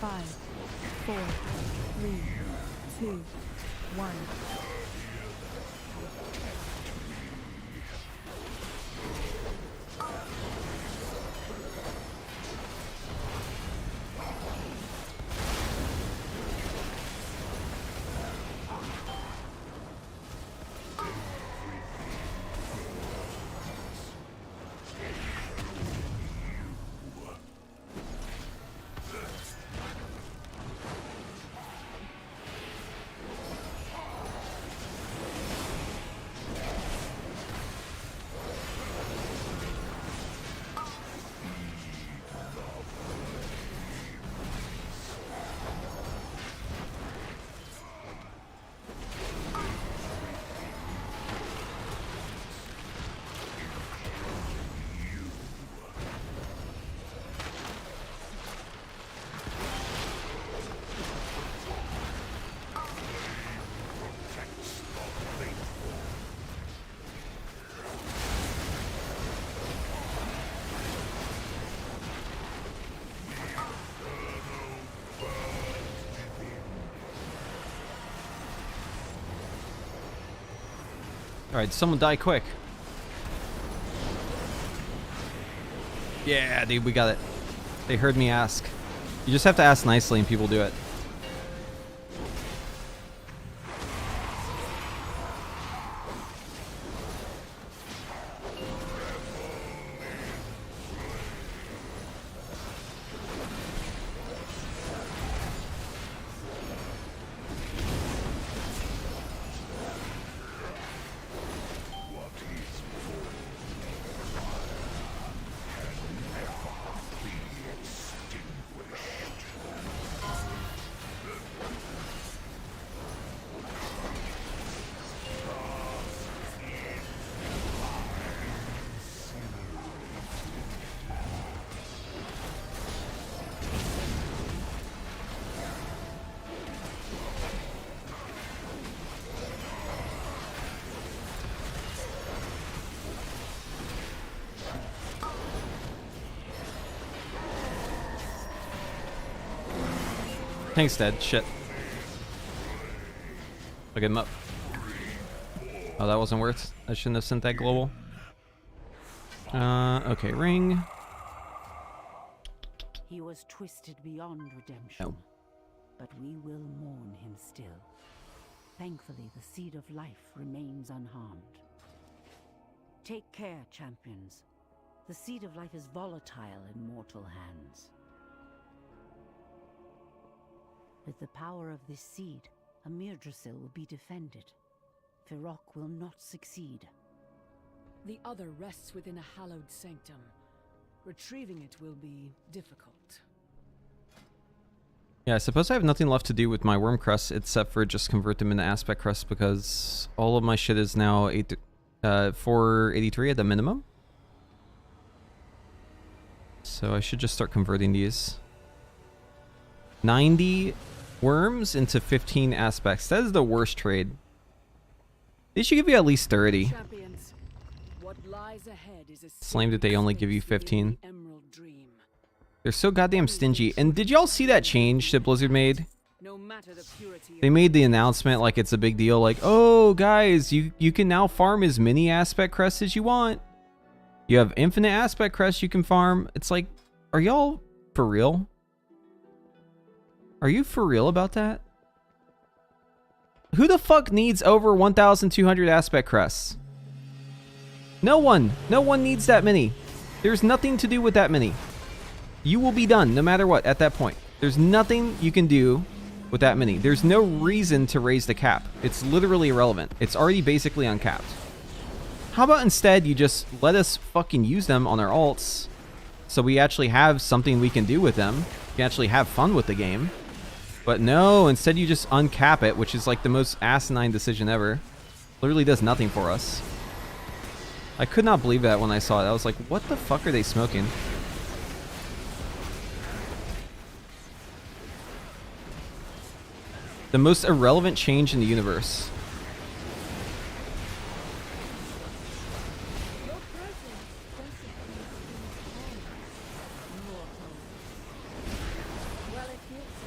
5, 4, 3, 2, 1. Alright, someone die quick. Yeah, dude, we got it. They heard me ask. You just have to ask nicely and people do it. Tank's dead. Shit. I'll get him up. Oh, that wasn't worth. I shouldn't have sent that global. Okay, ring. He was twisted beyond redemption, No. but we will mourn him still. Thankfully, the seed of life remains unharmed. Take care, champions. The seed of life is volatile in mortal hands. With the power of this seed, Amirdrasil will be defended. Feroc will not succeed. The other rests within a hallowed sanctum. Retrieving it will be difficult. Yeah, I suppose I have nothing left to do with my worm crusts except for just convert them into aspect crusts because all of my shit is now 483 at the minimum. So I should just start converting these. 90 worms into 15 aspects. That is the worst trade. They should give you at least 30. Champions, what lies ahead is a It's lame that they only give you space within 15. the Emerald Dream. They're so goddamn stingy. And did y'all see that change that Blizzard made? No matter the purity They made the announcement like it's a big deal. Like, oh, guys, you can now farm as many aspect crests as you want. You have infinite aspect crests you can farm. It's like, are y'all for real? Are you for real about that? Who the fuck needs over 1,200 aspect crests? No one. No one needs that many. There's nothing to do with that many. You will be done no matter what at that point. There's nothing you can do with that many. There's no reason to raise the cap. It's literally irrelevant. It's already basically uncapped. How about instead you just let us fucking use them on our alts so we actually have something we can do with them. We can actually have fun with the game. But no, instead you just uncap it, which is like the most asinine decision ever. Literally does nothing for us. I could not believe that when I saw it. I was like, what the fuck are they smoking? The most irrelevant change in the universe. Well, it gives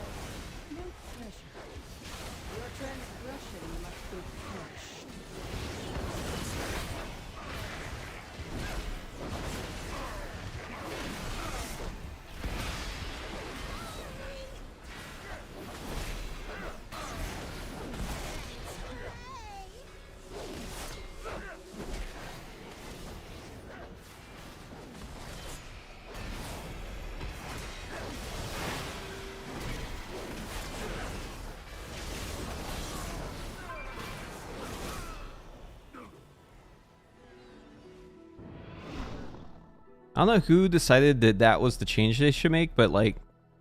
I don't know who decided that that was the change they should make, but like,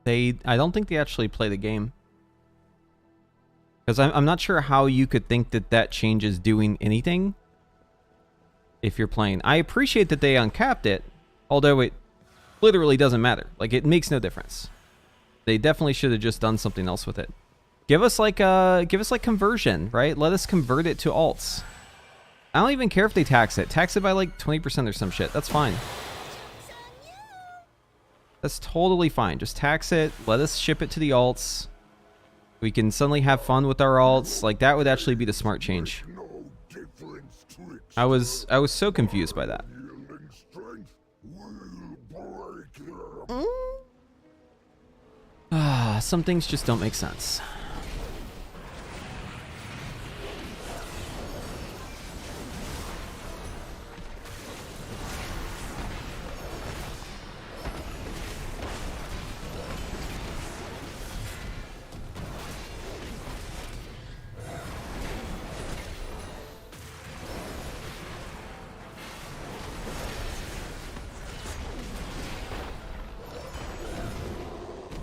I don't think they actually play the game. Because I'm not sure how you could think that that change is doing anything if you're playing. I appreciate that they uncapped it, although it literally doesn't matter. Like, it makes no difference. They definitely should have just done something else with it. Give us like conversion, right? Let us convert it to alts. I don't even care if they tax it. Tax it by like 20% or some shit. That's fine. That's totally fine. Just tax it. Let us ship it to the alts. We can suddenly have fun with our alts. Like, that would actually be the smart change. No difference to it. I was so confused by that. Yielding strength will break them. Some things just don't make sense.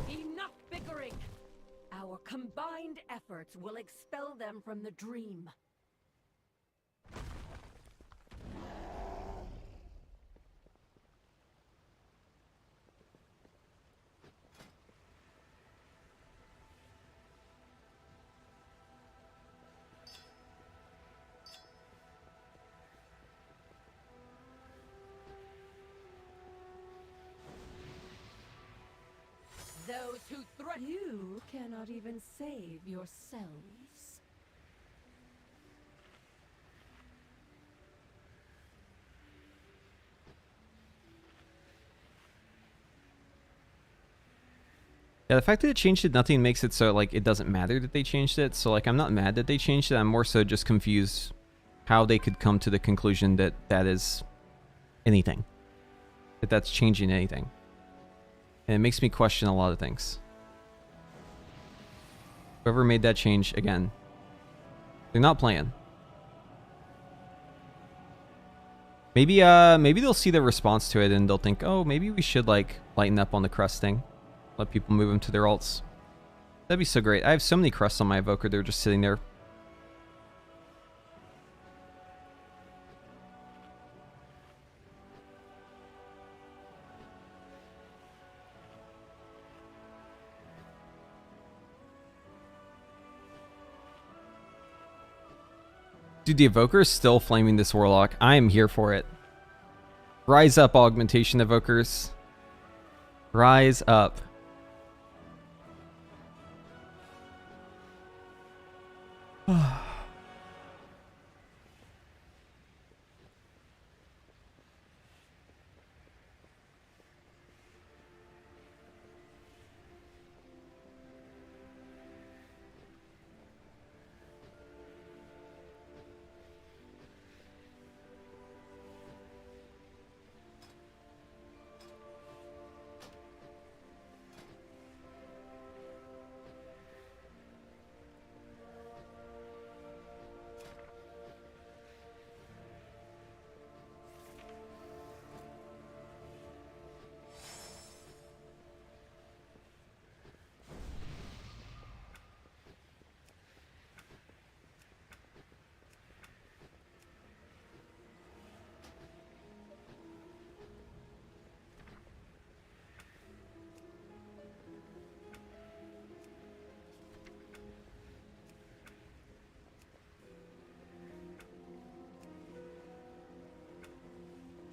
Enough bickering! Our combined efforts will expel them from the dream. Those who threaten you cannot even save yourselves. Yeah, the fact that it changed it, nothing makes it so, like, it doesn't matter that they changed it. So, like, I'm not mad that they changed it. I'm more so just confused how they could come to the conclusion that that is anything. That that's changing anything. And it makes me question a lot of things. Whoever made that change, again, they're not playing. Maybe they'll see the response to it and they'll think, oh, maybe we should, like, lighten up on the crust thing. Let people move them to their alts. That'd be so great. I have so many crusts on my Evoker. They're just sitting there. Dude, the Evoker is still flaming this Warlock. I am here for it. Rise up, Augmentation Evokers. Rise up.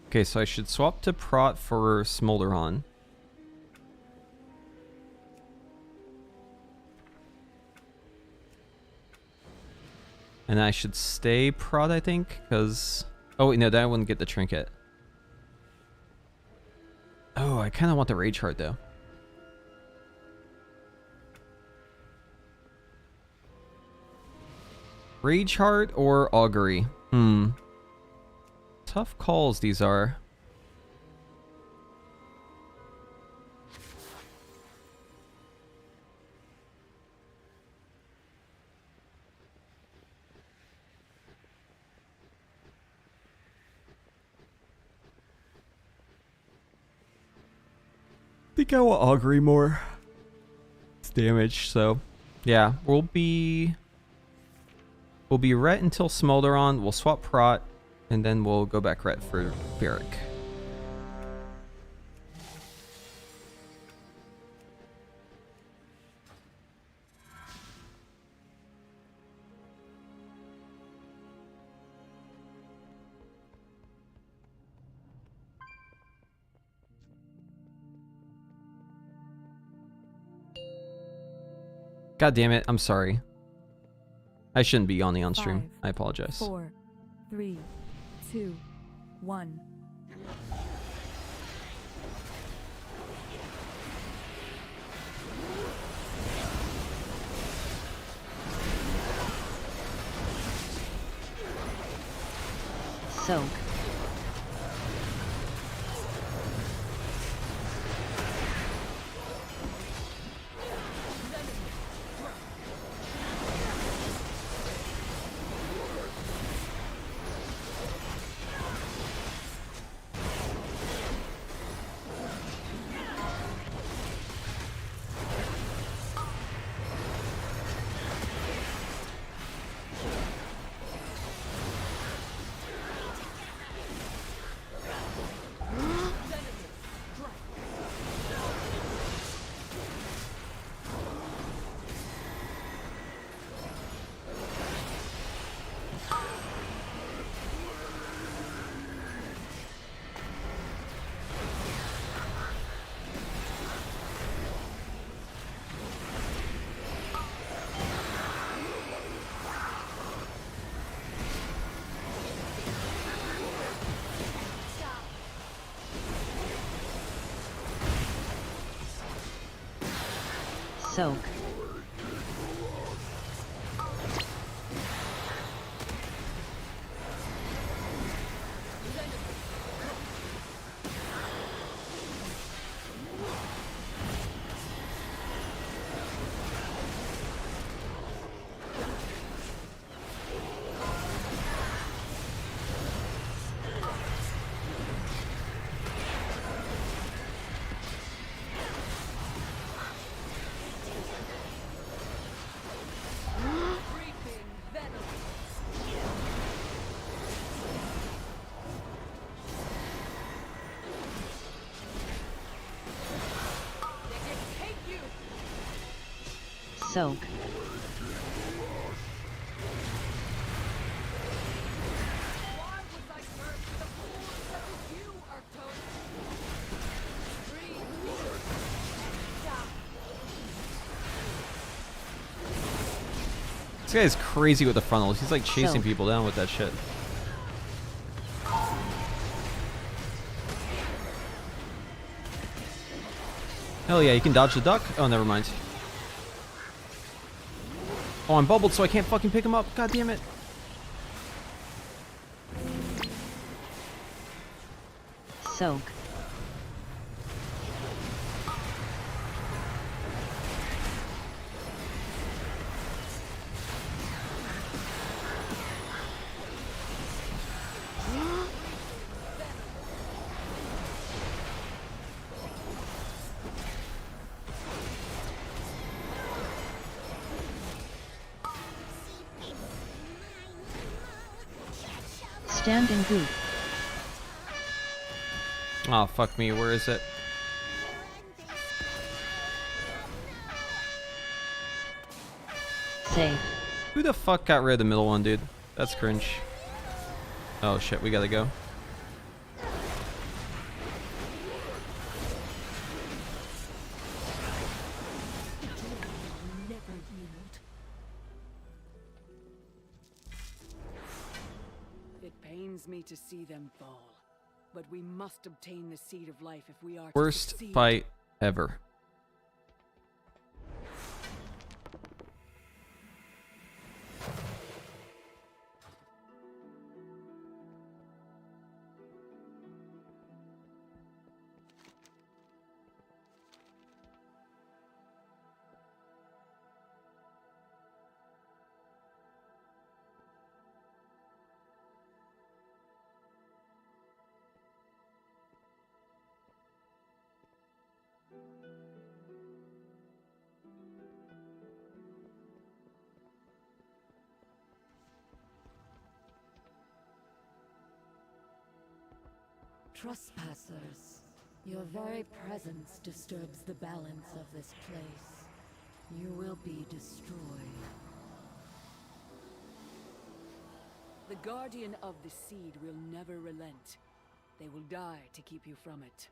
Okay, so I should swap to Prot for Smolderon. And I should stay Prot, I think, because... Oh, wait, no, that wouldn't get the trinket. Oh, I kind of want the Rage Heart, though. Rage Heart or Augury? Tough calls these are. think I will augury more. It's damage, so yeah, we'll be ret until Smolderon. We'll swap Prot, and then we'll go back ret for Barrick. God damn it, I'm sorry. I shouldn't be yawning on stream. 5, I apologize. 4, 3, 2, 1. Soak. Soak. Soak. This guy is crazy with the frontals. He's like chasing Soak. people down with that shit. Hell yeah, you can dodge the duck? Oh, never mind. Oh, I'm bubbled, so I can't fucking pick him up. God damn it. Soak. Standing goop. Oh, fuck me. Where is it? Save. Who the fuck got rid of the middle one, dude? That's cringe. Oh shit, we gotta go. It pains me to see them fall, but we must obtain the seed of life if we are to Worst succeed. fight ever. trespassers. Your very presence disturbs the balance of this place. You will be destroyed. The Guardian of the Seed will never relent. They will die to keep you from it.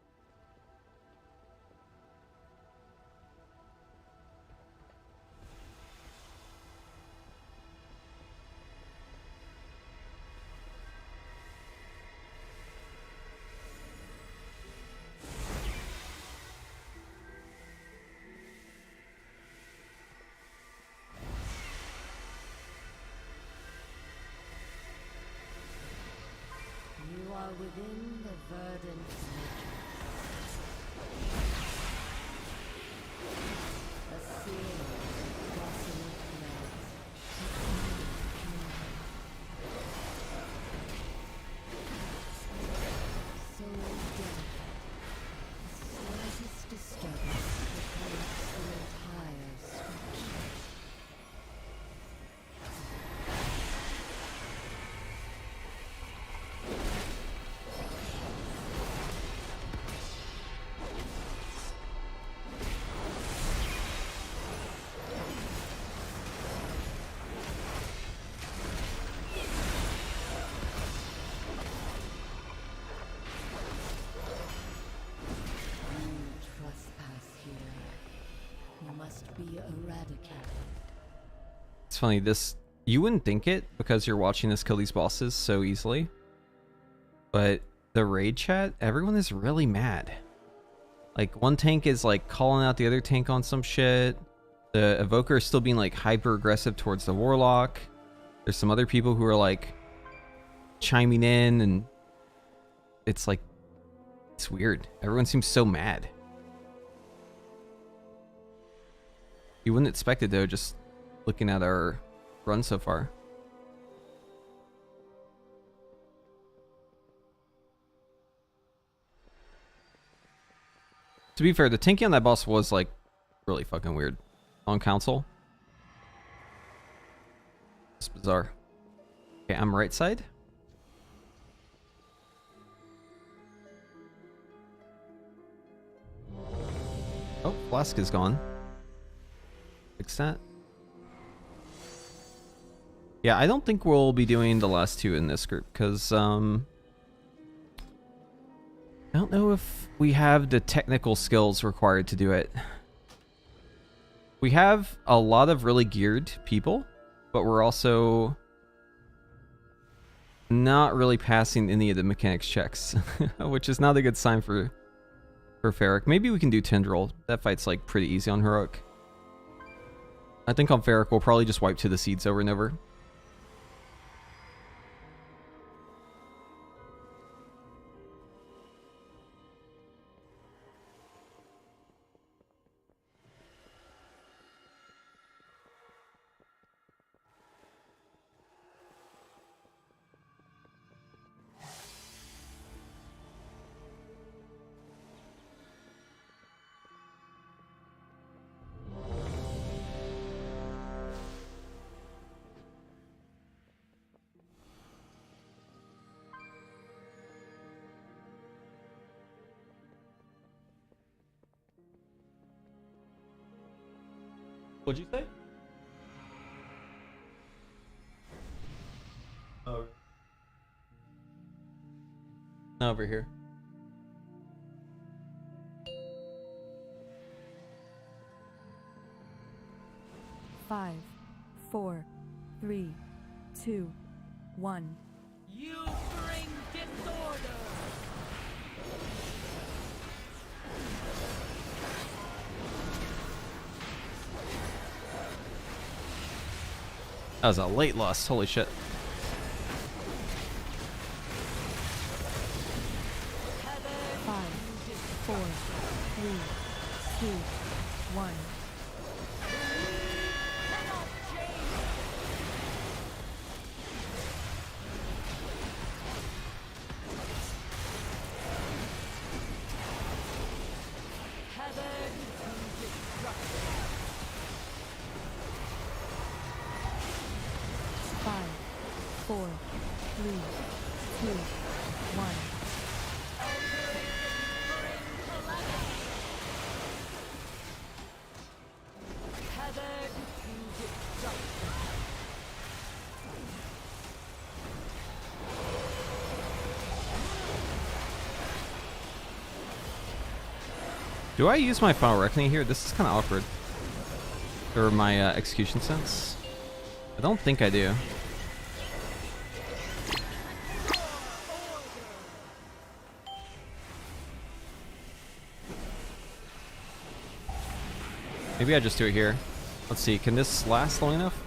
You are within the verdant matrix. A seal of desolate threads. So delicate. The slightest disturbance becomes the entire structure. Be eradicated. It's funny, this, you wouldn't think it because you're watching us kill these bosses so easily, but the raid chat, everyone is really mad. Like, one tank is like calling out the other tank on some shit. The Evoker is still being like hyper aggressive towards the Warlock. There's some other people who are like chiming in, and it's like, it's weird. Everyone seems so mad. You wouldn't expect it though, just looking at our run so far. To be fair, the tanking on that boss was like really fucking weird on console. It's bizarre. Okay, I'm right side. Oh, Flask is gone. Fix that. Yeah, I don't think we'll be doing the last two in this group because I don't know if we have the technical skills required to do it. We have a lot of really geared people, but we're also not really passing any of the mechanics checks, which is not a good sign for Ferric. Maybe we can do Tendril. That fight's like pretty easy on Heroic. I think on Ferric we'll probably just wipe to the seeds over and over. What'd you say? Oh. Over here. Five, 4, 3, 2, 1. You bring disorder! That was a late loss. Holy shit. Five, 4, 3, 2, 1. Five, 4, 3, 2, 1. Do I use my Final Reckoning here? This is kind of awkward. Or my Execution Sense? I don't think I do. Maybe I just do it here. Let's see, can this last long enough?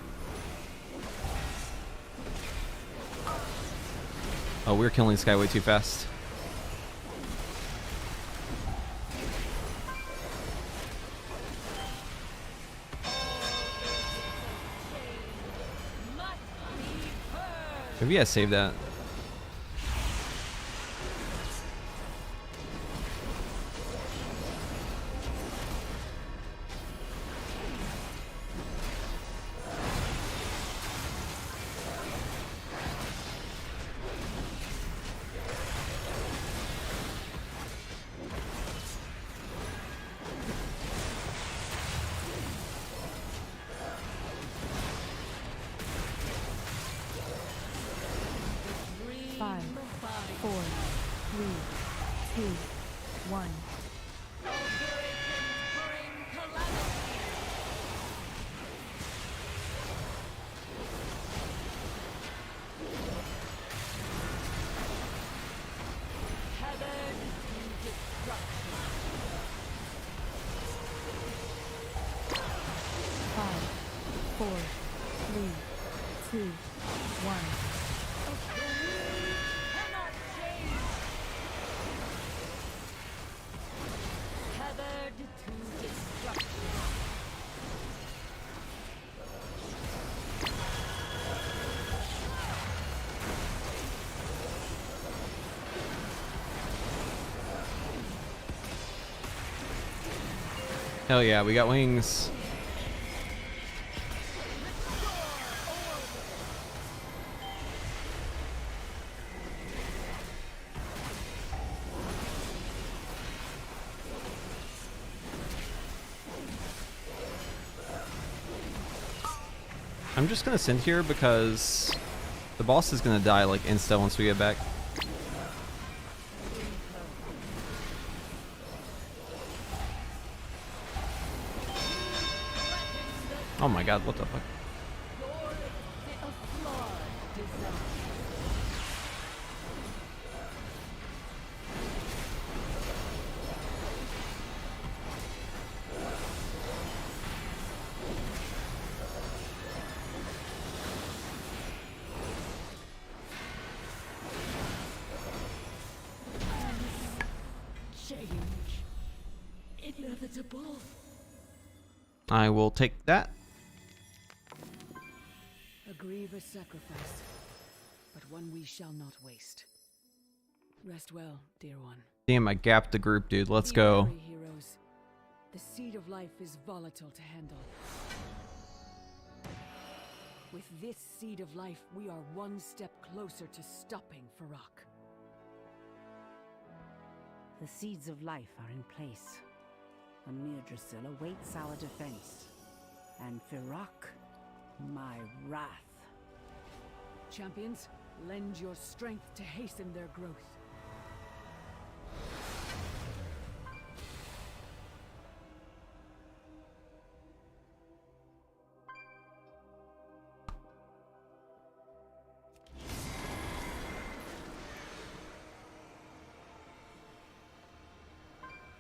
Oh, we're killing this guy way too fast. Maybe I saved that. Five, 4, 3, 2, 1. Five, 4, 3, 2, 1. Hell yeah, we got wings. I'm just gonna send here because the boss is gonna die like insta once we get back. Oh my god, what the fuck? Change. Inevitable. I will take that. A grievous sacrifice, but one we shall not waste. Rest well, dear one. Damn, I gapped the group, dude. Let's go. Be wary, heroes. The seed of life is volatile to handle. With this seed of life, we are one step closer to stopping Feroc. The seeds of life are in place. A Mirdrasil awaits our defense. And Feroc, my wrath. Champions, lend your strength to hasten their growth.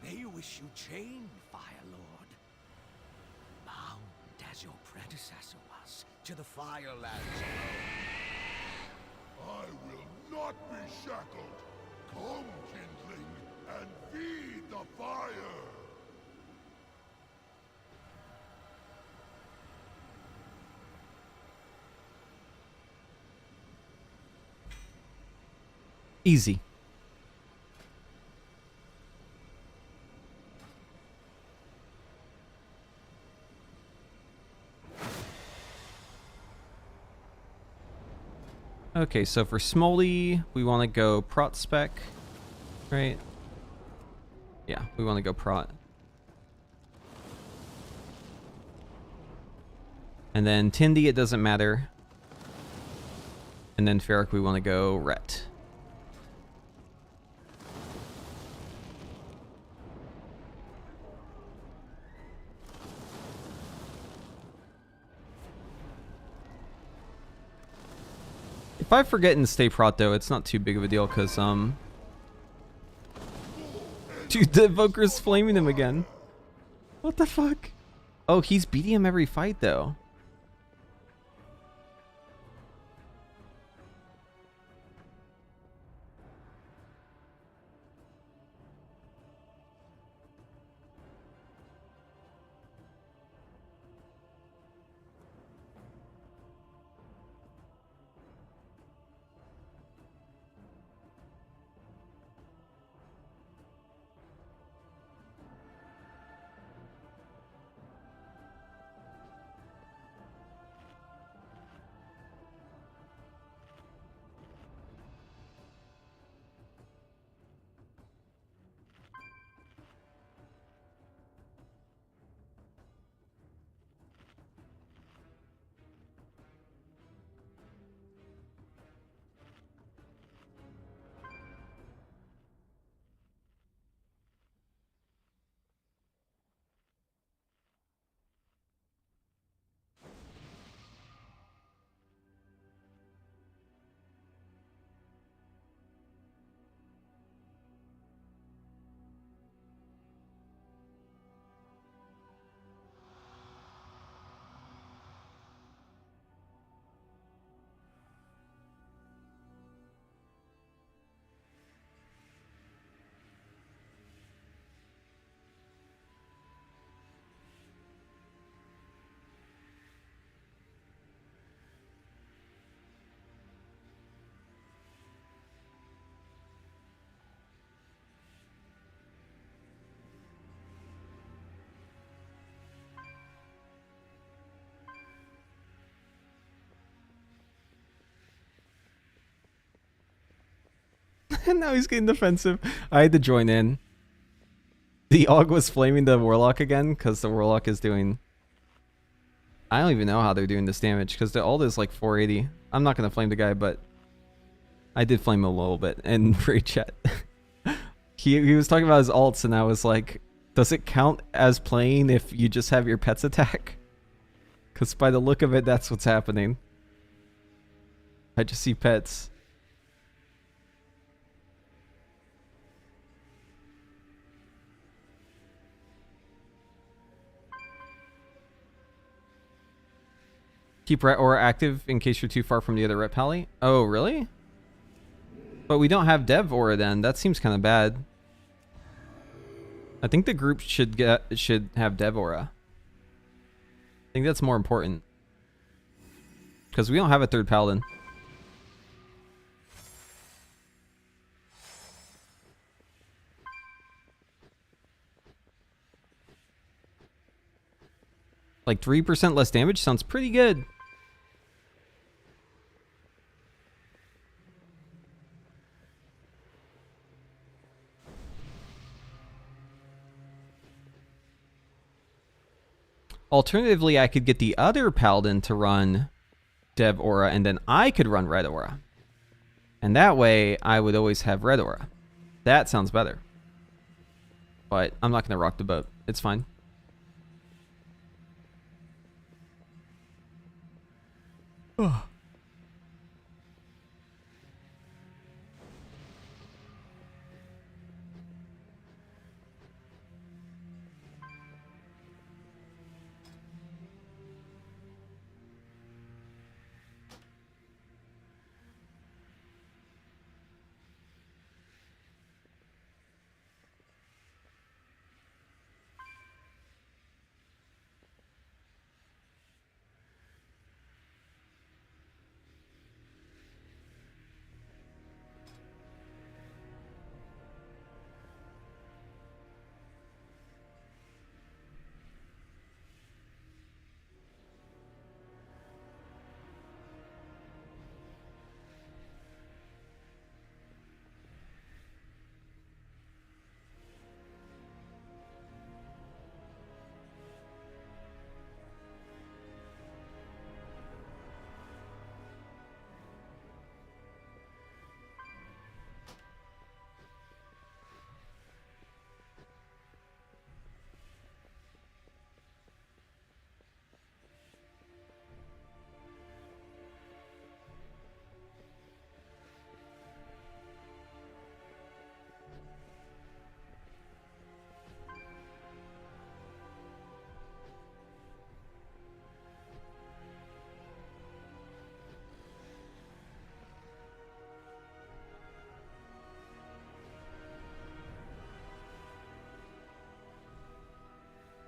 They wish you chained, Firelord. Bound as your predecessor was to the Firelands alone. I will not be shackled. Come, kindling, and feed the fire. Easy. Okay, so for Smoldy, we want to go prot spec, right? Yeah, we want to go prot. And then Tindy, it doesn't matter. And then Feroc, we want to go ret. If I forget and stay prot though, it's not too big of a deal because dude, the Evoker's flaming him again. What the fuck? Oh, he's beating him every fight though. And now he's getting defensive. I had to join in. The AUG was flaming the Warlock again because the Warlock is doing... I don't even know how they're doing this damage because the ult is like 480. I'm not going to flame the guy, but I did flame him a little bit in raid chat. he was talking about his ults and I was like, does it count as playing if you just have your pets attack? Because by the look of it, that's what's happening. I just see pets. Keep Ret Aura active in case you're too far from the other Ret Pally. Oh, really? But we don't have Dev Aura then. That seems kind of bad. I think the group should have Dev Aura. I think that's more important. Because we don't have a third Paladin. Like 3% less damage sounds pretty good. Alternatively, I could get the other Paladin to run Dev Aura, and then I could run Red Aura. And that way, I would always have Red Aura. That sounds better. But I'm not going to rock the boat. It's fine. Oh.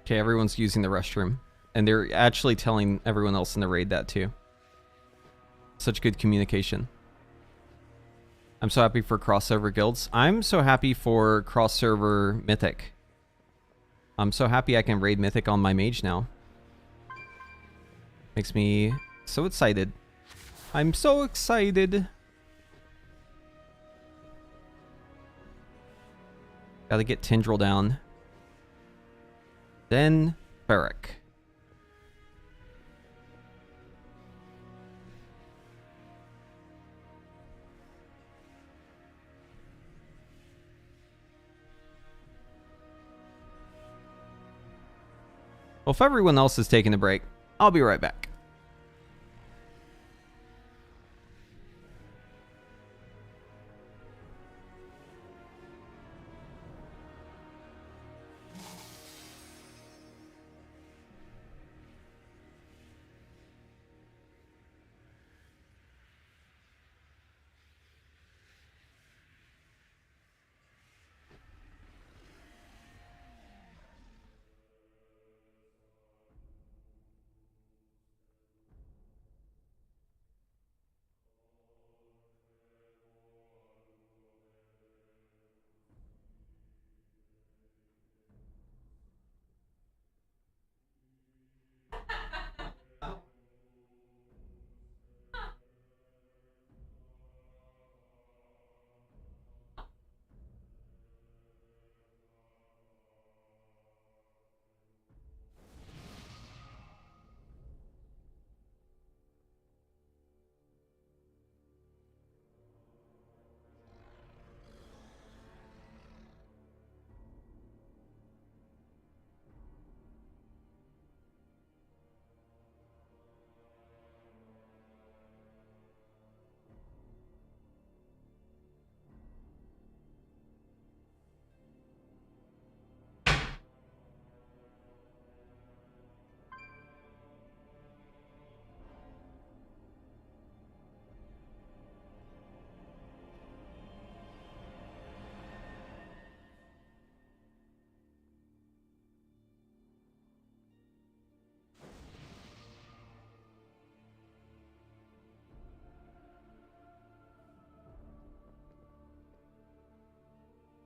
Okay, everyone's using the restroom. And they're actually telling everyone else in the raid that too. Such good communication. I'm so happy for crossover guilds. I'm so happy for crossover mythic. I'm so happy I can raid mythic on my mage now. Makes me so excited. I'm so excited. Gotta get Tindril down. Then Barrack. Well, if everyone else is taking a break, I'll be right back.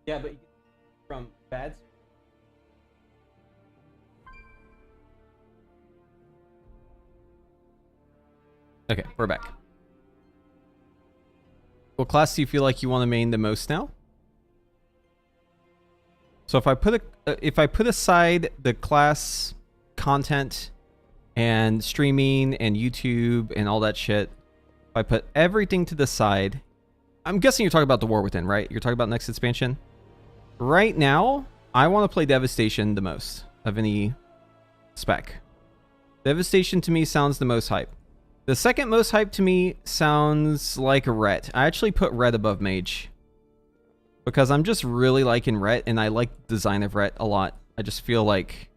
Yeah, but you get from bad. Okay, we're back. What class do you feel like you want to main the most now? So if I put aside the class content and streaming and YouTube and all that shit, if I put everything to the side, I'm guessing you're talking about the War Within, right? You're talking about next expansion. Right now, I want to play Devastation the most of any spec. Devastation to me sounds the most hype. The second most hype to me sounds like Ret. I actually put Ret above Mage. Because I'm just really liking Ret, and I like the design of Ret a lot. I just feel like...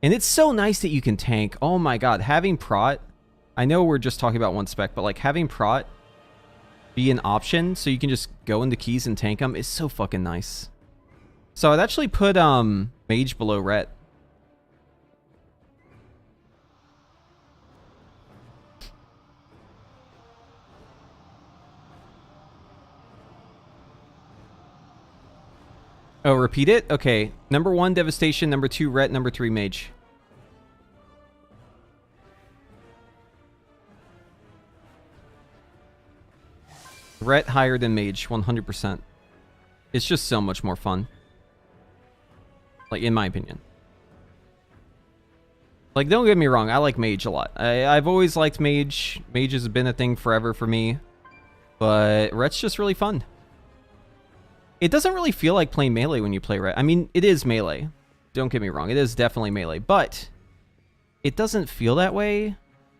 And it's so nice that you can tank. Oh my god, having Prot... I know we're just talking about one spec, but like having Prot be an option so you can just go into keys and tank them is so fucking nice. So I'd actually put Mage below Ret. Oh, repeat it? Okay. Number 1, Devastation. Number 2, Ret. Number 3, Mage. Ret higher than Mage, 100%. It's just so much more fun. Like, in my opinion. Like, don't get me wrong, I like Mage a lot. I've always liked Mage. Mage has been a thing forever for me. But Ret's just really fun. It doesn't really feel like playing melee when you play Ret. I mean, it is melee. Don't get me wrong, it is definitely melee. But it doesn't feel that way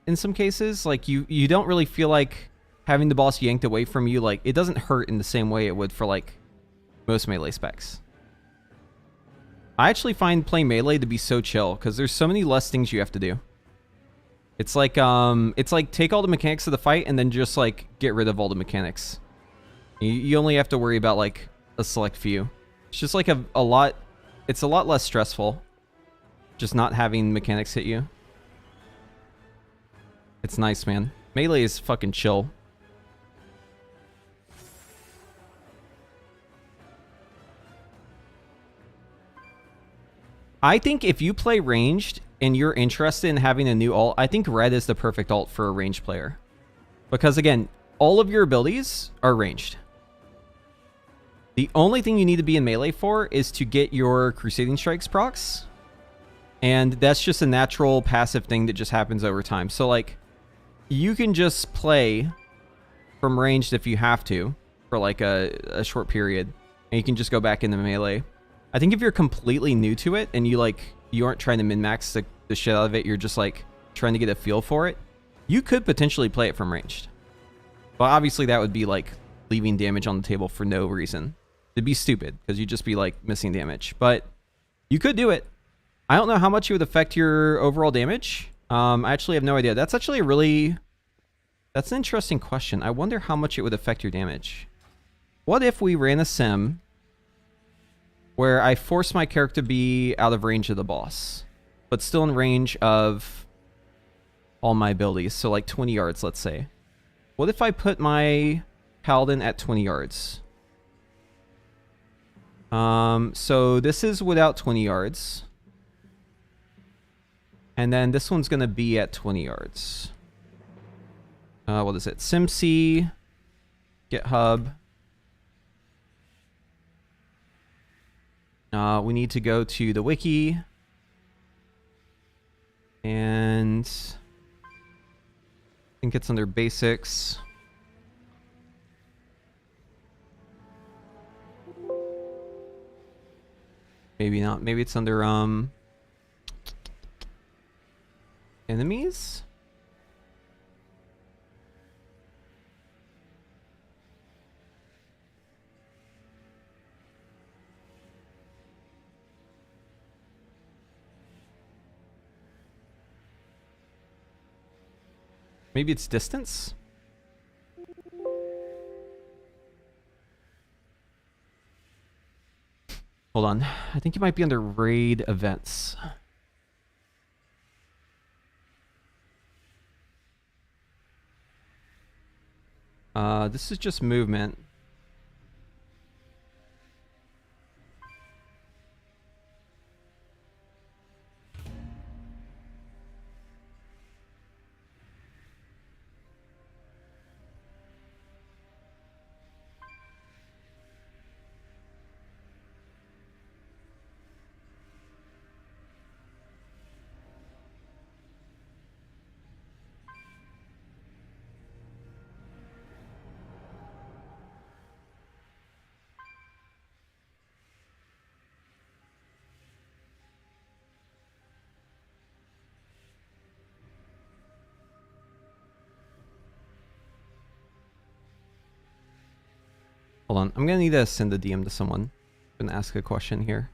in some cases. Like, you don't really feel like having the boss yanked away from you. Like, it doesn't hurt in the same way it would for, like, most melee specs. I actually find playing melee to be so chill, because there's so many less things you have to do. It's like take all the mechanics of the fight and then just, like, get rid of all the mechanics. You only have to worry about, like, a select few. It's just, like, it's a lot less stressful. Just not having mechanics hit you. It's nice, man. Melee is fucking chill. I think if you play ranged and you're interested in having a new ult, I think red is the perfect ult for a ranged player. Because again, all of your abilities are ranged. The only thing you need to be in melee for is to get your Crusading Strikes procs. And that's just a natural passive thing that just happens over time. So like, you can just play from ranged if you have to for like a short period. And you can just go back into melee. I think if you're completely new to it and you aren't trying to min-max the shit out of it, you're just like trying to get a feel for it, you could potentially play it from ranged. But obviously that would be like leaving damage on the table for no reason. It'd be stupid because you'd just be like missing damage. But you could do it. I don't know how much it would affect your overall damage. I actually have no idea. That's actually that's an interesting question. I wonder how much it would affect your damage. What if we ran a sim where I force my character to be out of range of the boss, but still in range of all my abilities? So like 20 yards, let's say. What if I put my Paladin at 20 yards? So this is without 20 yards. And then this one's going to be at 20 yards. What is it? SimC, GitHub. We need to go to the wiki. And I think it's under basics. Maybe not. Maybe it's under enemies? Maybe it's distance? Hold on. I think it might be under raid events. This is just movement. Hold on, I'm gonna need to send a DM to someone and ask a question here.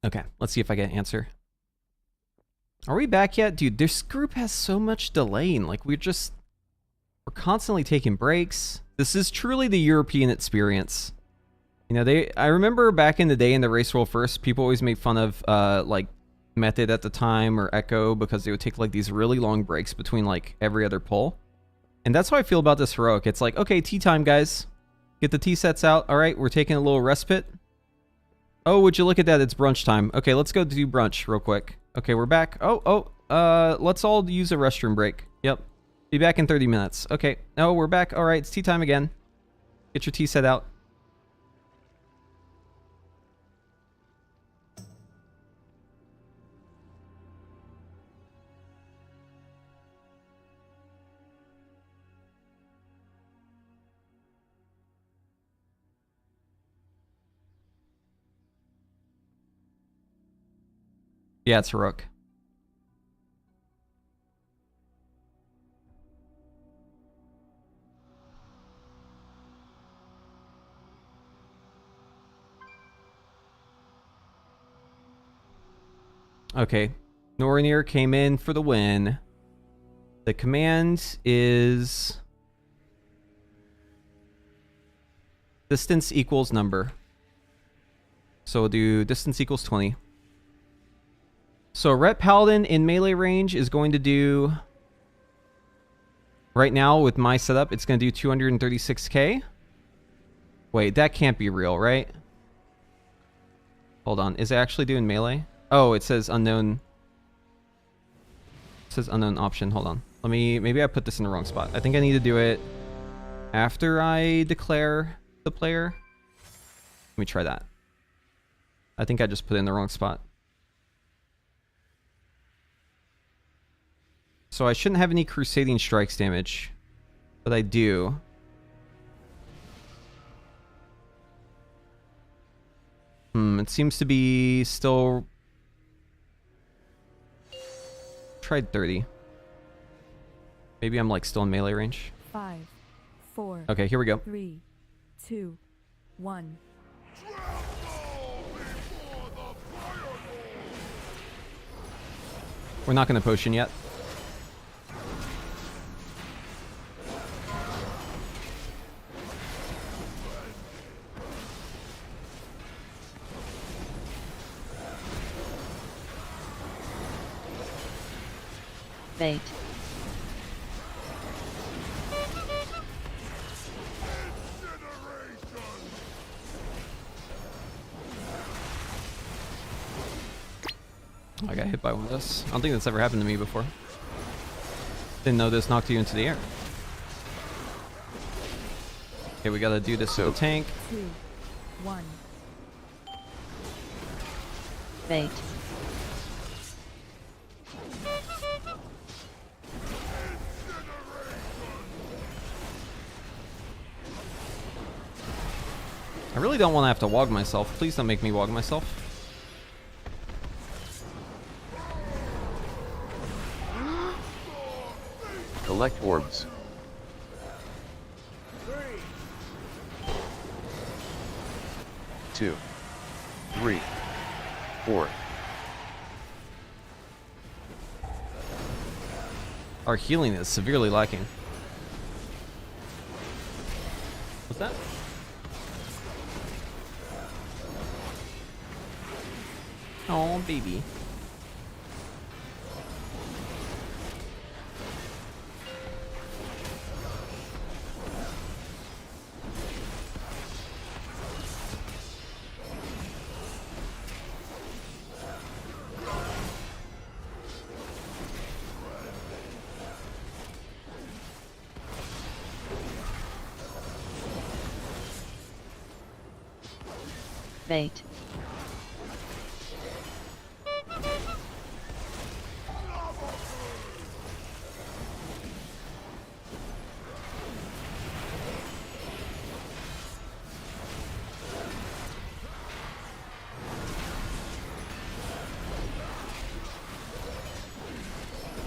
Okay, let's see if I get an answer. Are we back yet? Dude, this group has so much delaying. Like, we're constantly taking breaks. This is truly the European experience. You know, I remember back in the day in the Race World First, people always made fun of, like, Method at the time or Echo because they would take, like, these really long breaks between, like, every other pull. And that's how I feel about this Heroic. It's like, okay, tea time, guys. Get the tea sets out. All right, we're taking a little respite. Oh, would you look at that? It's brunch time. Okay, let's go do brunch real quick. Okay, we're back. Let's all use a restroom break. Yep. Be back in 30 minutes. Okay. No, we're back. All right, it's tea time again. Get your tea set out. Yeah, it's a rook. Okay. Norinir came in for the win. The command is distance equals number. So we'll do distance equals 20. So Ret Paladin in melee range is going to do, right now with my setup, it's going to do 236k. Wait, that can't be real, right? Hold on, is it actually doing melee? Oh, it says unknown. It says unknown option, hold on. Let me, maybe I put this in the wrong spot. I think I need to do it after I declare the player. Let me try that. I think I just put it in the wrong spot. So I shouldn't have any Crusading Strikes damage, but I do. It seems to be still... Tried 30. Maybe I'm like still in melee range. 5, 4. Okay, here we go. 3, 2, 1. We're not going to potion yet. Bait. I got hit by one of those. I don't think that's ever happened to me before. Didn't know this knocked you into the air. Okay, we gotta do this to the tank. 2, 1. Bait. I really don't want to have to wog myself. Please don't make me wog myself. Collect orbs. 2, 3, 4. Our healing is severely lacking. What's that? Oh, baby. Bait.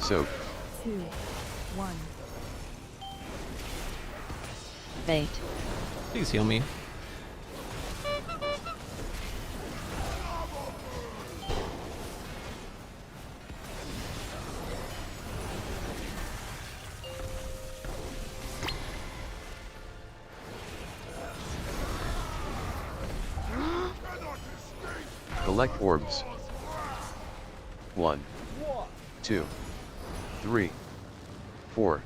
Soak. 2, 1. Bait. Please heal me. Collect orbs. 1, 2, 3, 4.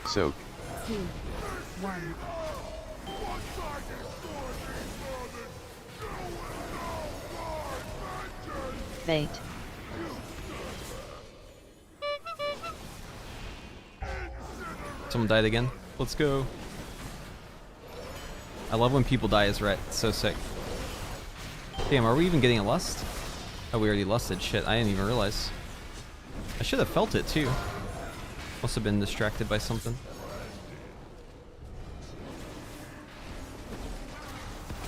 Soak. 2, 1. Bait. Someone died again. Let's go. I love when people die as ret. It's so sick. Damn, are we even getting a lust? Oh, we already lusted. Shit, I didn't even realize. I should have felt it too. Must have been distracted by something.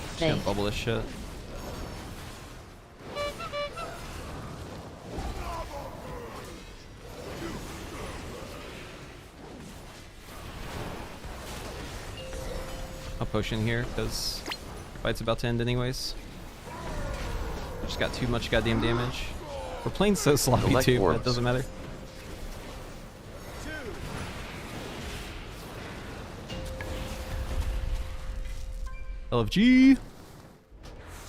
Just gonna Bait. bubble this shit. A potion here because the fight's about to end anyways. I just got too much goddamn damage. We're playing so sloppy Collect too, but orbs. it doesn't matter. LFG.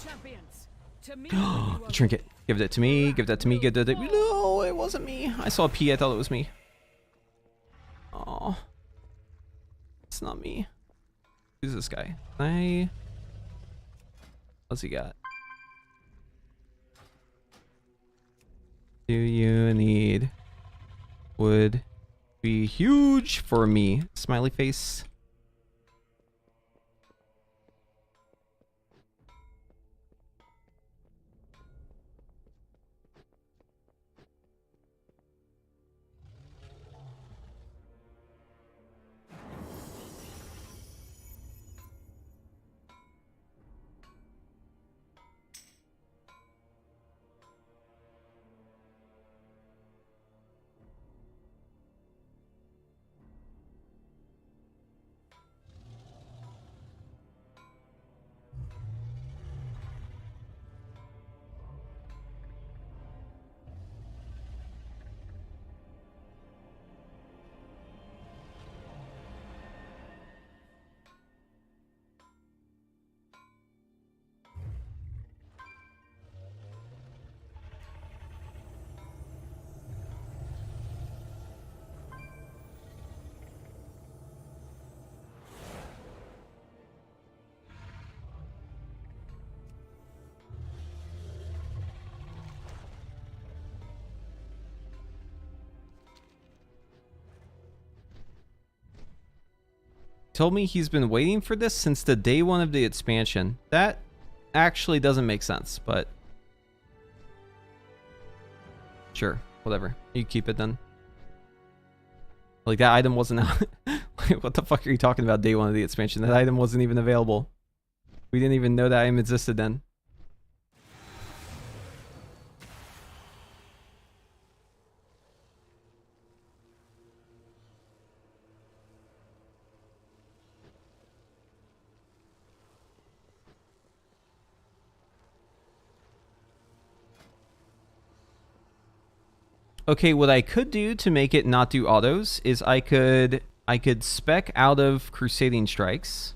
Champions, to me, you are Trinket. Give that to me. Give that to me. Give that to me. No, it wasn't me. I saw a P. I thought it was me. Oh, it's not me. Who's this guy? What's he got? Do you need would be huge for me? Smiley face. Told me he's been waiting for this since the day one of the expansion. That actually doesn't make sense, but sure, whatever. You keep it then. Like, that item wasn't out. Like, what the fuck are you talking about day one of the expansion? That item wasn't even available. We didn't even know that item existed then. Okay, what I could do to make it not do autos is I could spec out of Crusading Strikes,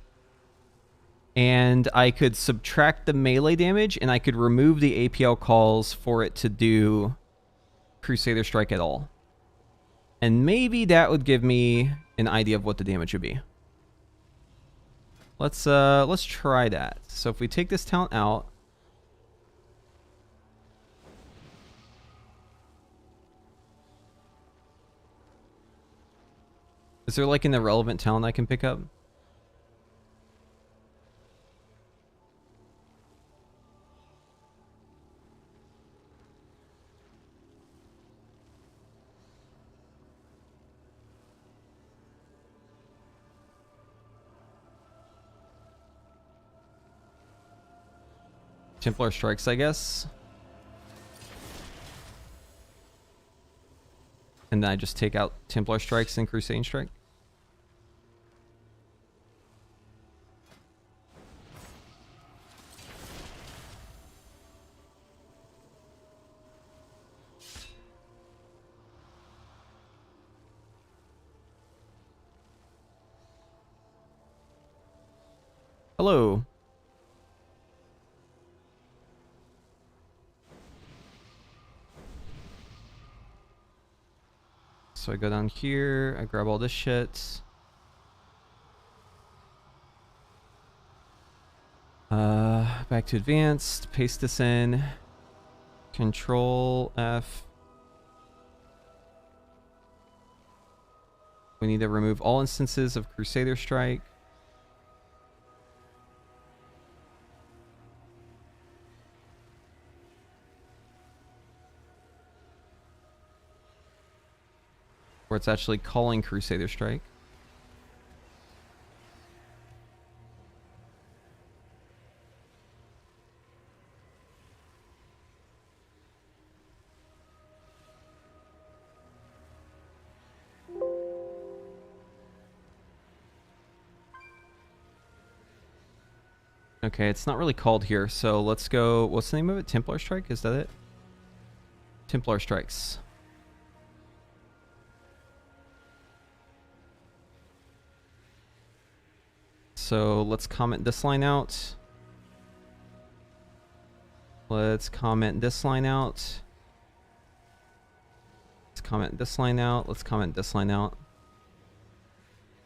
and I could subtract the melee damage, and I could remove the APL calls for it to do Crusader Strike at all. And maybe that would give me an idea of what the damage would be. Let's try that. So if we take this talent out, is there like an irrelevant talent I can pick up? Templar Strikes, I guess. And then I just take out Templar Strikes and Crusade Strike. Hello. So I go down here, I grab all this shit. Back to advanced, paste this in. Control F. We need to remove all instances of Crusader Strike. Where it's actually calling Crusader Strike. Okay, it's not really called here, so let's go. What's the name of it? Templar Strike? Is that it? Templar Strikes. So let's comment this line out. Let's comment this line out. Let's comment this line out. Let's comment this line out.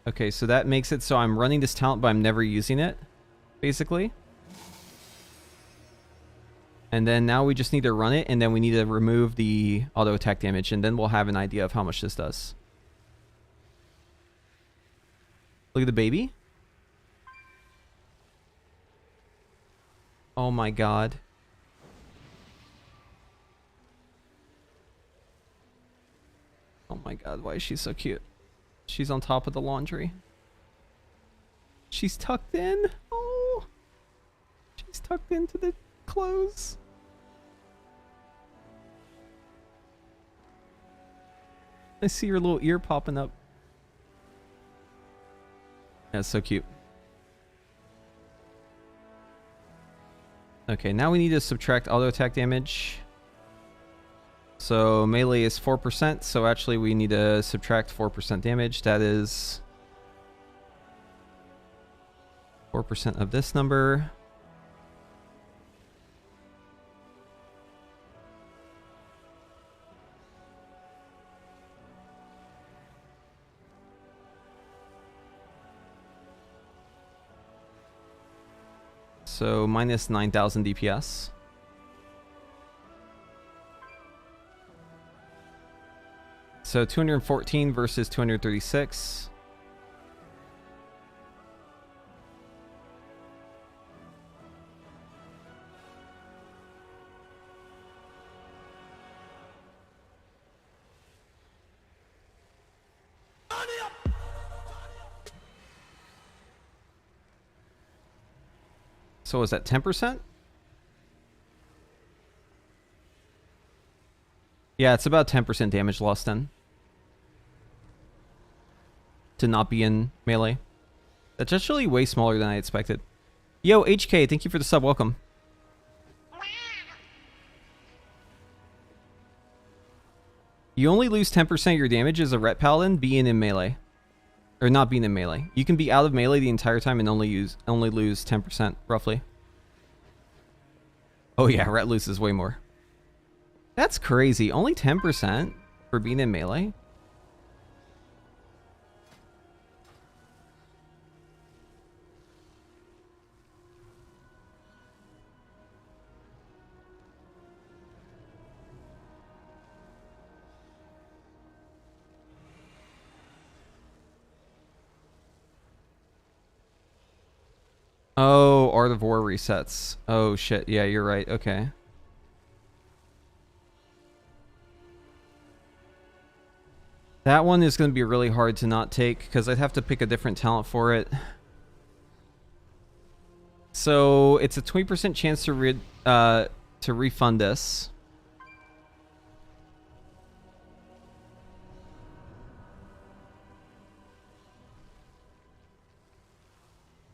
Okay, so that makes it so I'm running this talent, but I'm never using it, basically. And then now we just need to run it, and then we need to remove the auto attack damage, and then we'll have an idea of how much this does. Look at the baby. Oh my god. Oh my god, why is she so cute? She's on top of the laundry. She's tucked in. Oh. She's tucked into the clothes. I see her little ear popping up. That's so cute. Okay, now we need to subtract auto attack damage. So melee is 4%, so actually we need to subtract 4% damage. That is 4% of this number. So minus 9,000 DPS. So 214 versus 236. So is that 10%? Yeah, it's about 10% damage loss then. To not be in melee. That's actually way smaller than I expected. Yo, HK, thank you for the sub. Welcome. You only lose 10% of your damage as a Ret Paladin being in melee. Or not being in melee. You can be out of melee the entire time and only lose 10%, roughly. Oh yeah, Ret loses way more. That's crazy. Only 10% for being in melee? Oh, Art of War resets. Oh shit, yeah, you're right, okay. That one is going to be really hard to not take, because I'd have to pick a different talent for it. So, it's a 20% chance to refund this.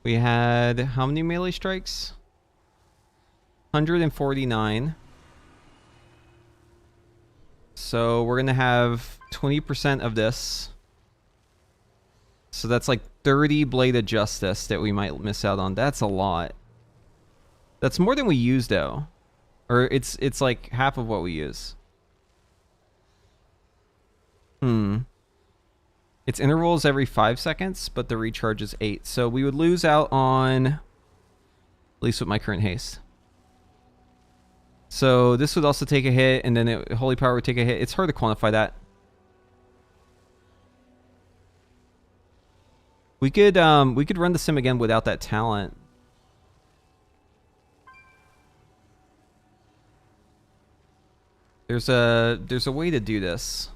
We had how many melee strikes? 149. So we're gonna have 20% of this. So that's like 30 Blade of Justice that we might miss out on. That's a lot. That's more than we use though. Or it's like half of what we use. Its intervals every 5 seconds, but the recharge is 8. So we would lose out on, at least with my current haste. So this would also take a hit, and then Holy Power would take a hit. It's hard to quantify that. We could run the sim again without that talent. There's a way to do this.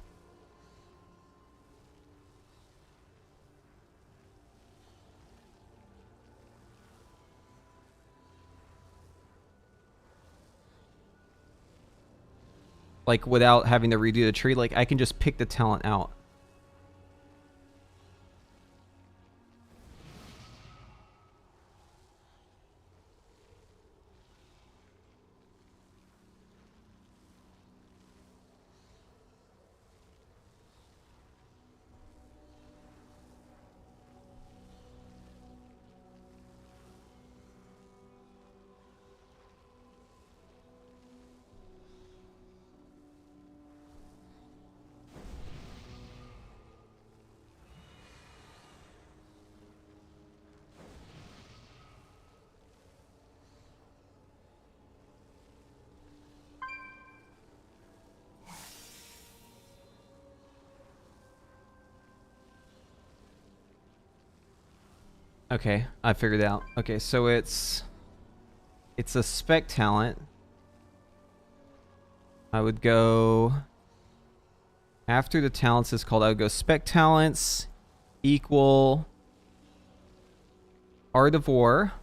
Like without having to redo the tree, like I can just pick the talent out. Okay, I figured it out. Okay, so it's a spec talent. I would go after the talents is called. I would go spec talents equal Art of War.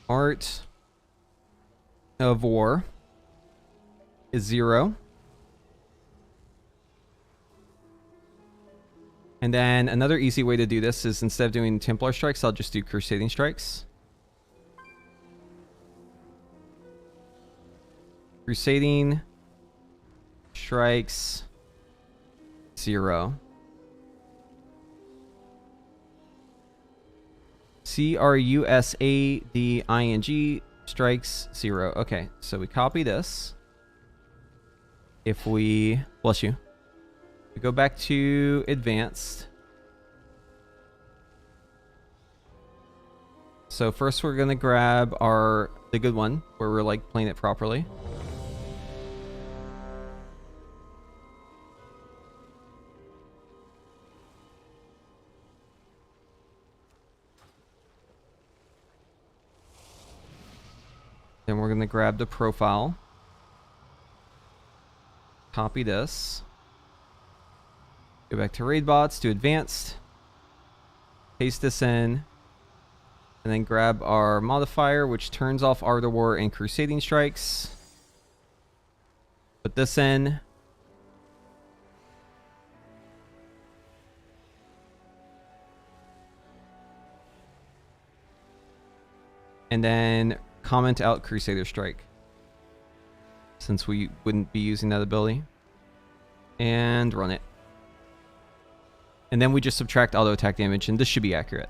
Art of War is 0. And then another easy way to do this is instead of doing Templar strikes, I'll just do Crusading strikes. Crusading strikes 0. Crusading strikes 0. Okay, so we copy this. If we... Bless you. We go back to advanced. So first we're gonna grab the good one where we're like playing it properly. Then we're gonna grab the profile. Copy this. Go back to raid bots, do advanced. Paste this in. And then grab our modifier, which turns off Art of War and Crusading strikes. Put this in. And then comment out Crusader Strike, since we wouldn't be using that ability. And run it. And then we just subtract auto attack damage, and this should be accurate.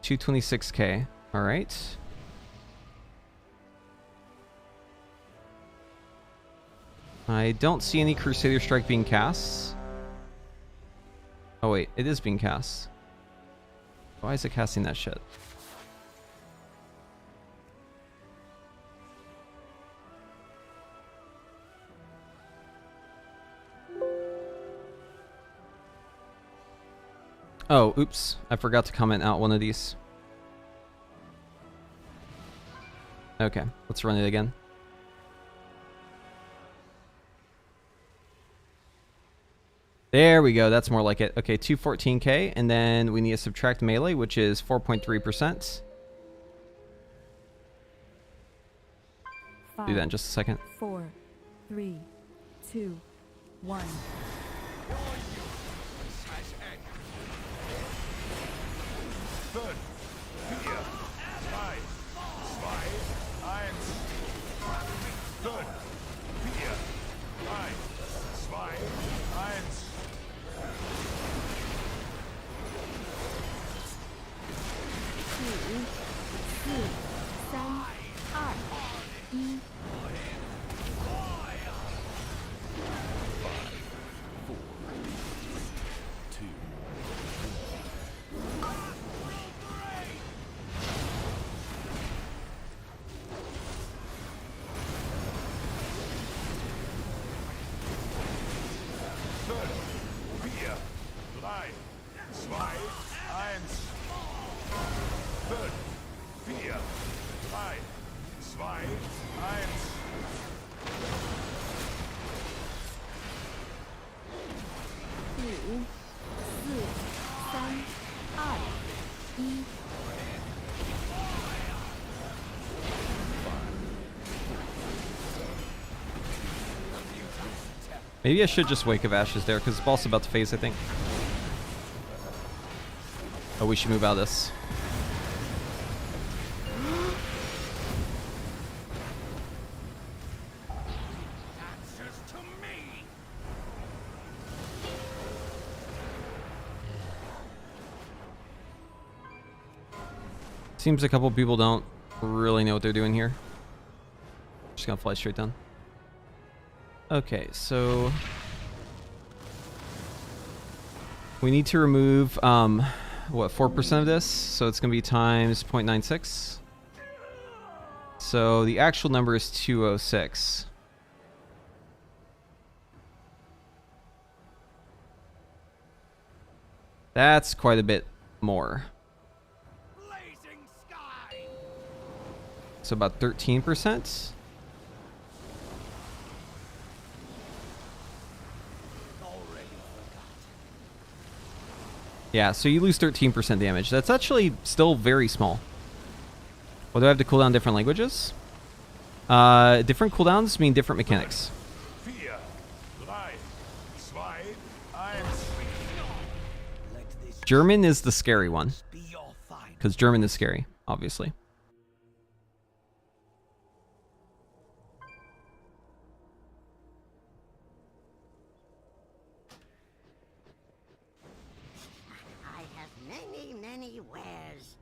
$226k. All right. I don't see any Crusader Strike being cast. Oh wait, it is being cast. Why is it casting that shit? Oh, oops. I forgot to comment out one of these. Okay, let's run it again. There we go. That's more like it. Okay, 214k, and then we need to subtract melee, which is 4.3%. Do that in just a second. 4, 3, 2, 1. Maybe I should just Wake of Ashes there, because the boss is about to phase, I think. Oh, we should move out of this. Answers to me. Seems a couple people don't really know what they're doing here. Just gonna fly straight down. Okay, so we need to remove what, 4% of this, so it's gonna be times 0.96. So the actual number is 206. That's quite a bit more. Blazing sky. So about 13%. Yeah, so you lose 13% damage. That's actually still very small. Well, do I have to cool down different languages? Different cooldowns mean different mechanics. Fear, life, slide, iron. Let this German is the scary one, be your final. because German is scary, obviously. I have many, many wares.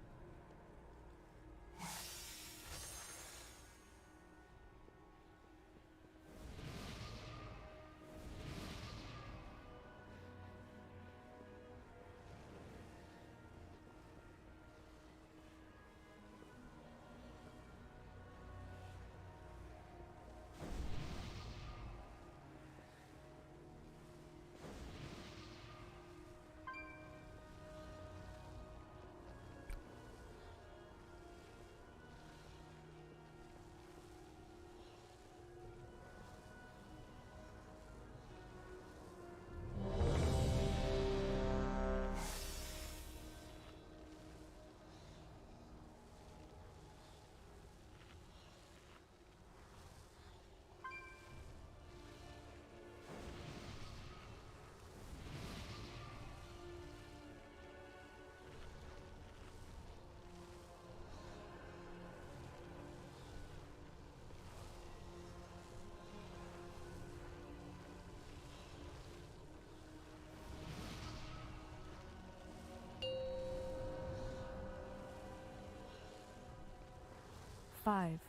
Five,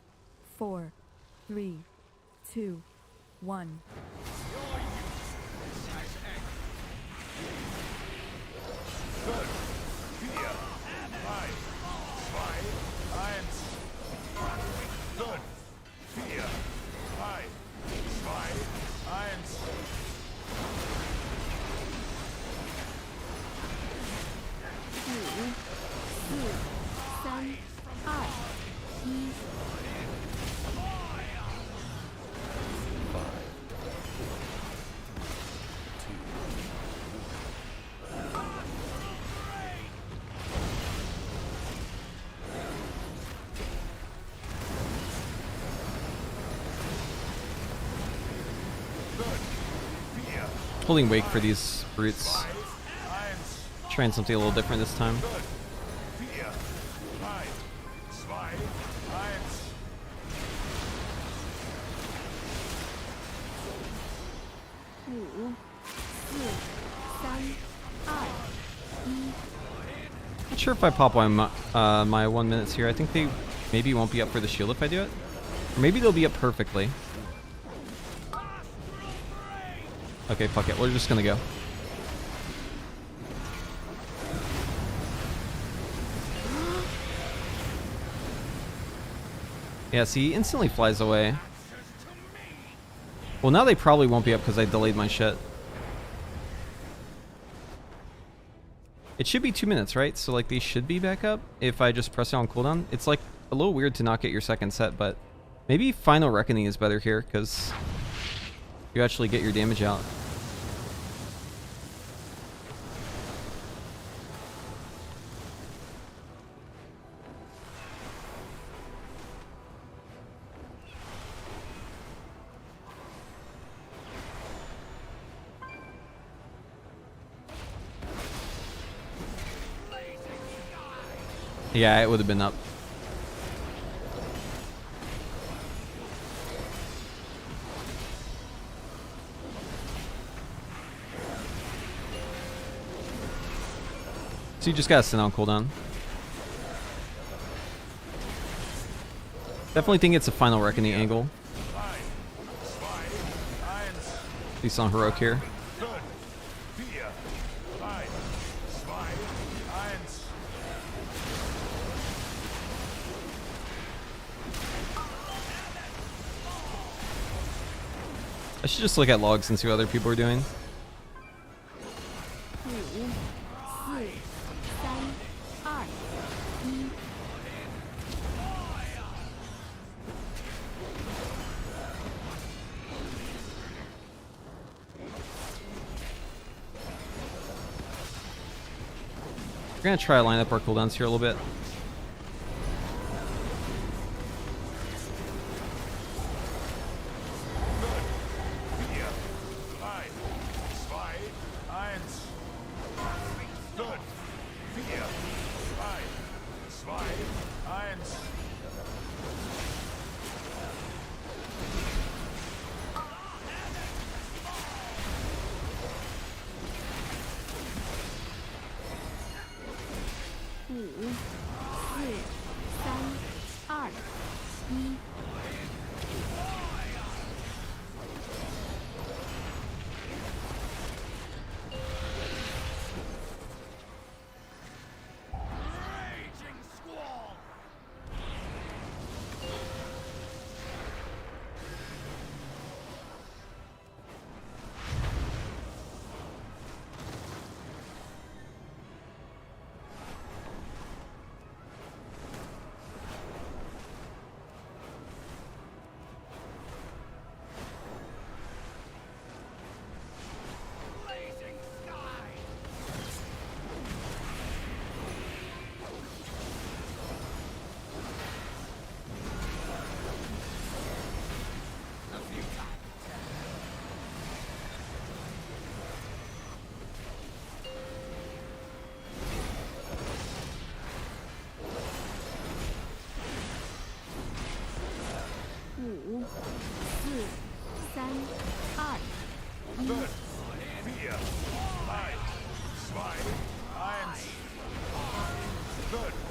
4, 3, 2, 1. Fear, life, slide, iron. Good. Fear, life, slide, iron. Holding Wake for these brutes. Trying something a little different this time. Fear, life, slide, iron. Not sure if I pop my 1 minutes here. I think they maybe won't be up for the shield if I do it. Or maybe they'll be up perfectly. Okay, fuck it. We're just gonna go. Yeah, see, he instantly flies away. Well, now they probably won't be up because I delayed my shit. It should be 2 minutes, right? So, like, these should be back up if I just press it on cooldown. It's, like, a little weird to not get your second set, but maybe Final Reckoning is better here because you actually get your damage out. Yeah, it would have been up. So you just gotta sit on cooldown. Definitely think it's a final reckoning angle. At least on heroic here. I should just look at logs and see what other people are doing. We're gonna try to line up our cooldowns here a little bit.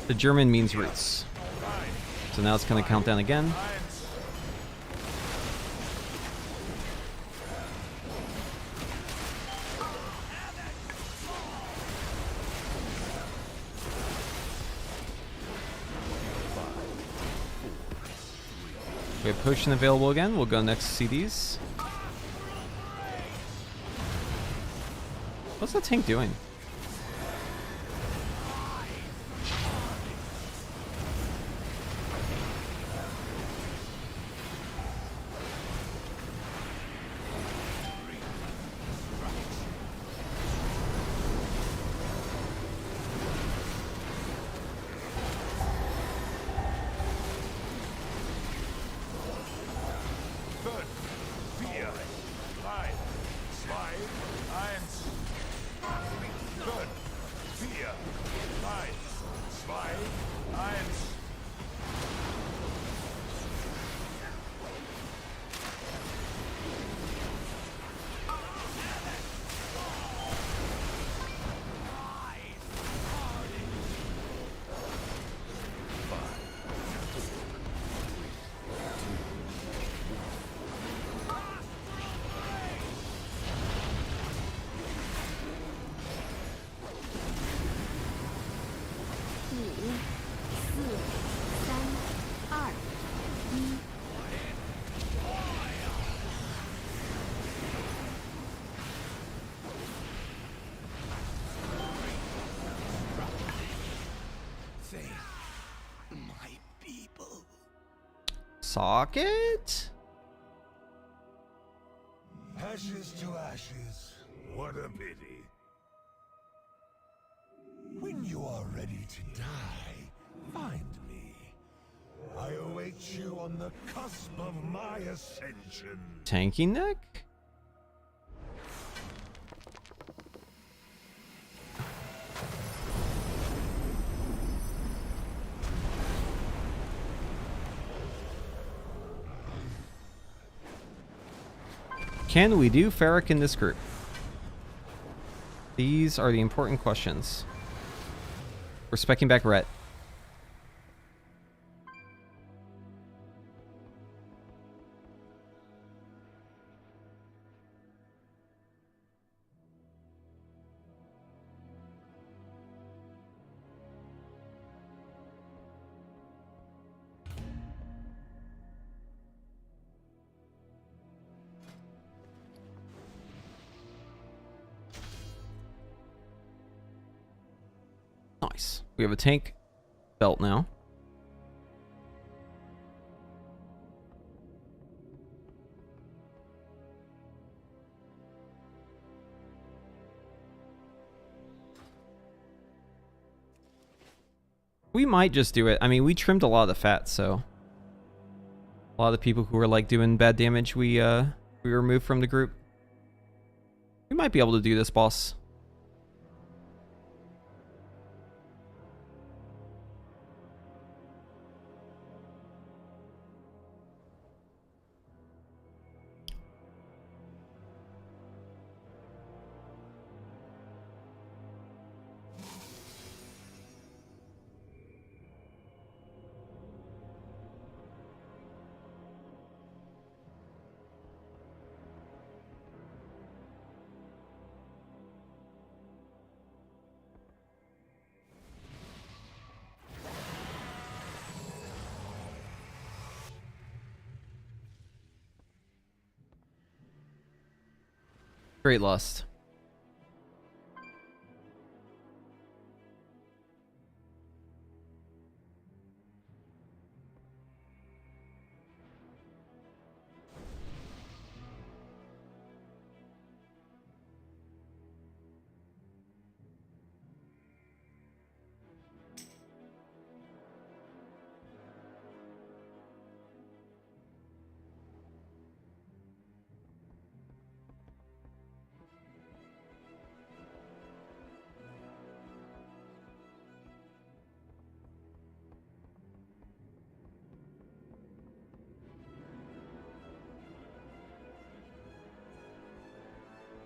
The German means roots. So now it's gonna count down again. We have potion available again. We'll go next to see these. What's the tank doing? Socket? Ashes to ashes. What a pity. When you are ready to die, find me. I await you on the cusp of my ascension. Tanky neck? Can we do Ferric in this group? These are the important questions. We're specking back Rhett. Nice. We have a tank belt now. We might just do it. I mean, we trimmed a lot of the fat, so a lot of the people who were like doing bad damage, we removed from the group. We might be able to do this, boss. Great lust.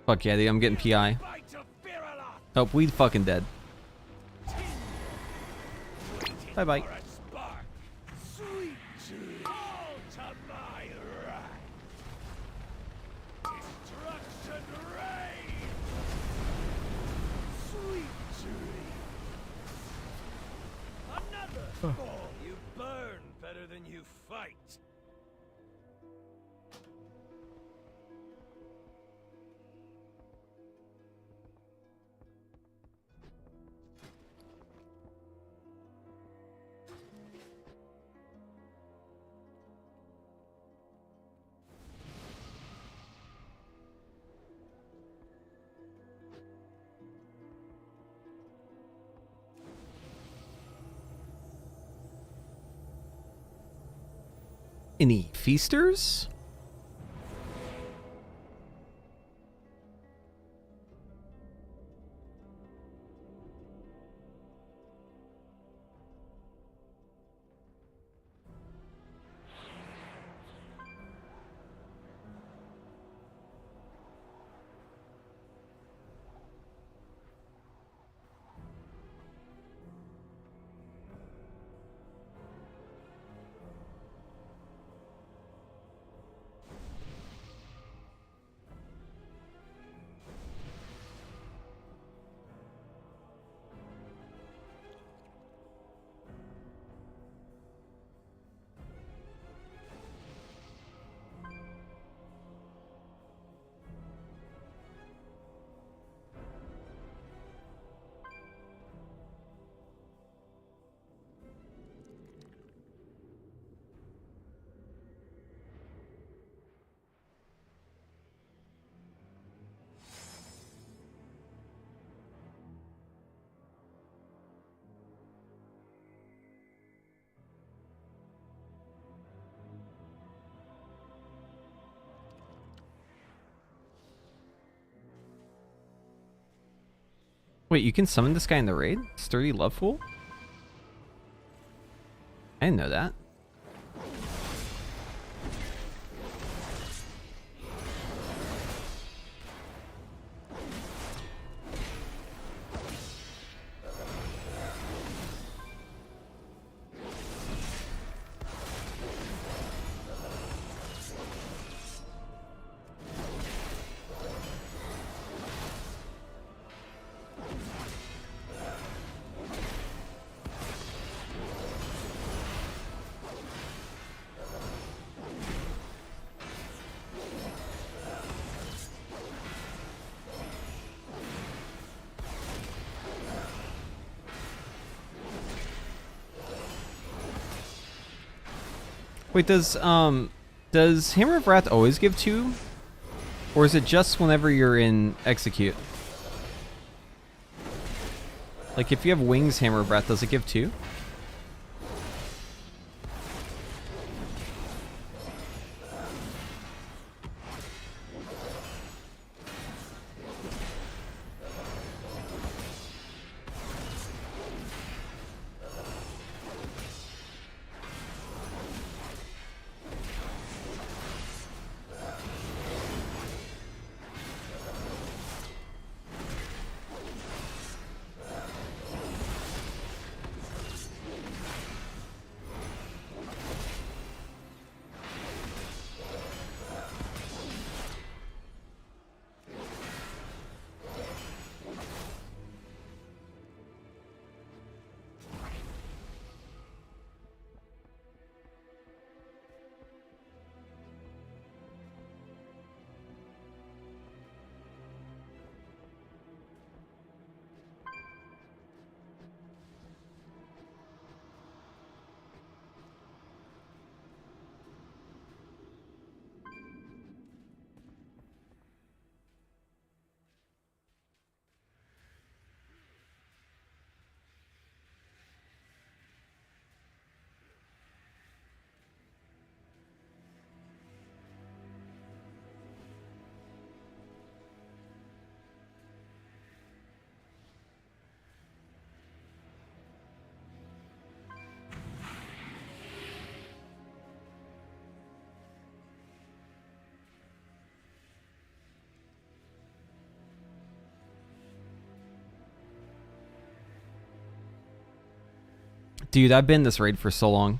Fuck yeah, dude, I'm getting PI. Oh, we fucking dead. Bye bye. You burn better than you fight. Any feasters? Wait, you can summon this guy in the raid? Sturdy Lovefool? I didn't know that. Wait, does Hammer of Wrath always give 2? Or is it just whenever you're in Execute? Like if you have Wings Hammer of Wrath, does it give 2? Dude, I've been in this raid for so long.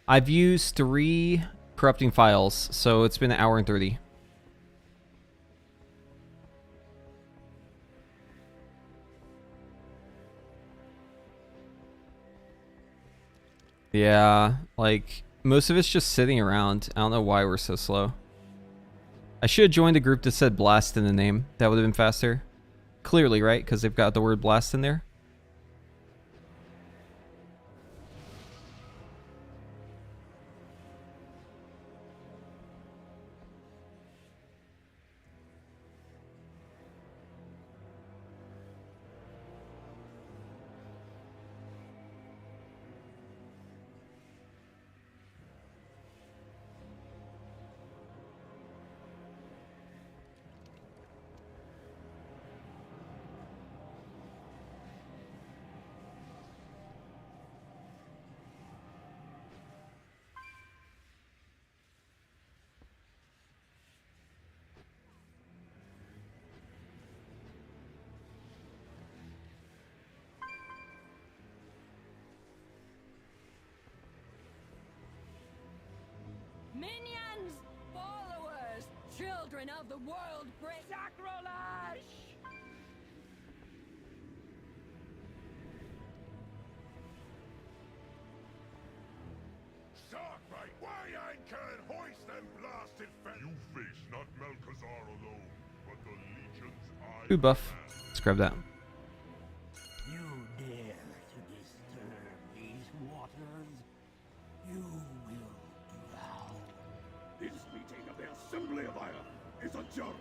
I've used 3 corrupting files, so it's been 1 hour and 30. Yeah, like, most of it's just sitting around. I don't know why we're so slow. I should have joined a group that said blast in the name. That would have been faster. Clearly, right? Because they've got the word blast in there. Minions! Followers! Children of the world break sacrilege! Starfight, why I can't hoist them blasted You face not Malchazar alone, but the legions I Ooh, buff. Let's grab that. You dare to disturb these waters? You will drown. This meeting of the Assembly of Iron is adjourned.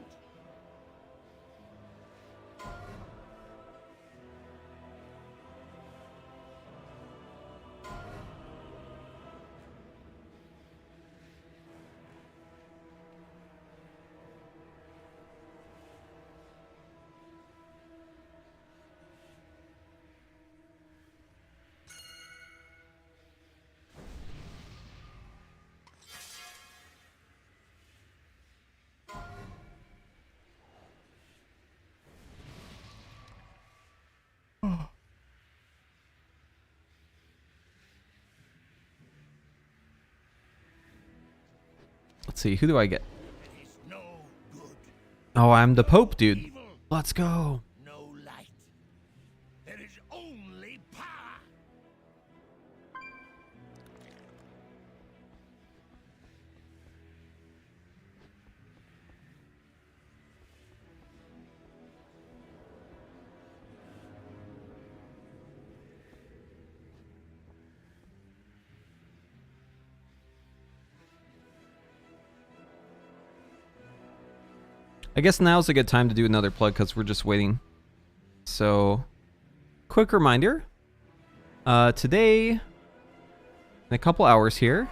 Let's see, who do I get? It is no good. Oh, I'm the Pope, dude. Evil, Let's go. no light. There is only power. I guess now's a good time to do another plug because we're just waiting. So, quick reminder. Today, in a couple hours here,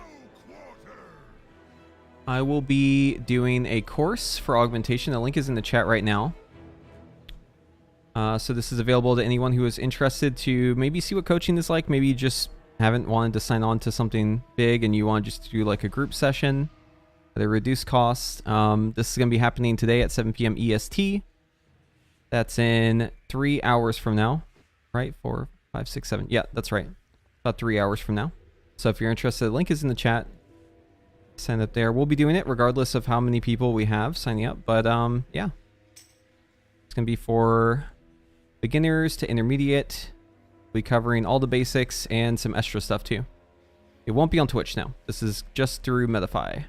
I will be doing a course for augmentation. The link is in the chat right now. So this is available to anyone who is interested to maybe see what coaching is like. Maybe you just haven't wanted to sign on to something big and you want just to do like a group session at a reduced cost. This is going to be happening today at 7 p.m. EST. That's in 3 hours from now, right? 4, 5, 6, 7. Yeah, that's right. About 3 hours from now. So if you're interested, the link is in the chat. Sign up there. We'll be doing it regardless of how many people we have signing up. But yeah, it's going to be for beginners to intermediate. We'll be covering all the basics and some extra stuff too. It won't be on Twitch now. This is just through Medify.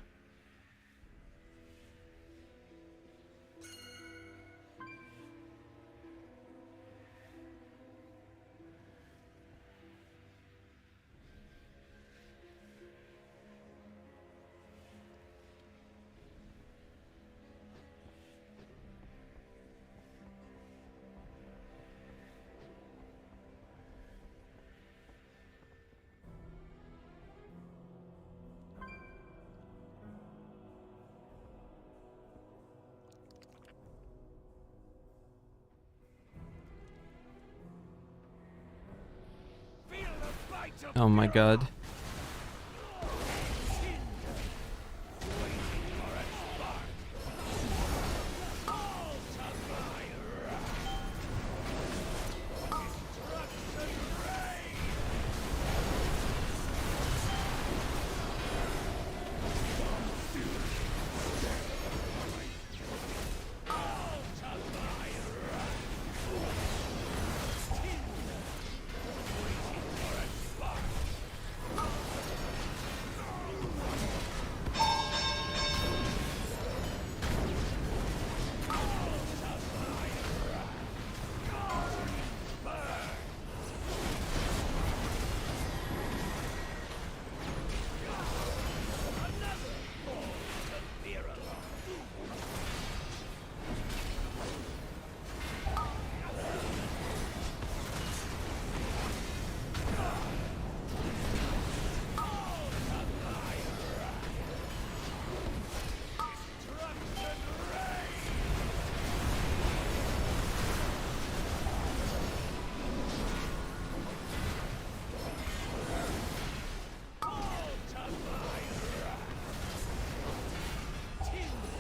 Oh my god.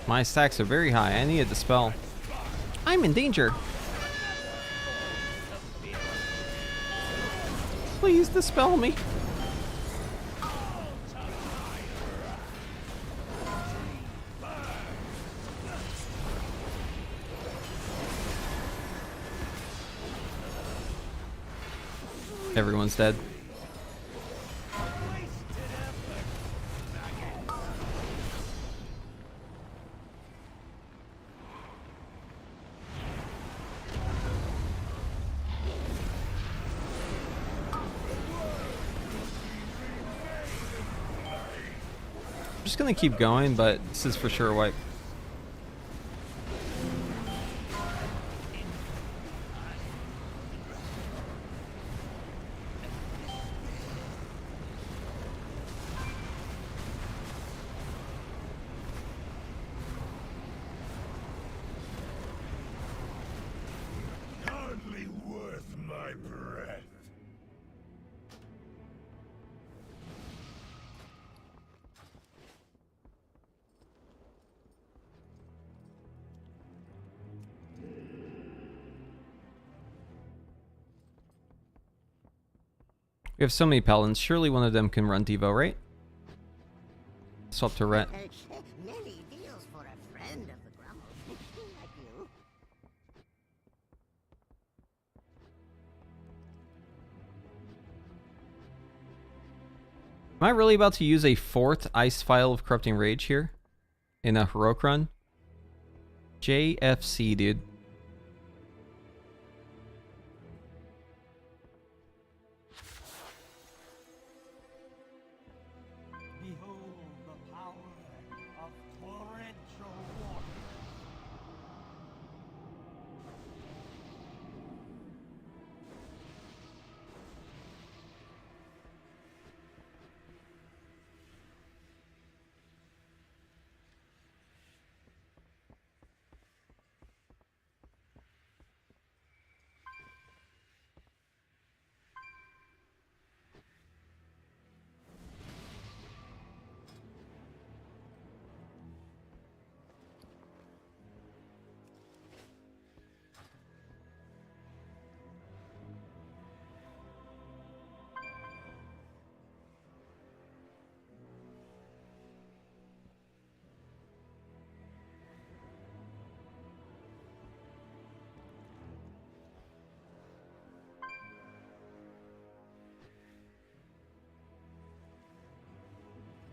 My stacks are very high. I need a dispel. I'm in danger. Please dispel me. Everyone's dead. I'm just gonna keep going, but this is for sure a wipe. Hardly worth my breath. We have so many Paladins. Surely one of them can run Devo, right? Swap to Ret. Many deals for a friend of the grumble. Like you. Am I really about to use a 4th Ice File of Corrupting Rage here? In a heroic run? JFC, dude. Behold the power of torrential water.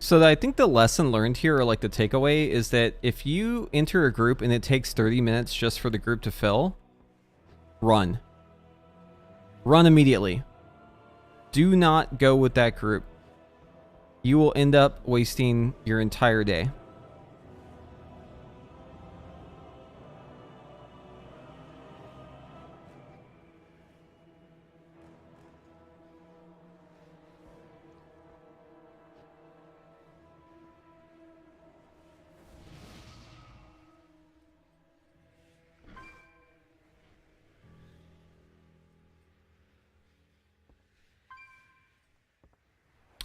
So I think the lesson learned here, or like the takeaway, is that if you enter a group and it takes 30 minutes just for the group to fill, run. Run immediately. Do not go with that group. You will end up wasting your entire day.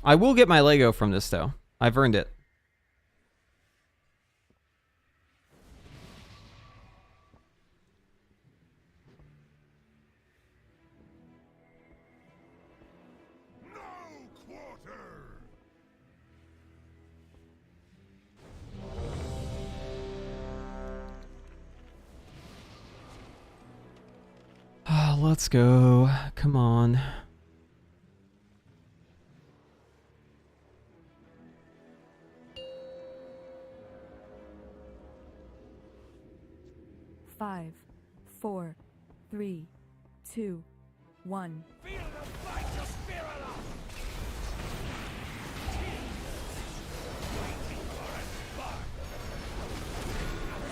I will get my Lego from this, though. I've earned it. No quarter! Let's go. Come on. Five, 4, 3, 2, 1. Feel the fight of spirit up! Waiting for a spark!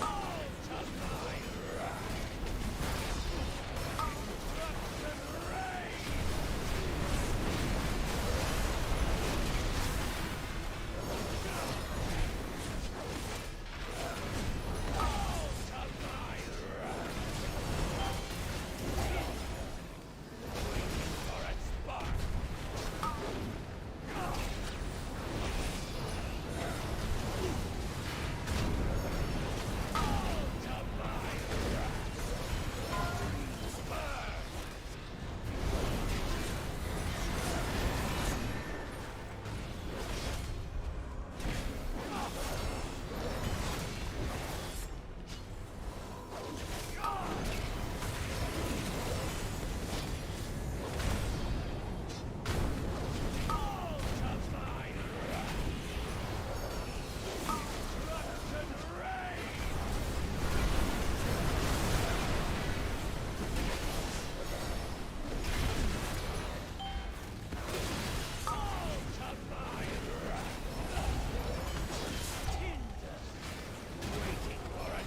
All to my wrath! Destruction reigns! All to my wrath! Waiting for a spark!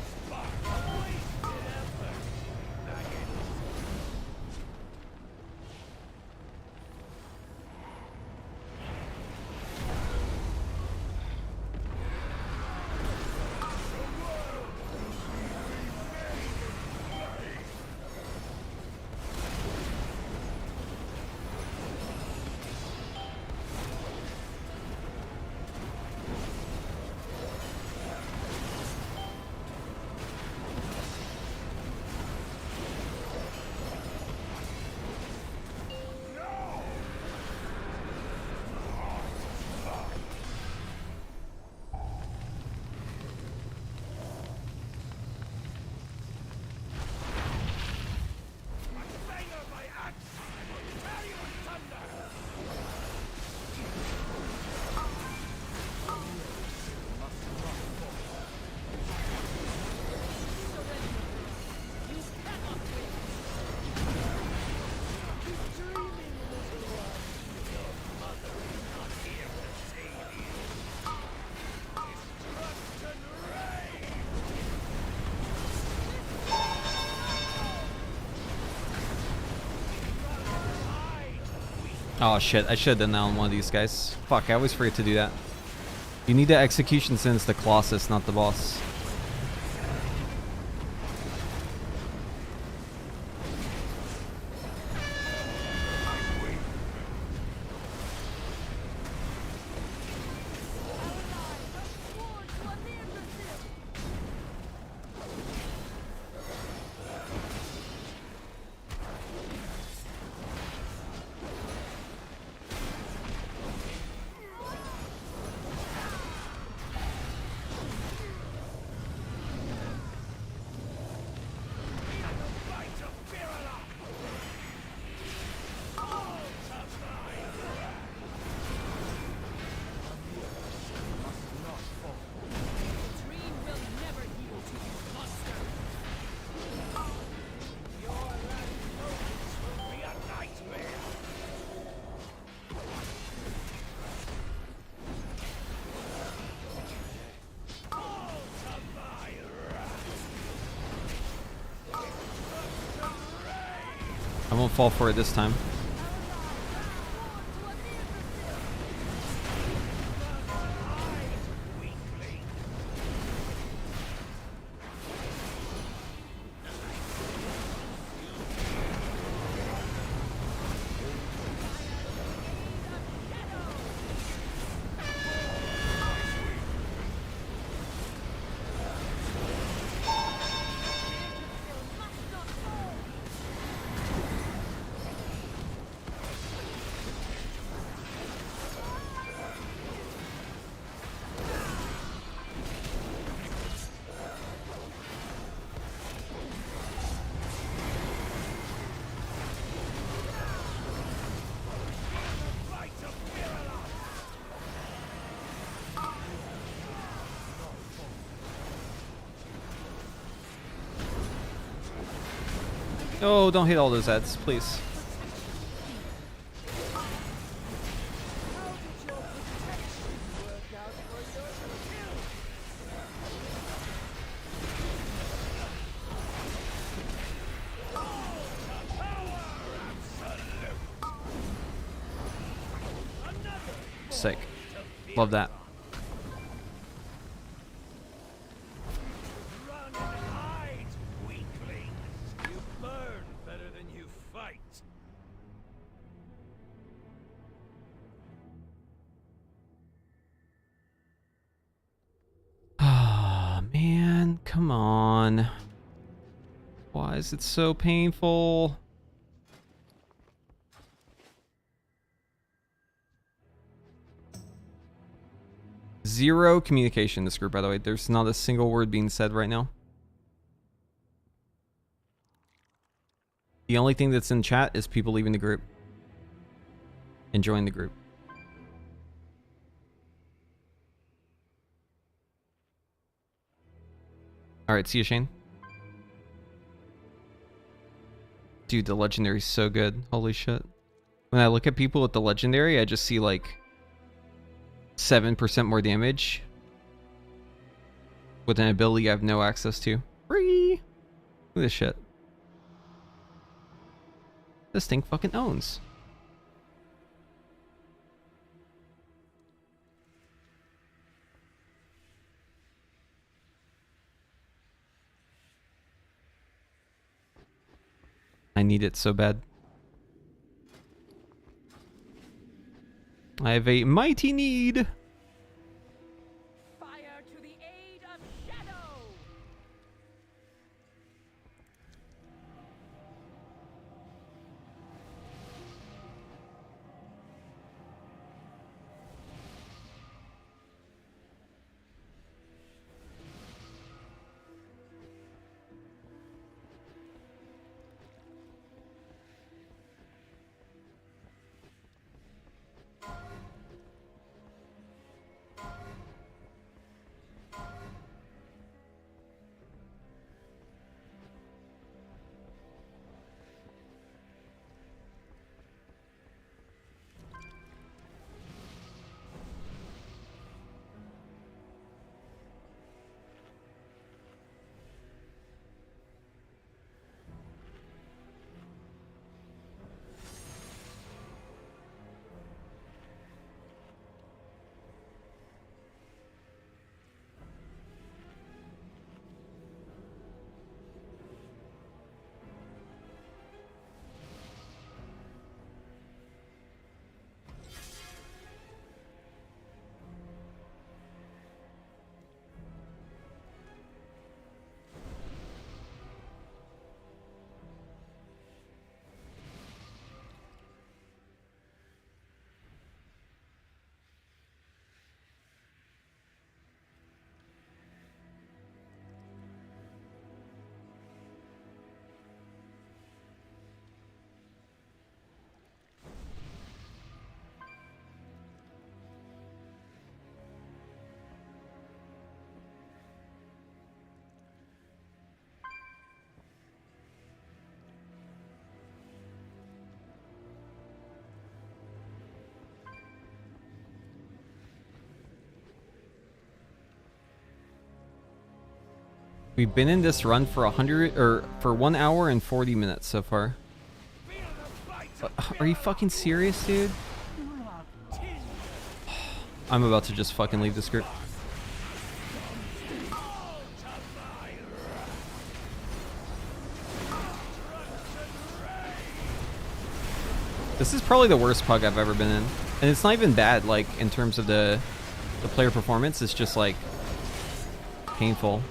Oh shit, I should have done that on one of these guys. Fuck, I always forget to do that. You need the execution since the Colossus, not the boss. I won't fall for it this time. Oh, don't hit all those ads, please. Sick. Love that. Man, come on. Why is it so painful? Zero communication in this group, by the way. There's not a single word being said right now. The only thing that's in chat is people leaving the group and joining the group. Alright, see you, Shane. Dude, the legendary's so good. Holy shit. When I look at people with the legendary, I just see like 7% more damage with an ability I have no access to. Free! Look at this shit. This thing fucking owns. I need it so bad. I have a mighty need. Fire to the aid of Shadow! We've been in this run for 100 or for 1 hour and 40 minutes so far. Behold Are you fucking serious, dude? I'm about to just fucking leave this group. This is probably the worst pug I've ever been in. And it's not even bad, like, in terms of the player performance. It's just, like, painful.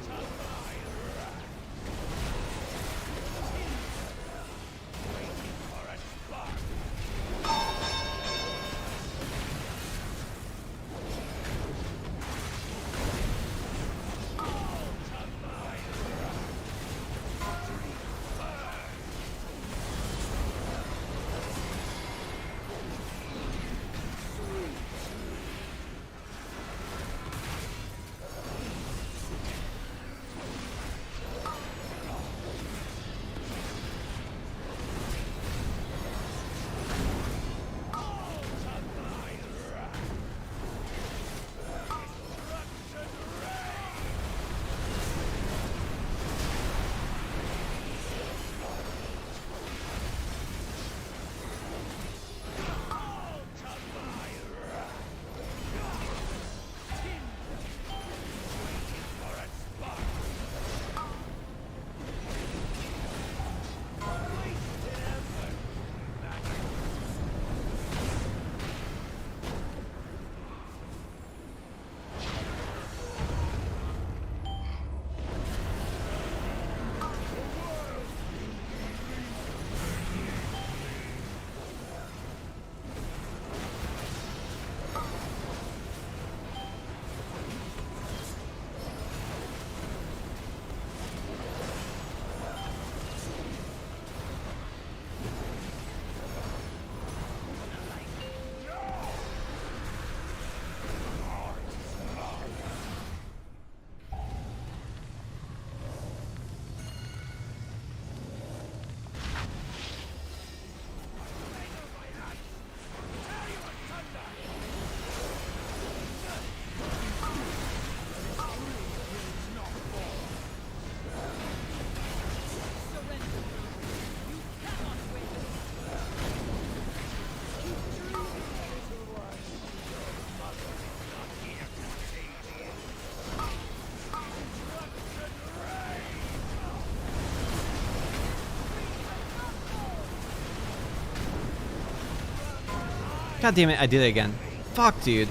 God damn it, I did it again. Fuck, dude.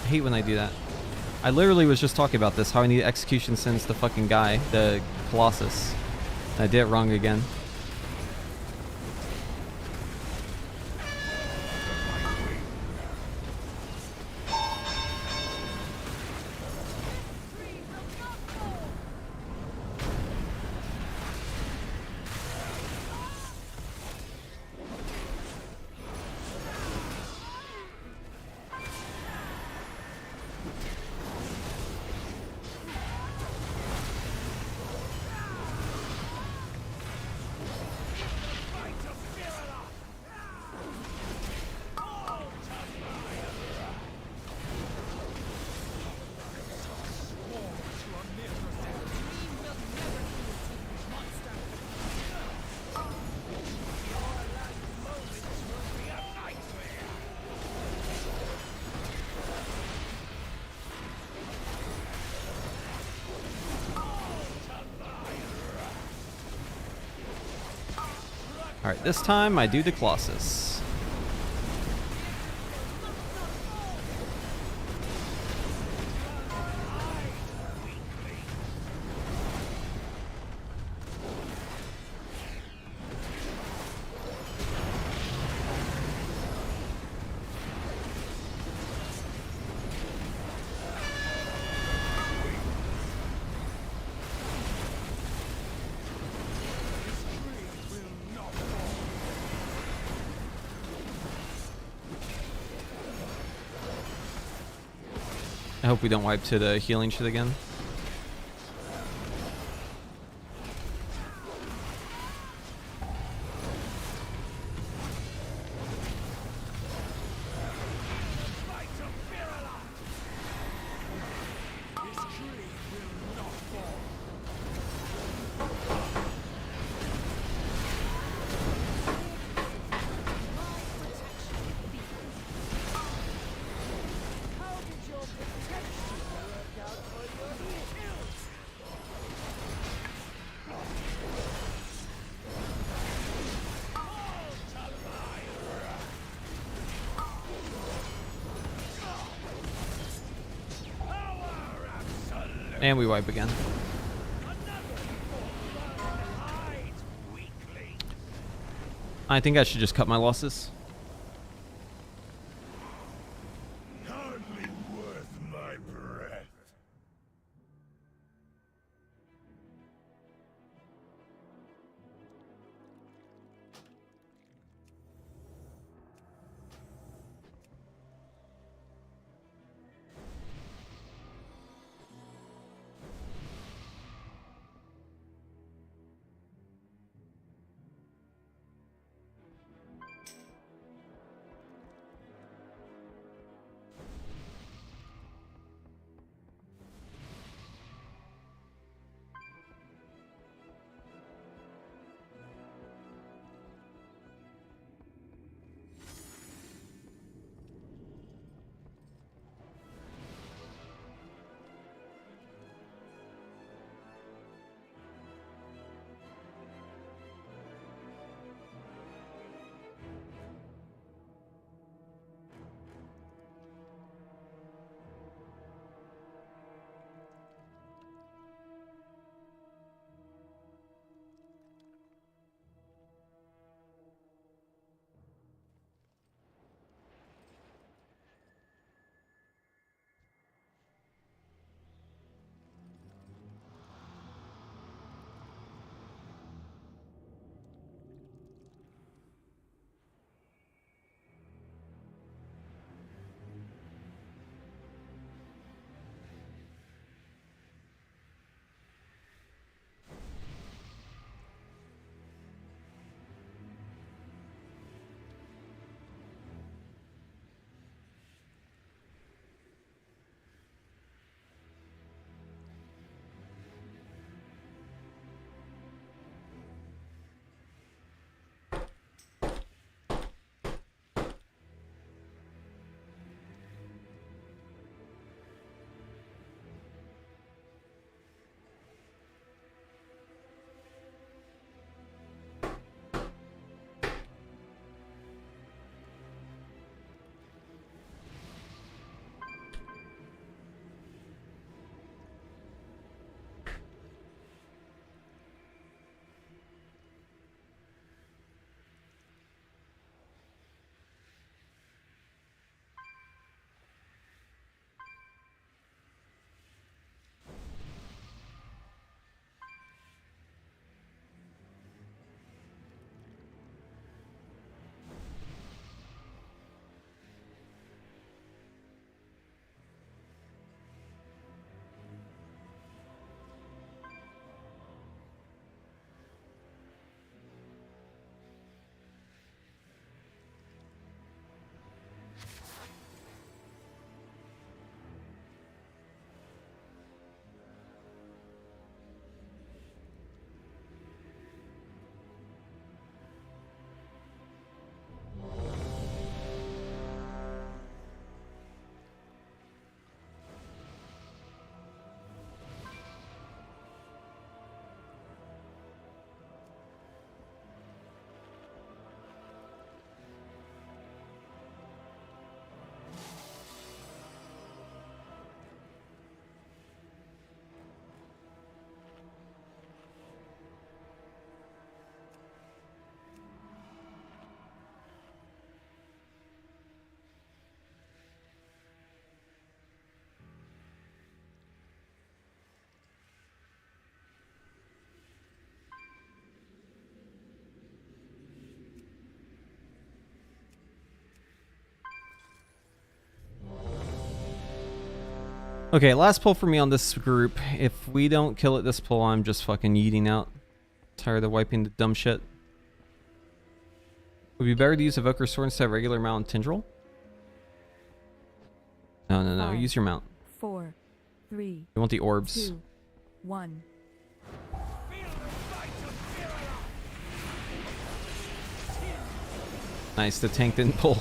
I hate when I do that. I literally was just talking about this, how I need execution since the fucking guy, the Colossus. I did it wrong again. Alright, this time I do the Colossus. I hope we don't wipe to the healing shit again. And we wipe again. I think I should just cut my losses. Hardly worth my breath. Okay, last pull for me on this group. If we don't kill it this pull, I'm just fucking yeeting out. Tired of wiping the dumb shit. Would be better to use Evoker sword instead of regular mount and tendril? No, no, no. 5, Use your mount. 4, 3. You want the orbs. 2, 1. Nice, the tank didn't pull.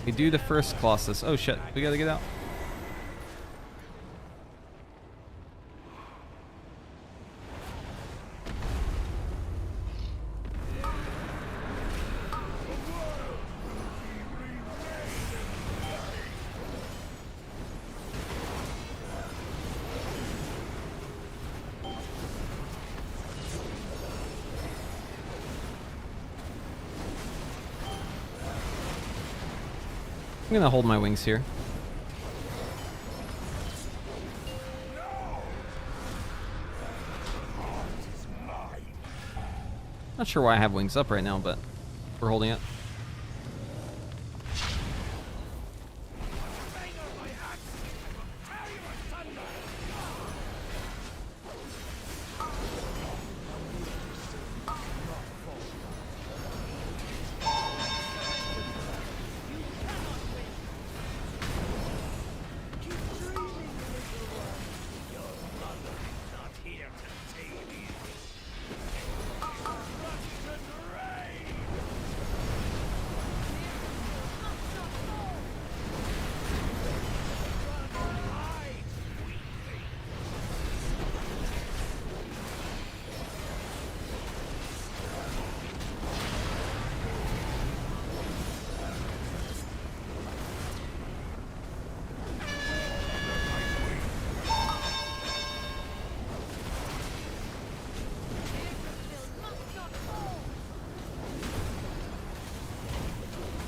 We do the first Colossus. Oh shit, we gotta get out. I'm gonna hold my wings here. Not sure why I have wings up right now, but we're holding it.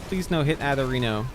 Please no hit Adorino.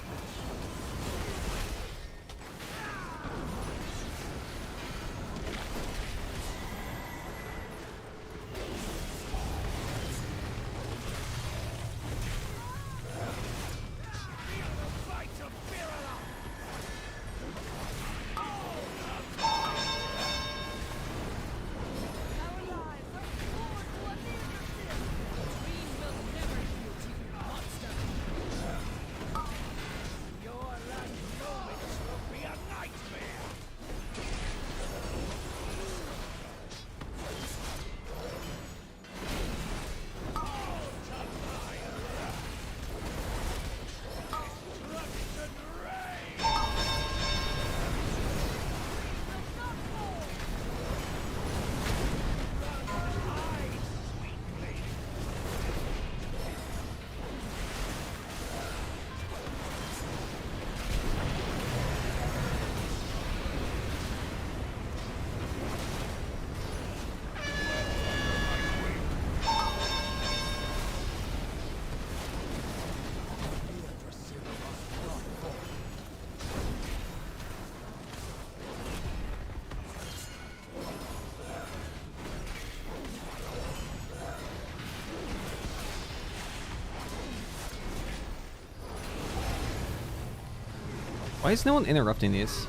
Why is no one interrupting these?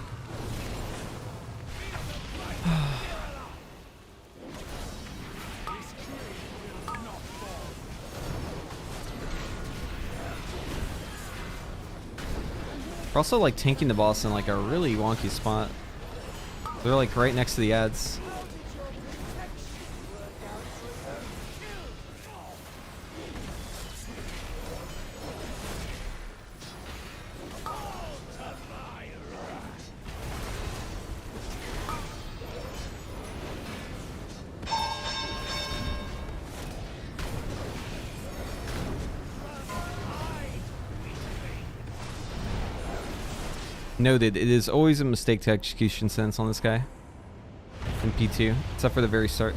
We're also like tanking the boss in like a really wonky spot. They're like right next to the ads. Noted, it is always a mistake to execution sense on this guy in P2, except for the very start.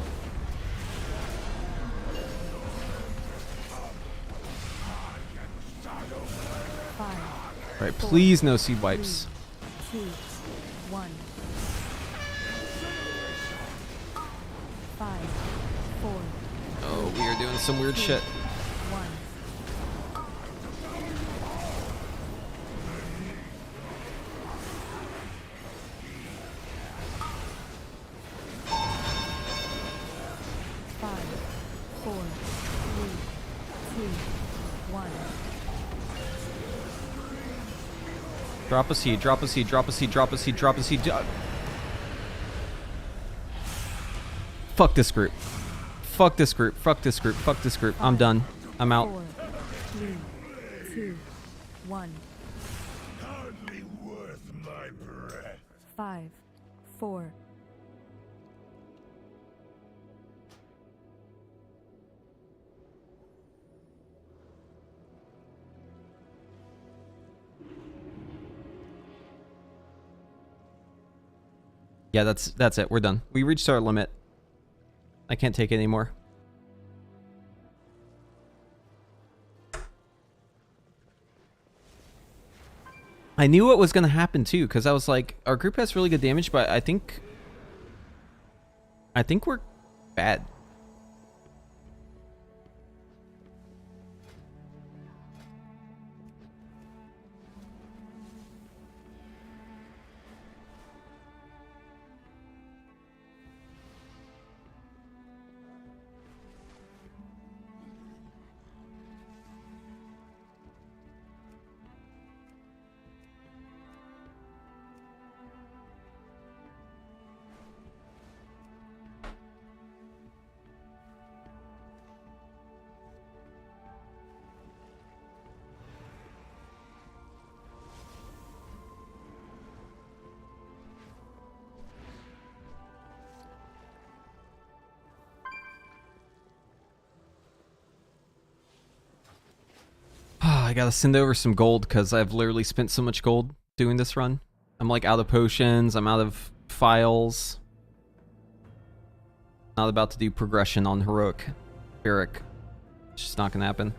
Alright, please no seed wipes. 3, 2, 1. 5, 4. Oh, we are doing some weird shit. 1. 5, 4, 3, 2, 1. Drop a seed, drop a seed, drop a seed, drop a seed, drop a seed. Fuck this group. Fuck this group. Fuck this group. Fuck this group. I'm done. I'm out. 4, 3, 2, 1. my breath. 5, 4. Yeah, that's it. We're done. We reached our limit. I can't take it anymore. I knew what was going to happen too, because I was like, our group has really good damage, but I think we're bad. I gotta send over some gold because I've literally spent so much gold doing this run. I'm like out of potions, I'm out of files. Not about to do progression on heroic Eric. It's just not gonna happen.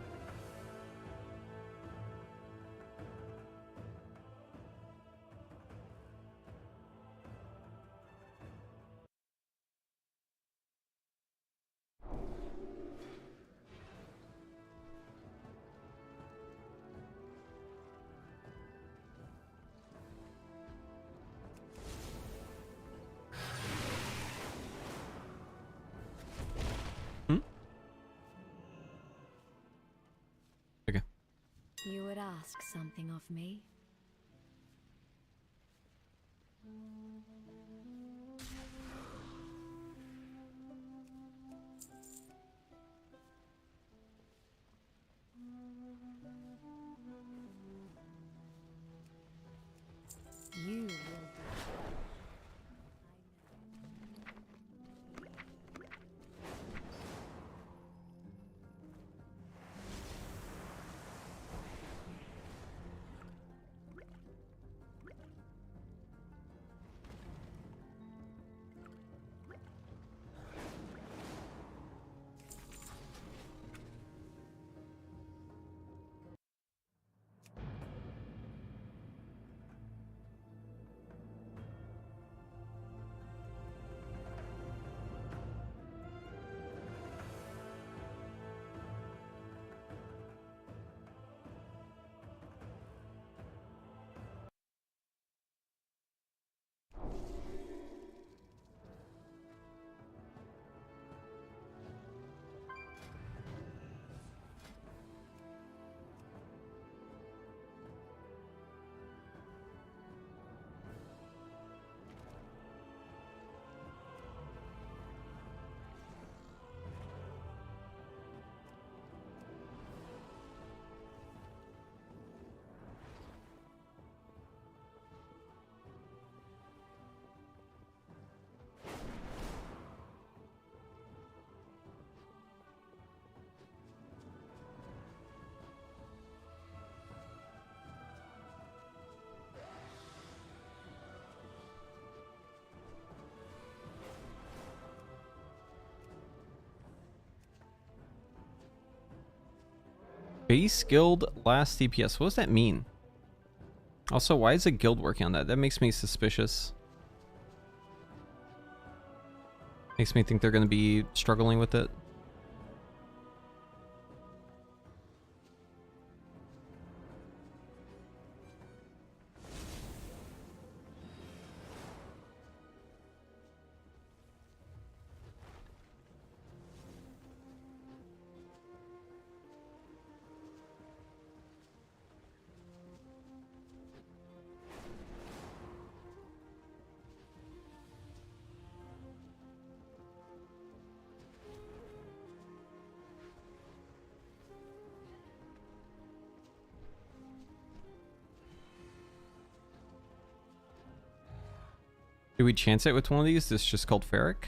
Okay. You would ask something of me? You will be. Base guild last DPS. What does that mean? Also, why is a guild working on that? That makes me suspicious. Makes me think they're going to be struggling with it. Do we chance it with one of these? This is just called Ferric.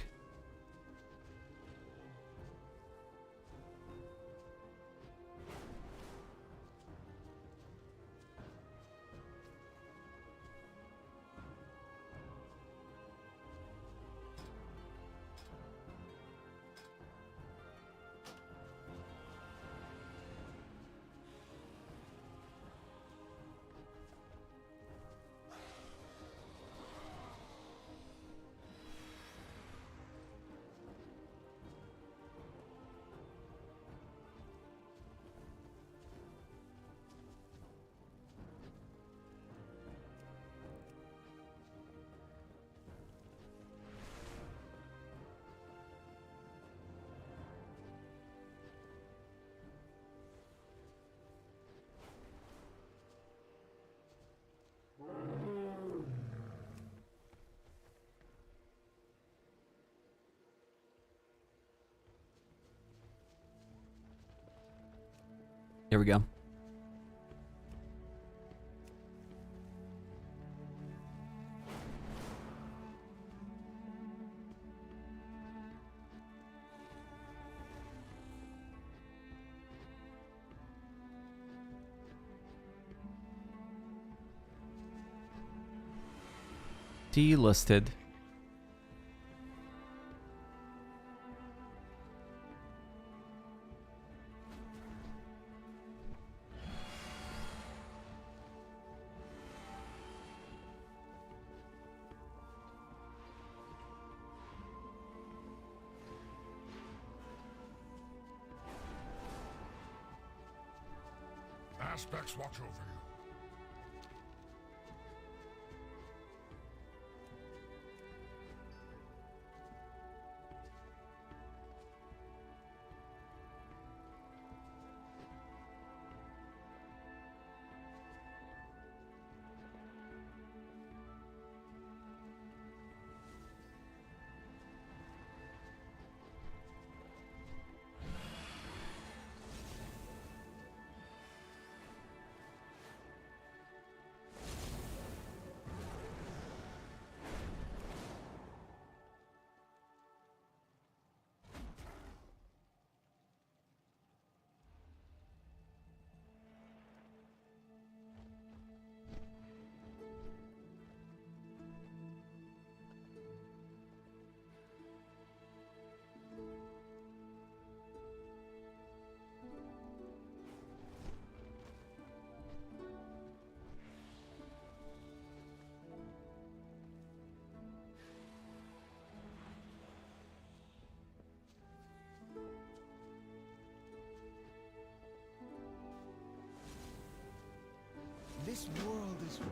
Here we go. Delisted. Aspects watch over you. This world is full.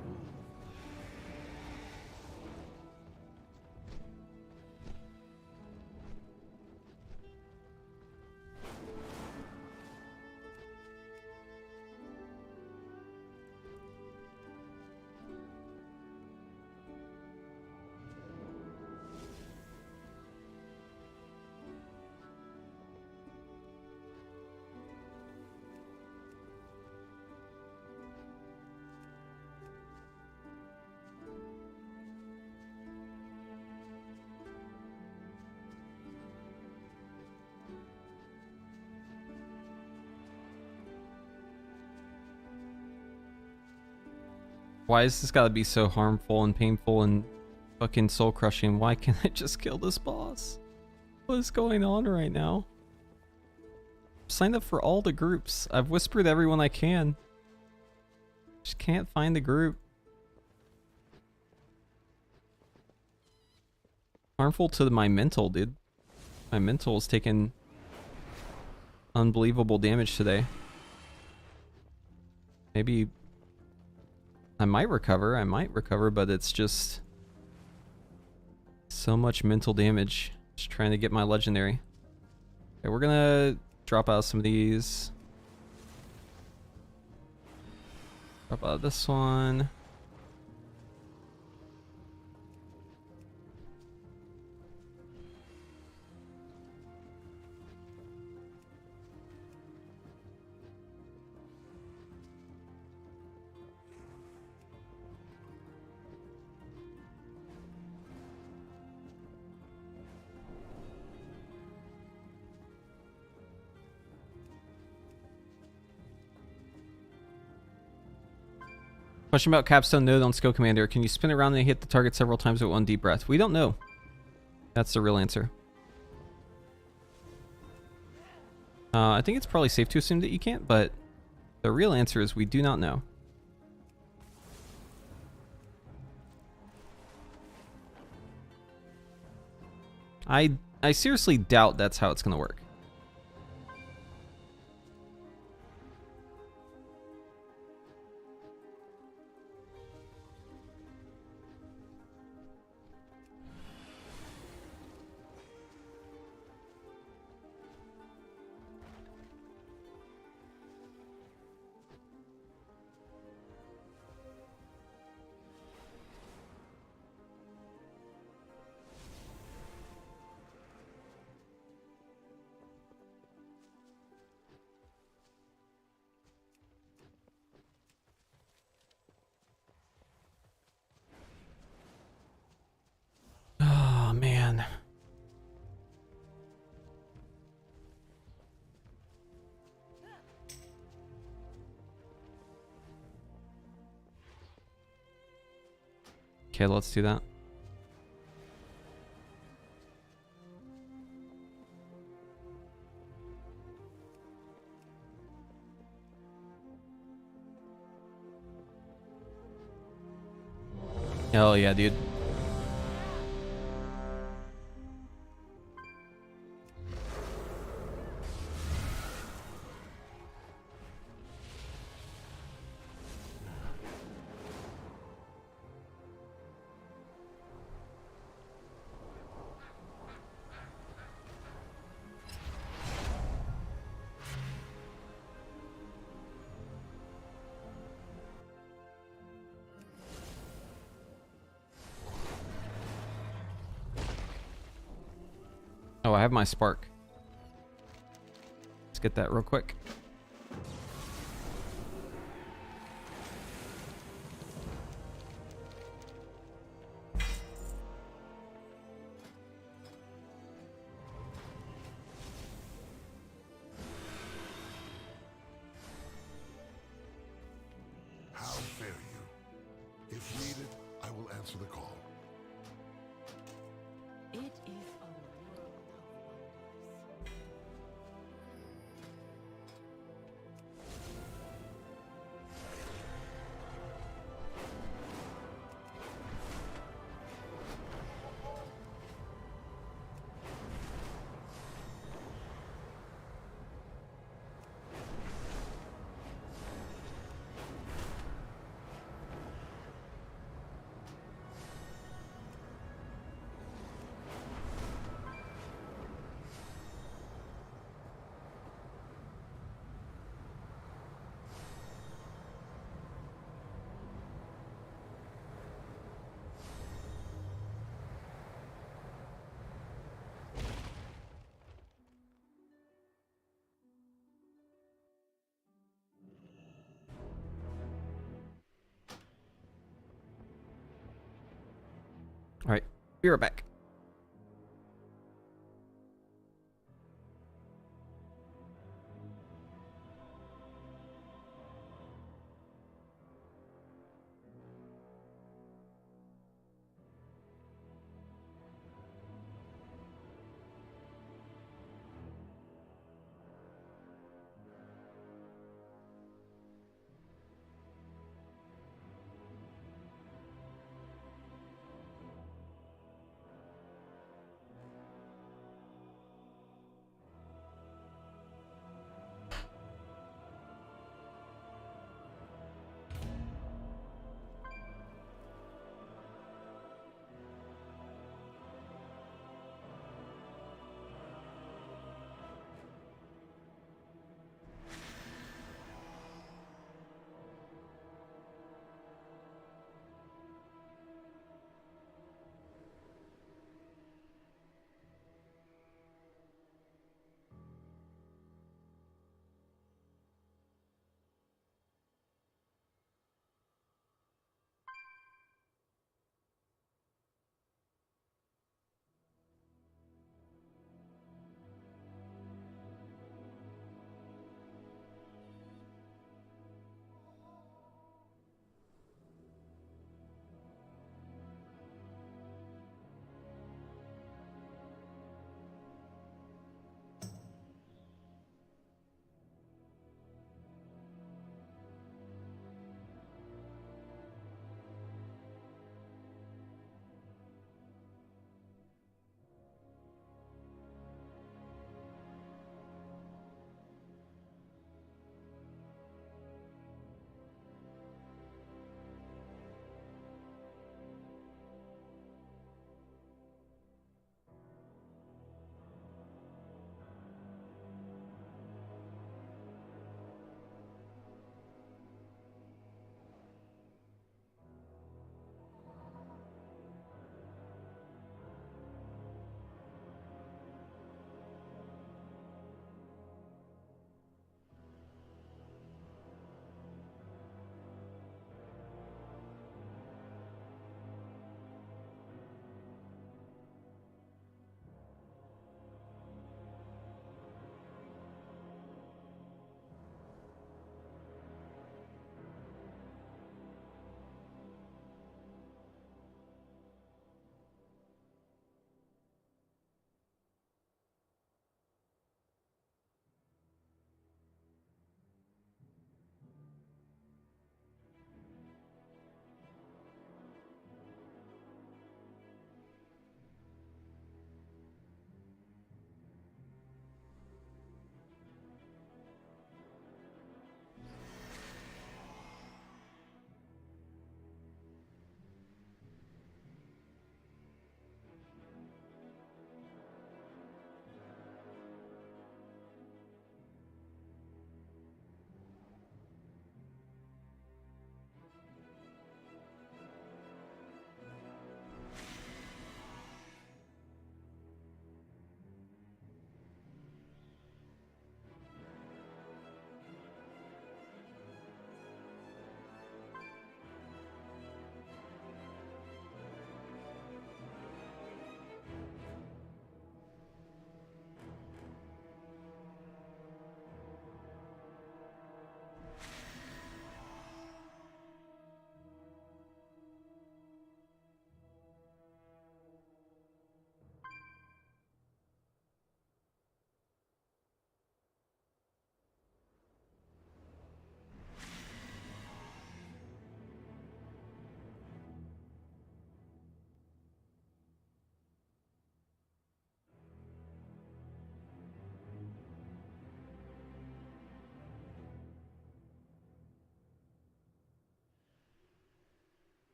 Why is this gotta be so harmful and painful and fucking soul crushing? Why can't I just kill this boss? What is going on right now? Signed up for all the groups. I've whispered everyone I can. Just can't find the group. Harmful to my mental, dude. My mental is taking unbelievable damage today. Maybe I might recover, but it's just so much mental damage. Just trying to get my legendary. Okay, we're gonna drop out some of these. Drop out this one. Question about capstone node on Skill Commander. Can you spin around and hit the target several times with one deep breath? We don't know. That's the real answer. I think it's probably safe to assume that you can't, but the real answer is we do not know. I seriously doubt that's how it's going to work. Oh, man. Okay, let's do that. Hell yeah, dude. Oh, I have my spark. Let's get that real quick. How fare you? If needed, I will answer the call. It is a world of wonders. All right, be right back.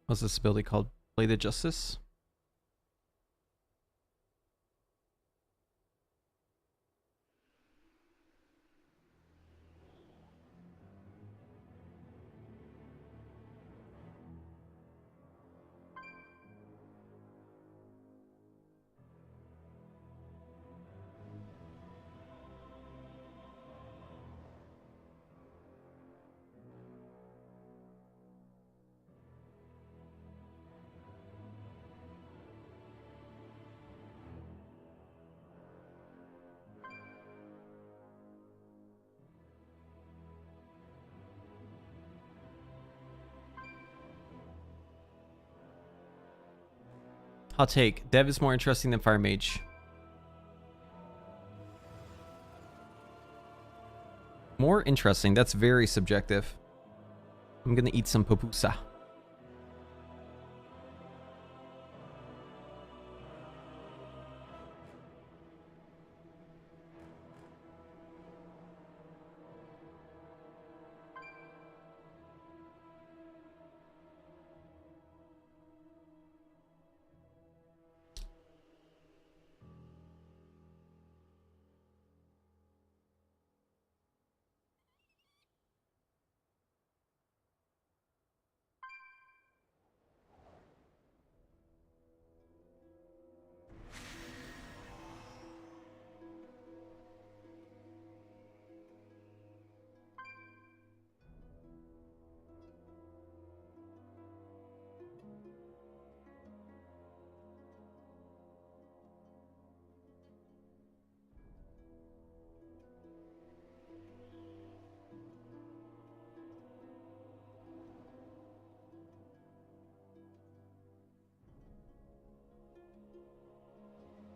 What's this ability called? Blade of Justice? Hot take. Dev is more interesting than Fire Mage. More interesting. That's very subjective. I'm gonna eat some pupusa.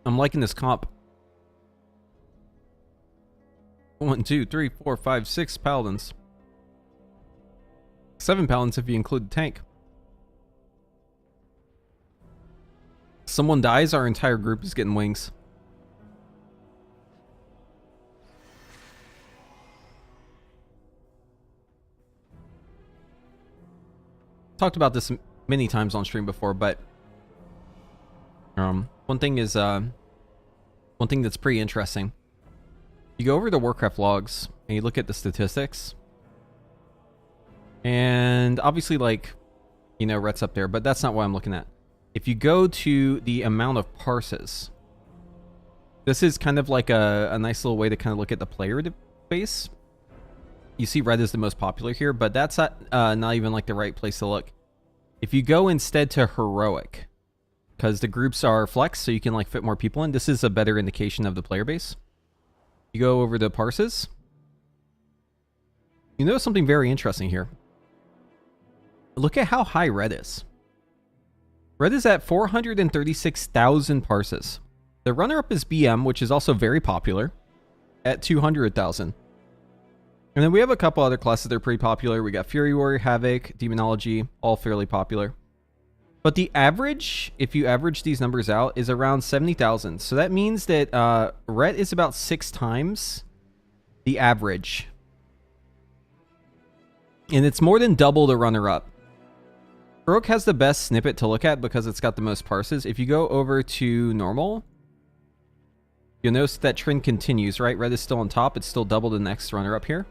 I'm liking this comp. 1, 2, 3, 4, 5, 6 paladins. 7 paladins if you include the tank. Someone dies, our entire group is getting wings. Talked about this many times on stream before, but one thing that's pretty interesting. You go over the Warcraft logs and you look at the statistics, and obviously, like, you know, Rhett's up there, but that's not what I'm looking at. If you go to the amount of parses, this is kind of like a nice little way to kind of look at the player base. You see Red is the most popular here, but that's not even like the right place to look. If you go instead to Heroic, because the groups are flex, so you can like fit more people in, this is a better indication of the player base. You go over to parses. You notice something very interesting here. Look at how high Red is. Red is at 436,000 parses. The runner-up is BM, which is also very popular, at 200,000. And then we have a couple other classes that are pretty popular. We got Fury Warrior, Havoc, Demonology, all fairly popular. But the average, if you average these numbers out, is around 70,000. So that means that Ret is about 6 times the average. And it's more than double the runner-up. Heroic has the best snippet to look at because it's got the most parses. If you go over to normal, you'll notice that trend continues, right? Red is still on top. It's still double the next runner-up here.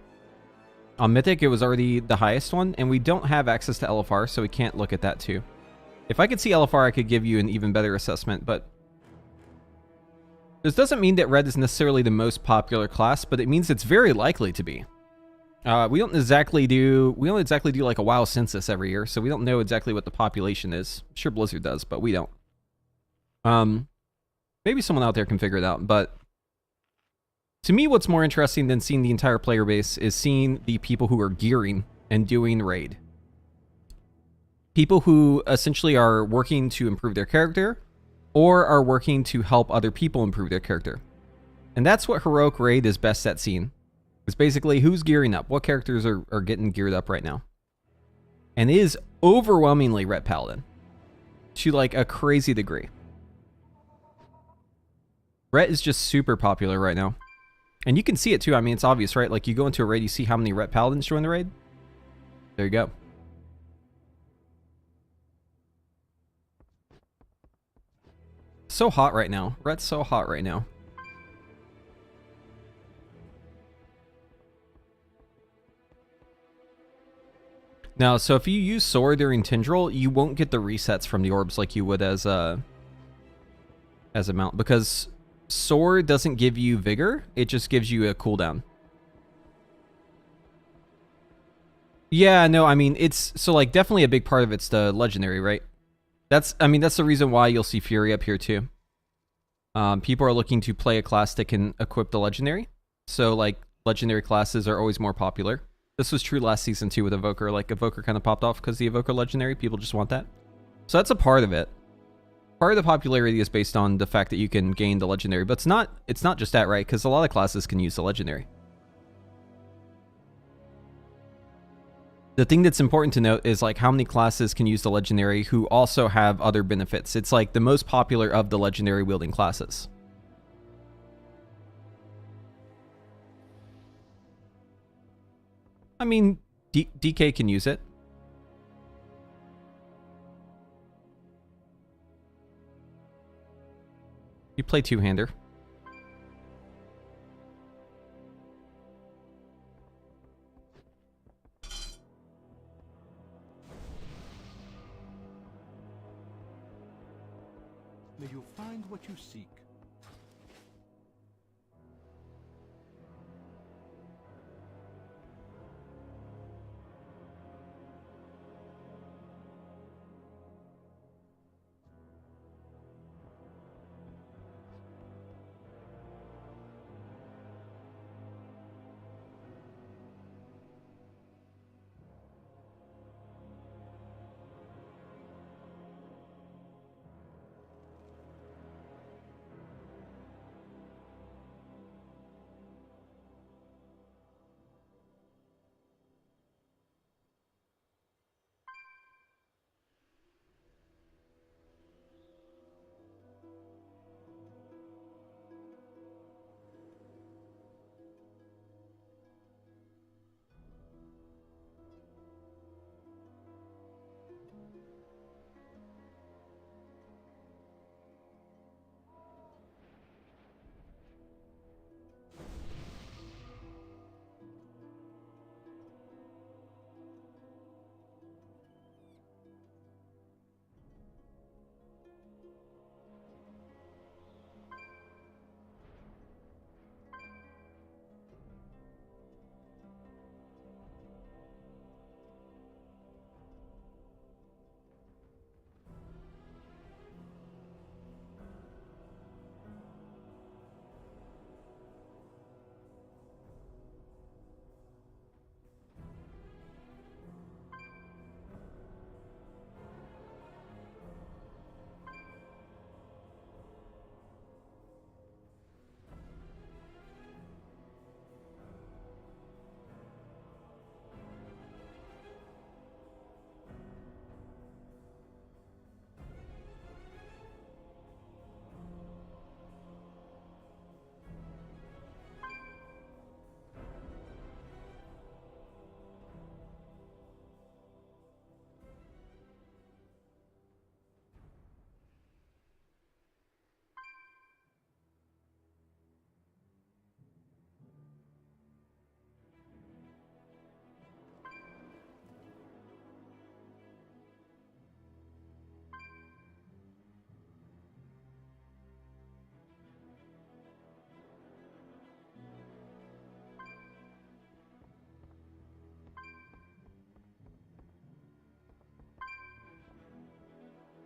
On Mythic, it was already the highest one, and we don't have access to LFR, so we can't look at that too. If I could see LFR, I could give you an even better assessment, but this doesn't mean that Red is necessarily the most popular class, but it means it's very likely to be. We don't exactly do like a WoW census every year, so we don't know exactly what the population is. I'm sure Blizzard does, but we don't. Maybe someone out there can figure it out, but to me, what's more interesting than seeing the entire player base is seeing the people who are gearing and doing raid. People who essentially are working to improve their character or are working to help other people improve their character. And that's what Heroic Raid is best at seeing. It's basically who's gearing up, what characters are getting geared up right now. And it is overwhelmingly Ret Paladin to like a crazy degree. Ret is just super popular right now. And you can see it too. I mean, it's obvious, right? Like you go into a raid, you see how many Ret Paladins join the raid. There you go. so hot right now. Red's so hot right now. Now, so if you use Sword during Tindral, you won't get the resets from the orbs like you would as a mount, because Sword doesn't give you Vigor, it just gives you a cooldown. Yeah, no, I mean, it's, so like, definitely a big part of it's the Legendary, right? That's, I mean, that's the reason why you'll see Fury up here too. People are looking to play a class that can equip the Legendary. So, like, Legendary classes are always more popular. This was true last season too with Evoker. Like, Evoker kind of popped off because the Evoker Legendary, people just want that. So that's a part of it. Part of the popularity is based on the fact that you can gain the Legendary, but it's not just that, right? Because a lot of classes can use the Legendary. The thing that's important to note is like how many classes can use the Legendary who also have other benefits. It's like the most popular of the Legendary wielding classes. I mean, DK can use it. You play two-hander. May you find what you seek.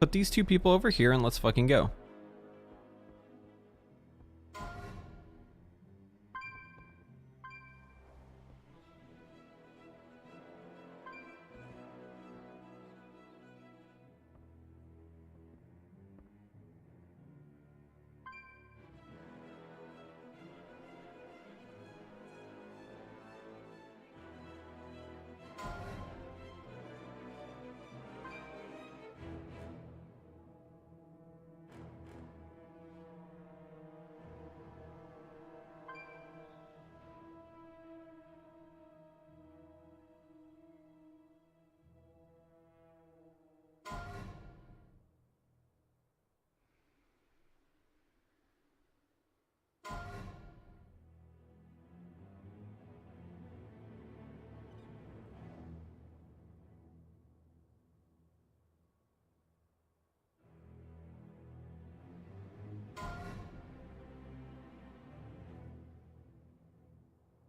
Put these two people over here and let's fucking go.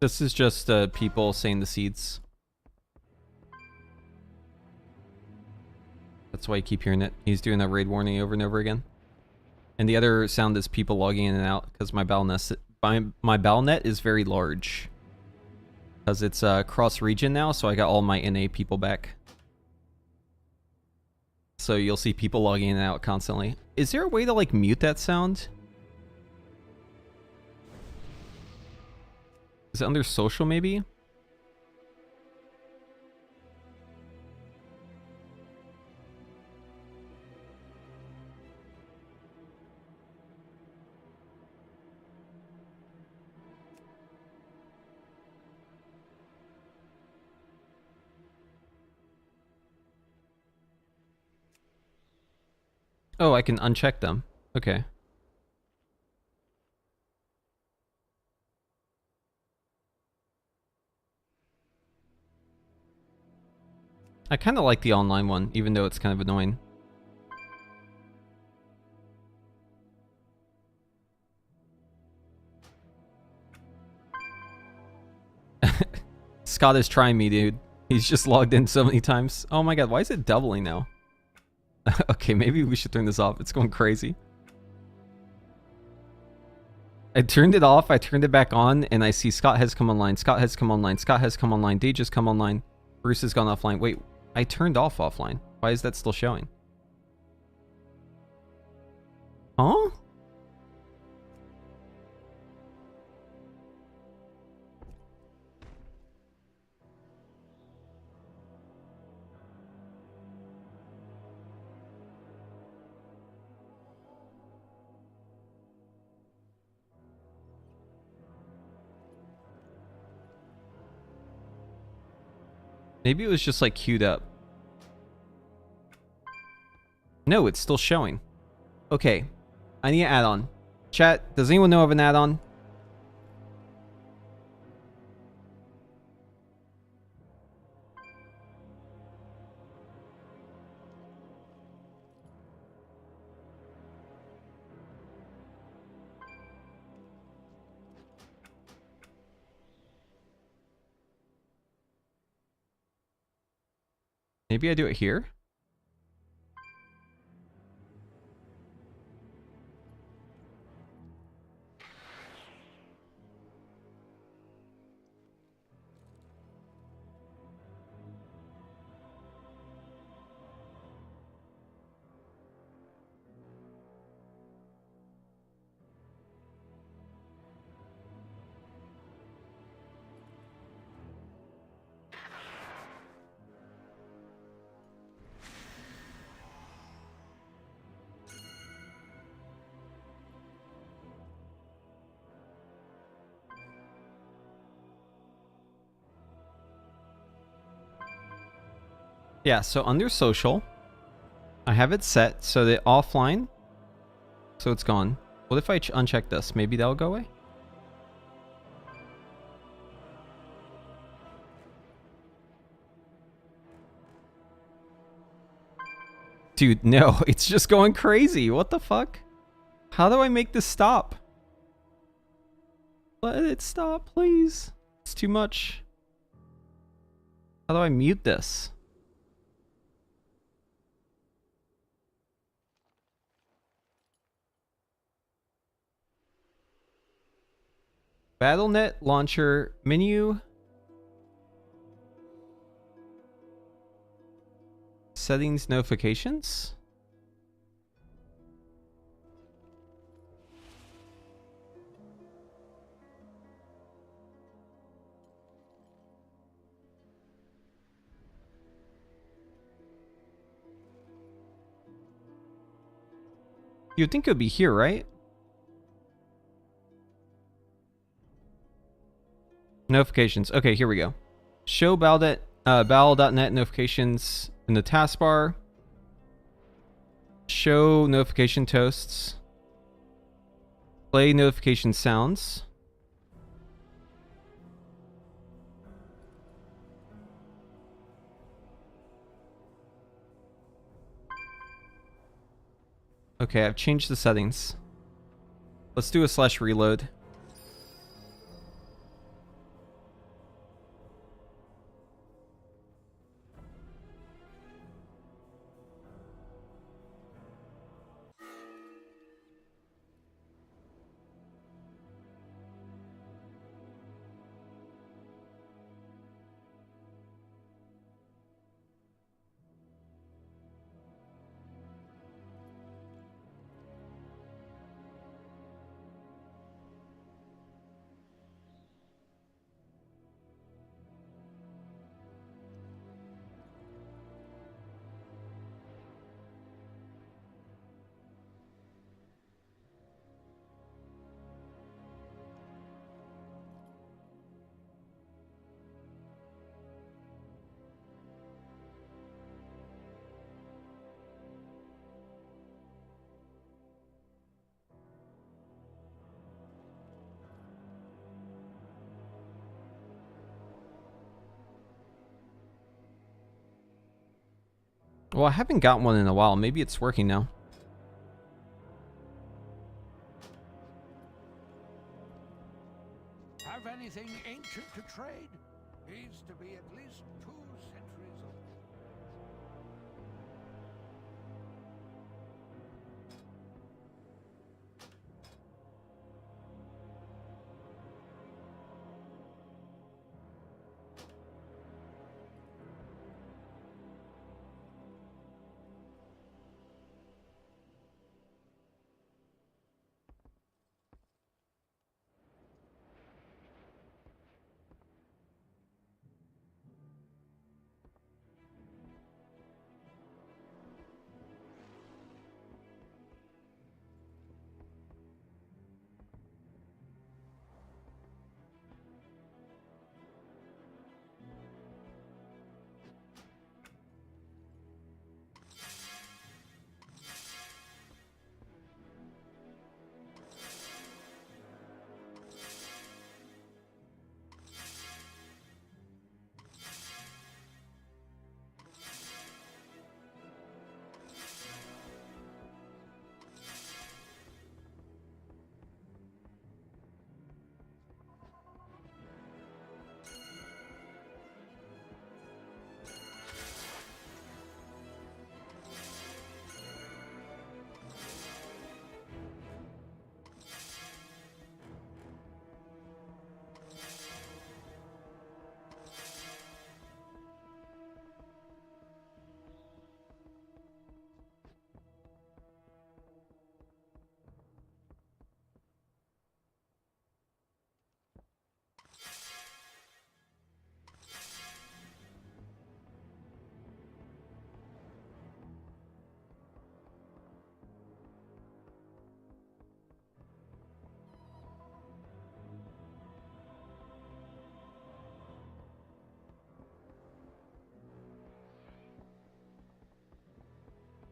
This is just people saying the seeds. That's why you keep hearing it. He's doing a raid warning over and over again. And the other sound is people logging in and out because my Battle.net is very large. Because it's cross region now, so I got all my NA people back. So you'll see people logging in and out constantly. Is there a way to like mute that sound? Is it under social maybe? Oh, I can uncheck them. Okay. I kind of like the online one, even though it's kind of annoying. Scott is trying me, dude. He's just logged in so many times. Oh my god, why is it doubling now? Okay, maybe we should turn this off. It's going crazy. I turned it off, I turned it back on, and I see Scott has come online, Scott has come online, Scott has come online, Dage has come online, Bruce has gone offline. Wait, I turned off offline. Why is that still showing? Huh? Maybe it was just like queued up. No, it's still showing. Okay. I need an add-on. Chat, does anyone know of an add-on? Maybe I do it here? Yeah, so under social, I have it set so that offline, so it's gone. What if I uncheck this? Maybe that'll go away? Dude, no, it's just going crazy. What the fuck? How do I make this stop? Let it stop, please. It's too much. How do I mute this? Battle.net launcher menu. Settings notifications. You'd think it would be here, right? Notifications. Okay, here we go. Show battle.net notifications in the taskbar. Show notification toasts. Play notification sounds. Okay, I've changed the settings. Let's do a /reload. Well, I haven't got one in a while. Maybe it's working now. Have anything ancient to trade? Needs to be at least 2 centuries old.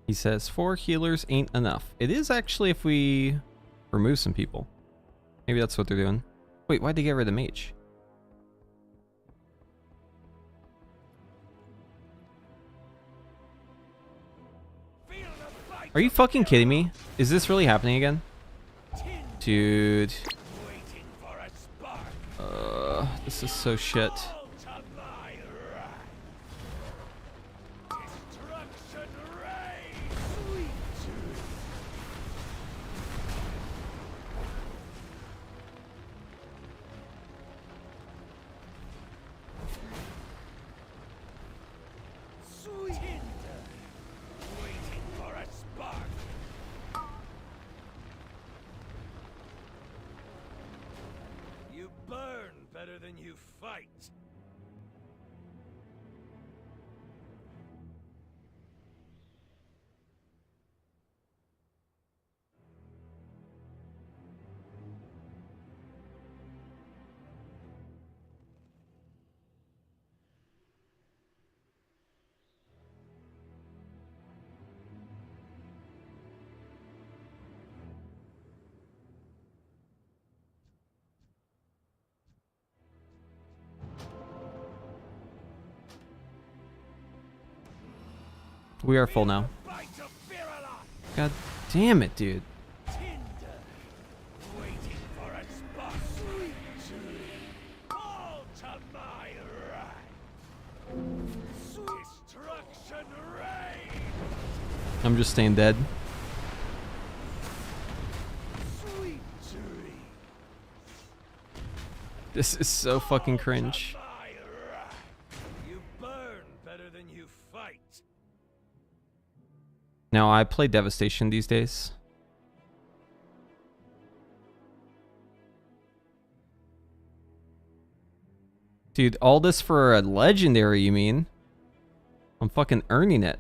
He says 4 healers ain't enough. It is actually if we remove some people. Maybe that's what they're doing. Wait, why'd they get rid of Mage? Are you fucking kidding me? Is this really happening again? Dude. This is so shit. Better than you fight. We are full now. God damn it, dude. I'm just staying dead. This is so fucking cringe. You burn better than you fight. Now, I play Devastation these days. Dude, all this for a legendary, you mean? I'm fucking earning it.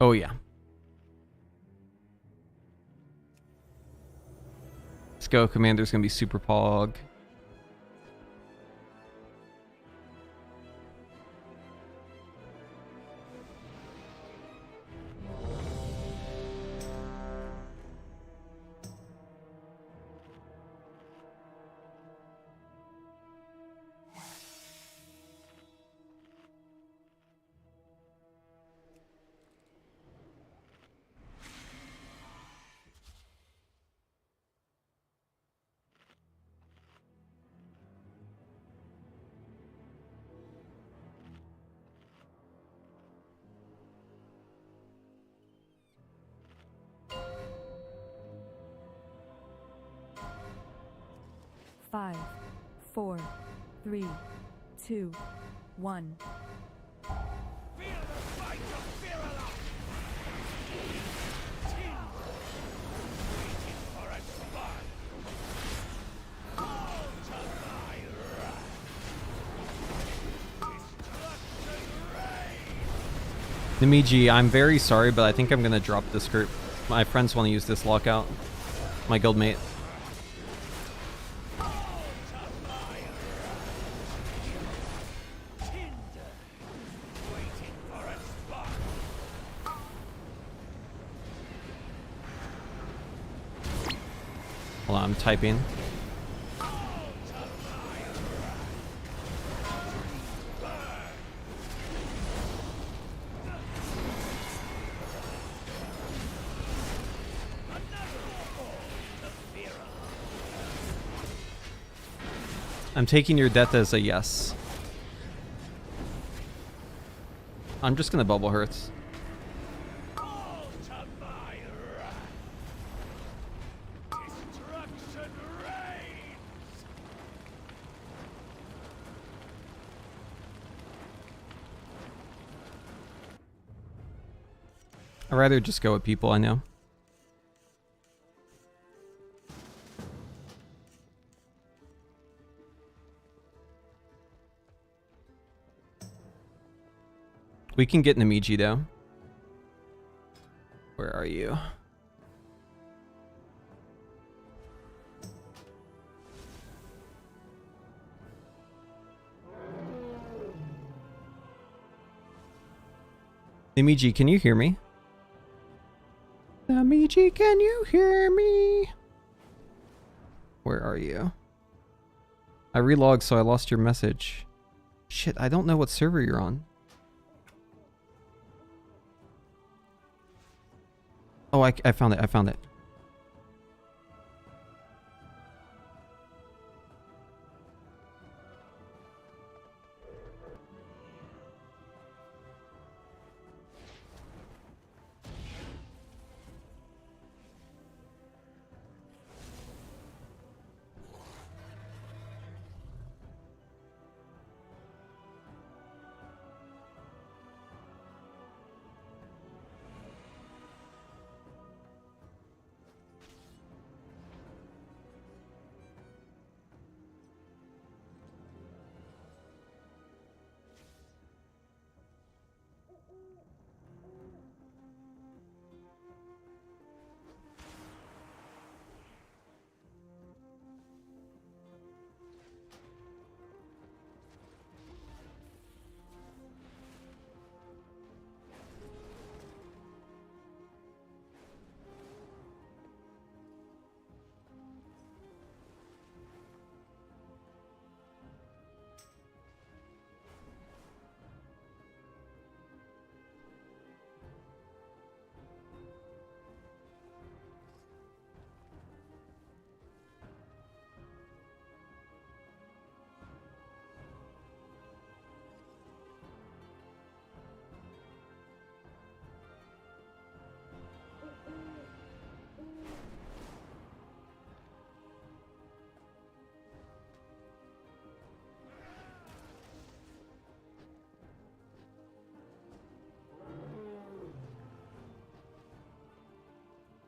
Oh, yeah. Scale Commander's gonna be super pog. Five, 4, 3, 2, 1. Namiji, I'm very sorry, but I think I'm gonna drop this group. My friends want to use this lockout. My guildmate. Hold on, I'm typing. I'm taking your death as a yes. I'm just gonna bubble hurts. I'd rather just go with people I know. We can get Namiji though. Where are you? Namiji, can you hear me? Namiji, can you hear me? Where are you? I relogged, so I lost your message. Shit, I don't know what server you're on. Oh, I found it. I found it.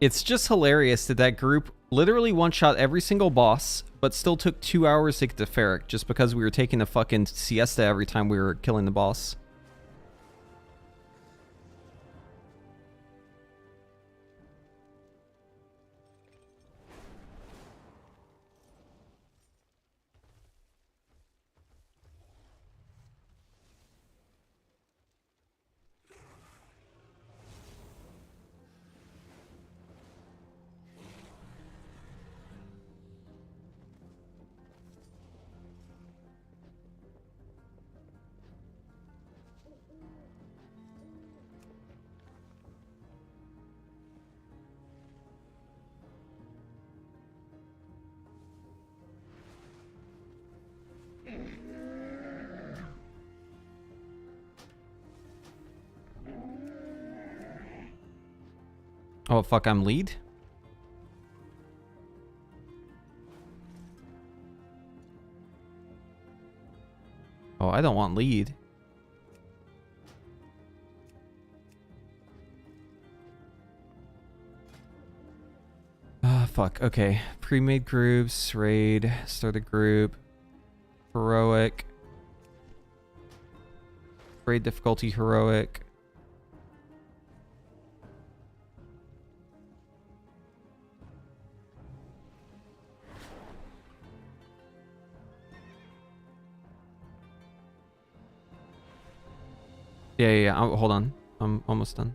It's just hilarious that that group literally one-shot every single boss, but still took 2 hours to get to Ferric just because we were taking a fucking siesta every time we were killing the boss. Oh, fuck, I'm lead? Oh, I don't want lead. Ah, fuck. Okay. Pre-made groups, raid, start a group, heroic, raid difficulty, heroic. Yeah. Oh, hold on. I'm almost done.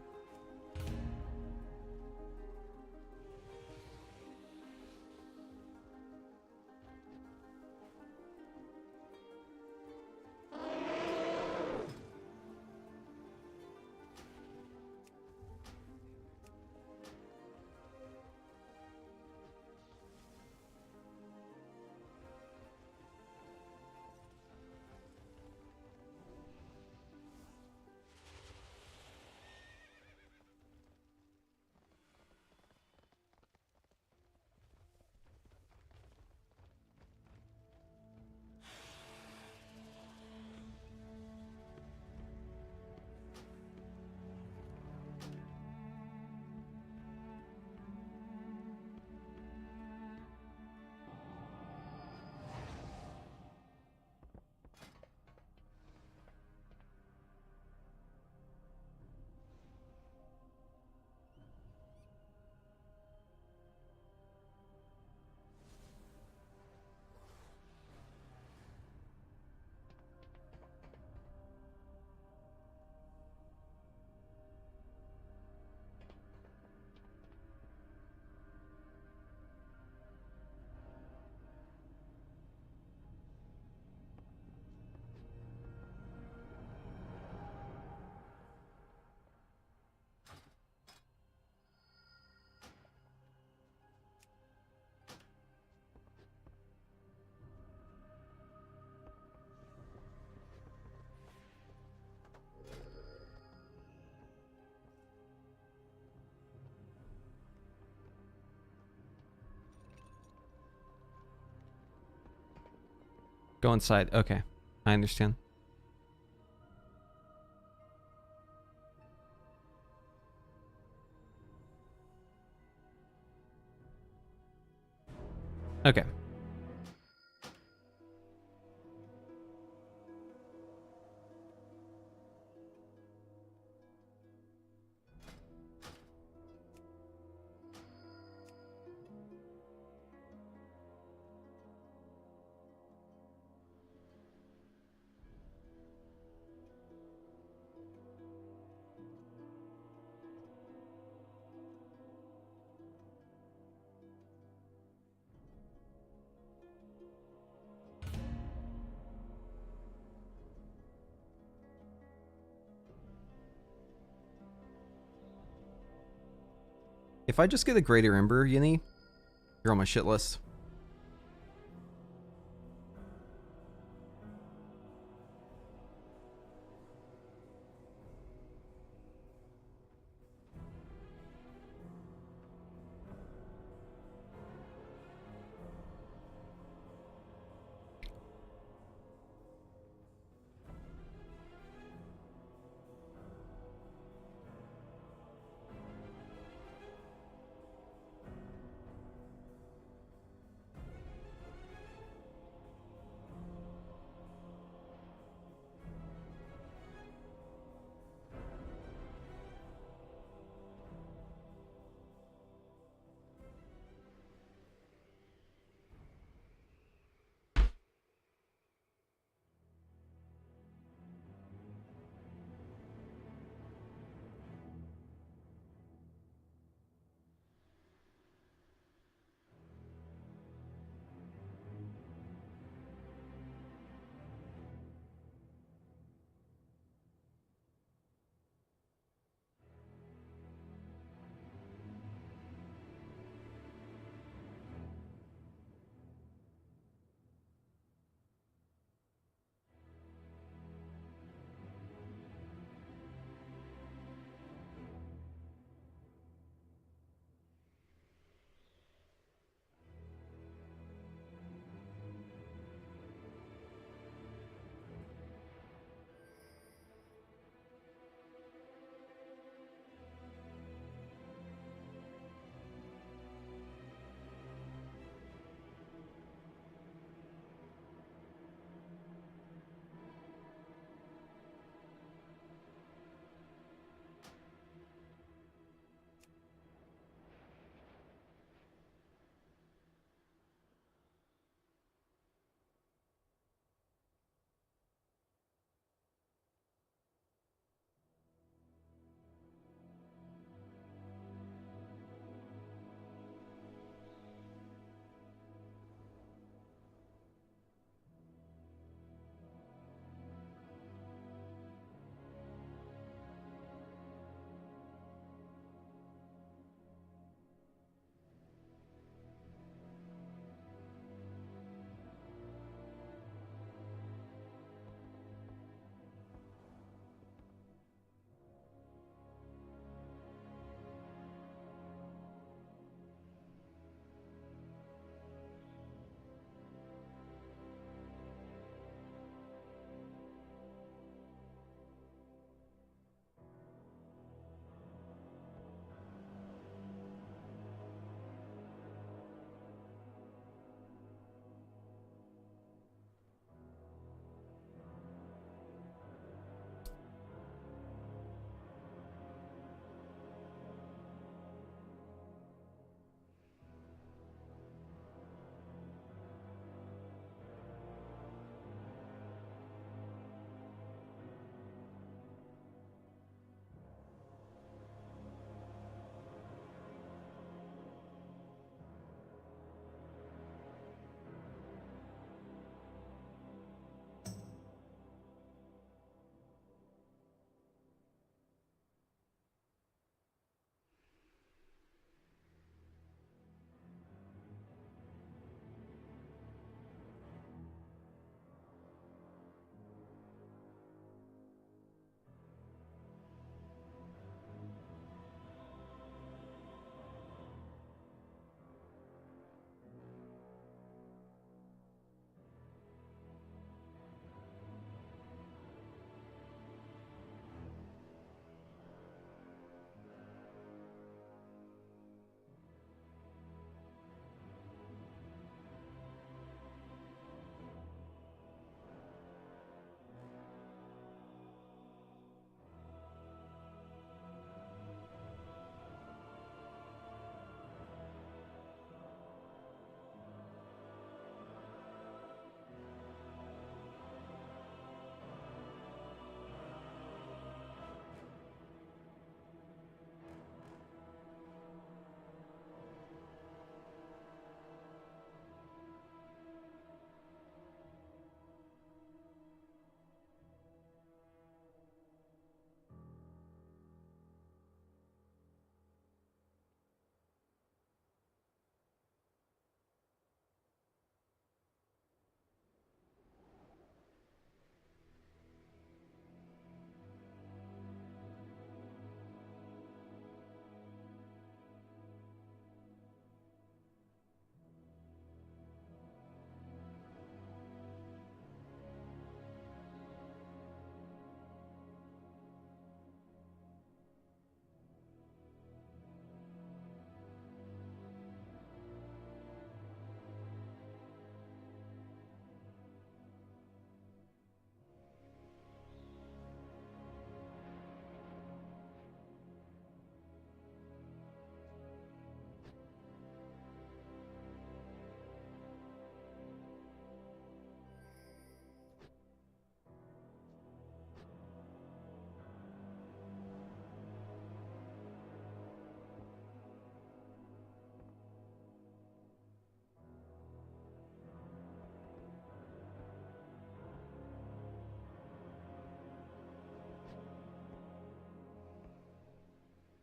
Go inside. Okay. I understand. Okay. If I just get a Greater Ember, Yinny, you're on my shit list.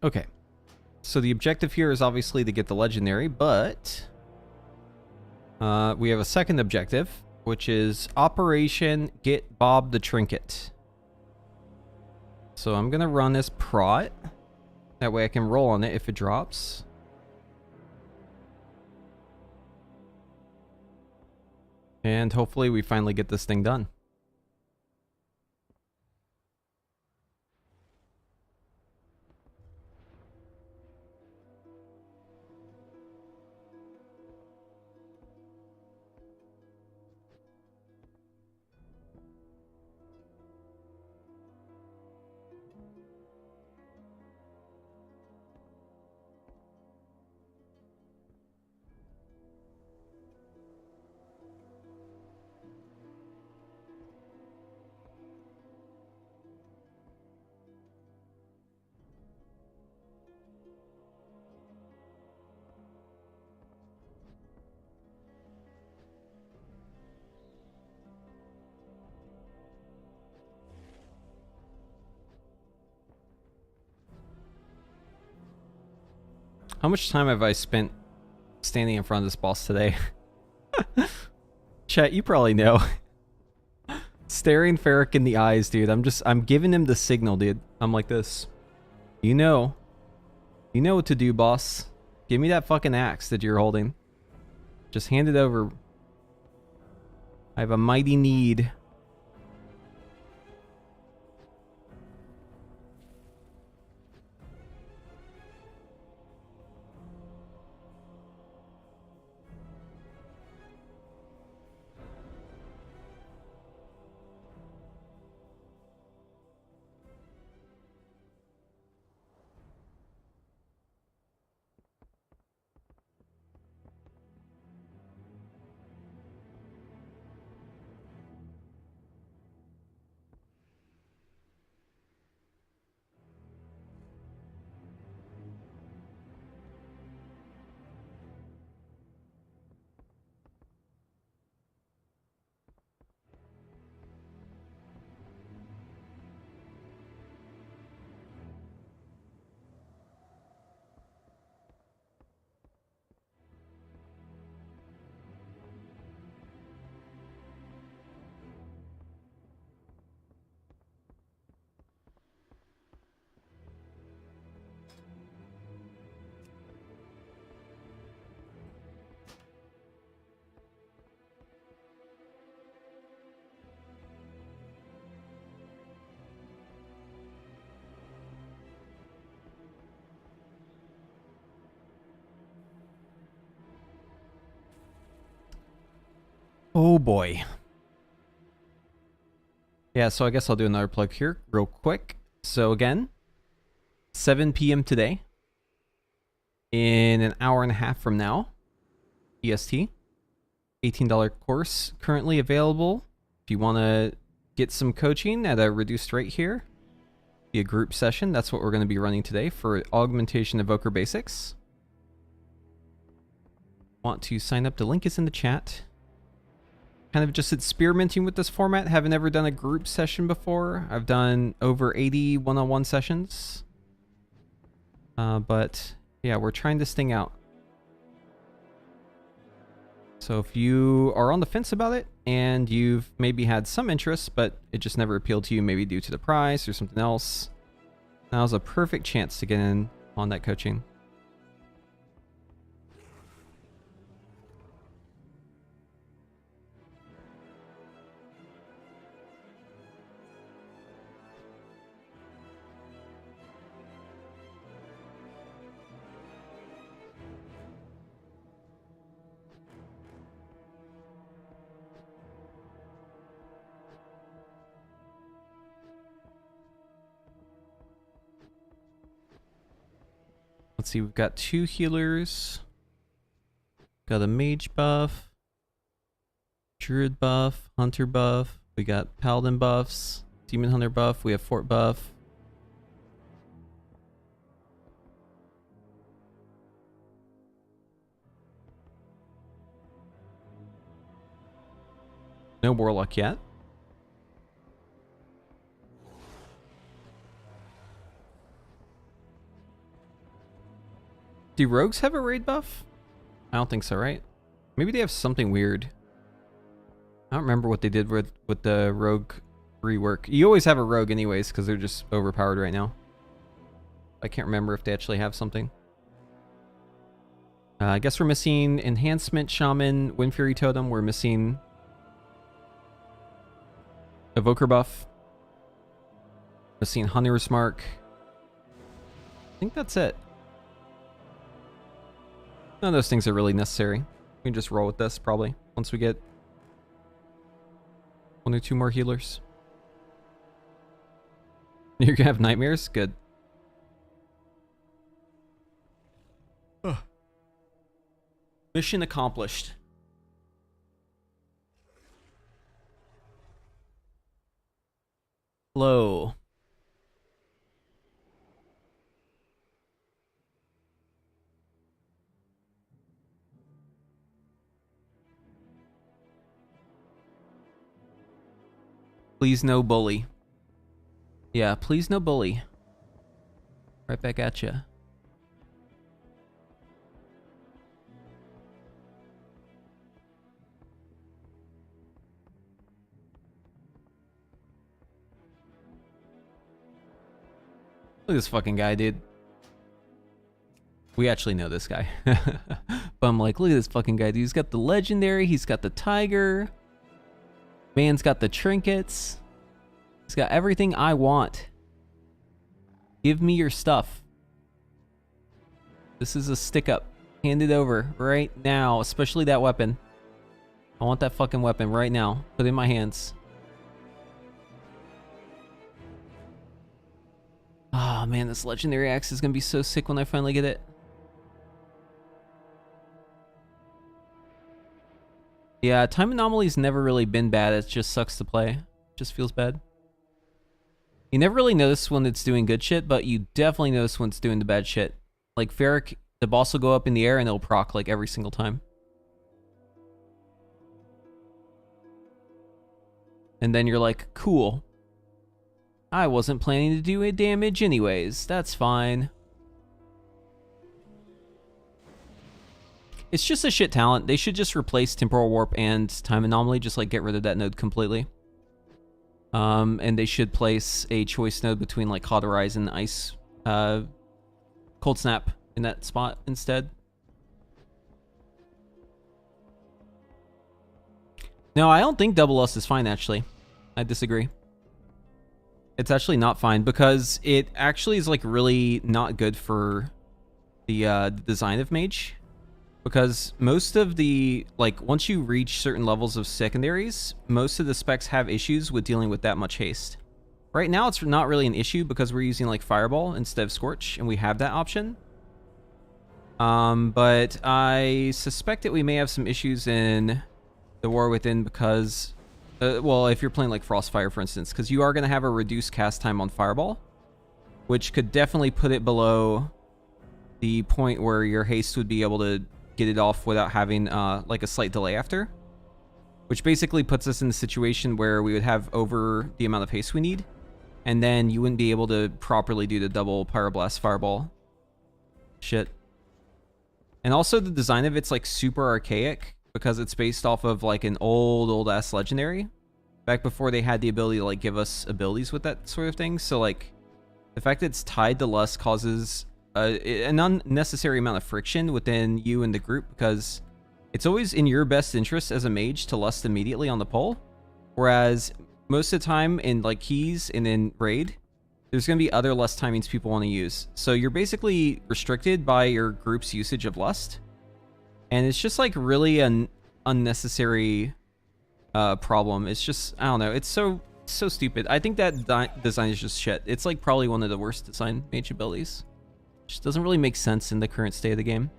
Okay. So the objective here is obviously to get the legendary, but we have a second objective, which is Operation Get Bob the Trinket. So I'm going to run as Prot. That way I can roll on it if it drops. And hopefully we finally get this thing done. How much time have I spent standing in front of this boss today? Chat, you probably know. Staring Ferric in the eyes, dude. I'm giving him the signal, dude. I'm like this. You know what to do, boss. Give me that fucking axe that you're holding. Just hand it over. I have a mighty need. Oh boy. Yeah, so I guess I'll do another plug here real quick. So again, 7 p.m. today, in an hour and a half from now, EST, $18 course currently available. If you want to get some coaching at a reduced rate here, be a group session. That's what we're going to be running today for Augmentation Evoker Basics. Want to sign up? The link is in the chat. Kind of just experimenting with this format. Haven't ever done a group session before. I've done over 80 one-on-one sessions. But yeah, we're trying this thing out. So if you are on the fence about it and you've maybe had some interest, but it just never appealed to you, maybe due to the price or something else, now's a perfect chance to get in on that coaching. Let's see, we've got 2 healers. Got a mage buff, druid buff, hunter buff. We got paladin buffs, demon hunter buff. We have fort buff. No warlock yet. Do rogues have a raid buff? I don't think so, right? Maybe they have something weird. I don't remember what they did with the rogue rework. You always have a rogue anyways, because they're just overpowered right now. I can't remember if they actually have something. I guess we're missing Enhancement, Shaman, Wind Fury Totem. We're missing Evoker buff. Missing Hunter's Mark. I think that's it. None of those things are really necessary. We can just roll with this probably once we get 1 or 2 more healers. You're gonna have nightmares? Good. Ugh. Mission accomplished. Hello. Please no bully. Yeah, please no bully. Right back at ya. Look at this fucking guy, dude. We actually know this guy. But I'm like, look at this fucking guy, dude. He's got the legendary, he's got the tiger. Man's got the trinkets. He's got everything I want. Give me your stuff. This is a stick up. Hand it over right now, especially that weapon. I want that fucking weapon right now. Put it in my hands. Oh man, this legendary axe is gonna be so sick when I finally get it. Yeah, time anomaly's never really been bad. It just sucks to play. It just feels bad. You never really notice when it's doing good shit, but you definitely notice when it's doing the bad shit. Like Ferric, the boss will go up in the air and it'll proc like every single time. And then you're like, cool. I wasn't planning to do any damage anyways. That's fine. It's just a shit talent. They should just replace Temporal Warp and Time Anomaly. Just like get rid of that node completely. And they should place a choice node between like Cauterize and Ice, Cold Snap in that spot instead. No, I don't think Double Lust is fine actually. I disagree. It's actually not fine because it actually is like really not good for the design of Mage. Because most of the, like, once you reach certain levels of secondaries, most of the specs have issues with dealing with that much haste. Right now, it's not really an issue because we're using, like, Fireball instead of Scorch, and we have that option. But I suspect that we may have some issues in the War Within because, well, if you're playing, like, Frostfire, for instance, because you are going to have a reduced cast time on Fireball, which could definitely put it below the point where your haste would be able to get it off without having like a slight delay after, which basically puts us in a situation where we would have over the amount of haste we need, and then you wouldn't be able to properly do the double Pyroblast Fireball shit. And also the design of it's like super archaic because it's based off of like an old ass legendary back before they had the ability to like give us abilities with that sort of thing. So like the fact that it's tied to lust causes an unnecessary amount of friction within you and the group because it's always in your best interest as a mage to lust immediately on the pole, whereas most of the time in like keys and in raid there's going to be other lust timings people want to use, so you're basically restricted by your group's usage of lust, and it's just like really an unnecessary problem. It's just, I don't know, it's so stupid. I think that design is just shit. It's like probably one of the worst design mage abilities. Just doesn't really make sense in the current state of the game.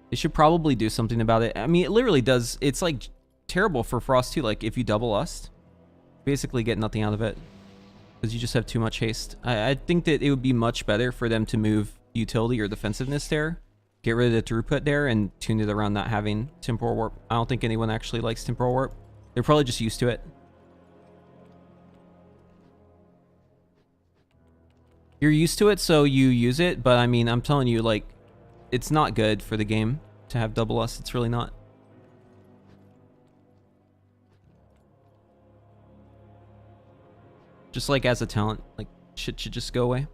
They should probably do something about it. I mean, it literally does. It's like terrible for Frost too. Like if you double lust, basically get nothing out of it because you just have too much haste. I think that it would be much better for them to move utility or defensiveness there, get rid of the throughput there, and tune it around not having Temporal Warp. I don't think anyone actually likes Temporal Warp. They're probably just used to it. You're used to it, so you use it, but I mean, I'm telling you, like, it's not good for the game to have double us. It's really not. Just like as a talent, like shit should just go away.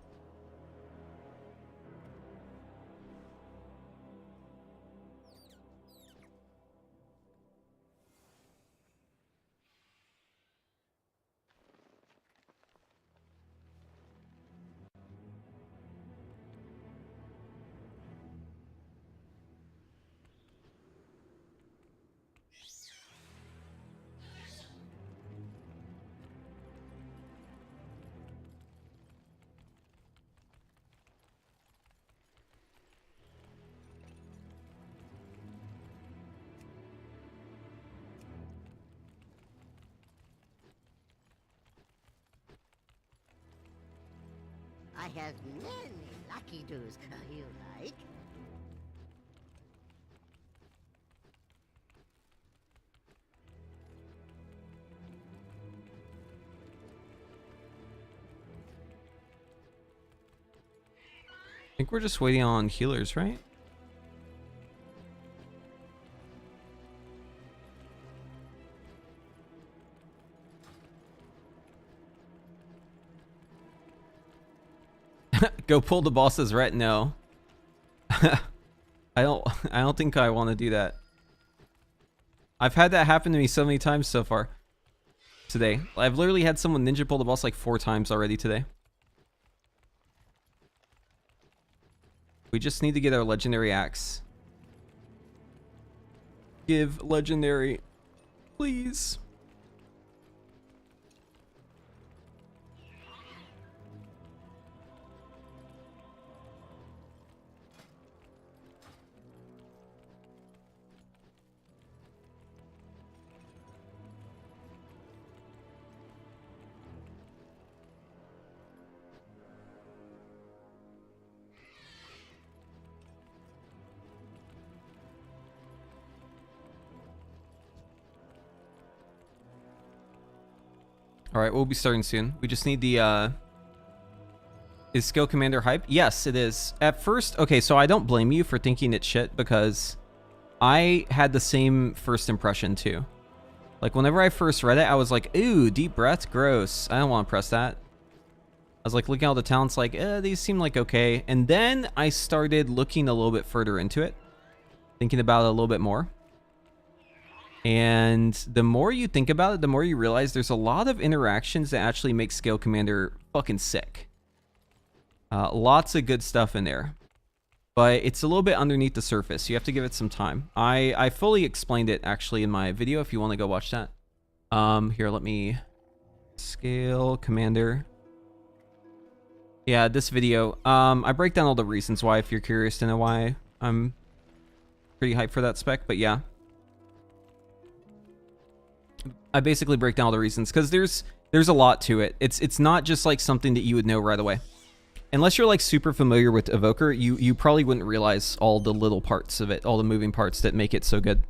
I have many lucky doos, you like. I think we're just waiting on healers, right? Go pull the boss's ret. No. I don't think I want to do that. I've had that happen to me so many times so far today. I've literally had someone ninja pull the boss like 4 times already today. We just need to get our legendary axe. Give legendary, please. Alright, we'll be starting soon. We just need the, Is Skill Commander hype? Yes, it is. At first, okay, so I don't blame you for thinking it's shit, because I had the same first impression too. Like, whenever I first read it, I was like, ooh, deep breath, gross. I don't want to press that. I was like, looking at all the talents, like, these seem like okay. And then I started looking a little bit further into it, thinking about it a little bit more. And the more you think about it, the more you realize there's a lot of interactions that actually make Scale Commander fucking sick. Lots of good stuff in there. But it's a little bit underneath the surface. You have to give it some time. I fully explained it actually in my video if you want to go watch that. Here, let me... Scale Commander. Yeah, this video. I break down all the reasons why if you're curious to know why I'm pretty hyped for that spec, but yeah. I basically break down all the reasons because there's a lot to it. It's not just like something that you would know right away. Unless you're like super familiar with Evoker, you probably wouldn't realize all the little parts of it, all the moving parts that make it so good.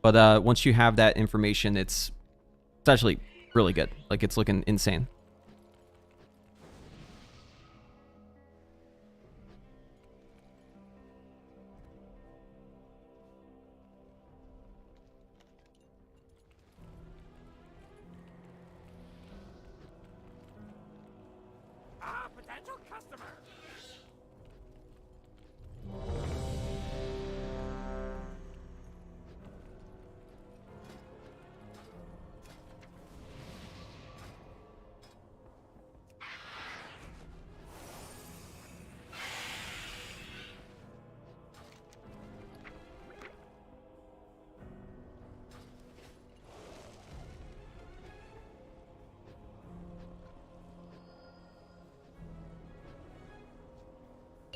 But once you have that information, it's actually really good. Like, it's looking insane. Potential customer.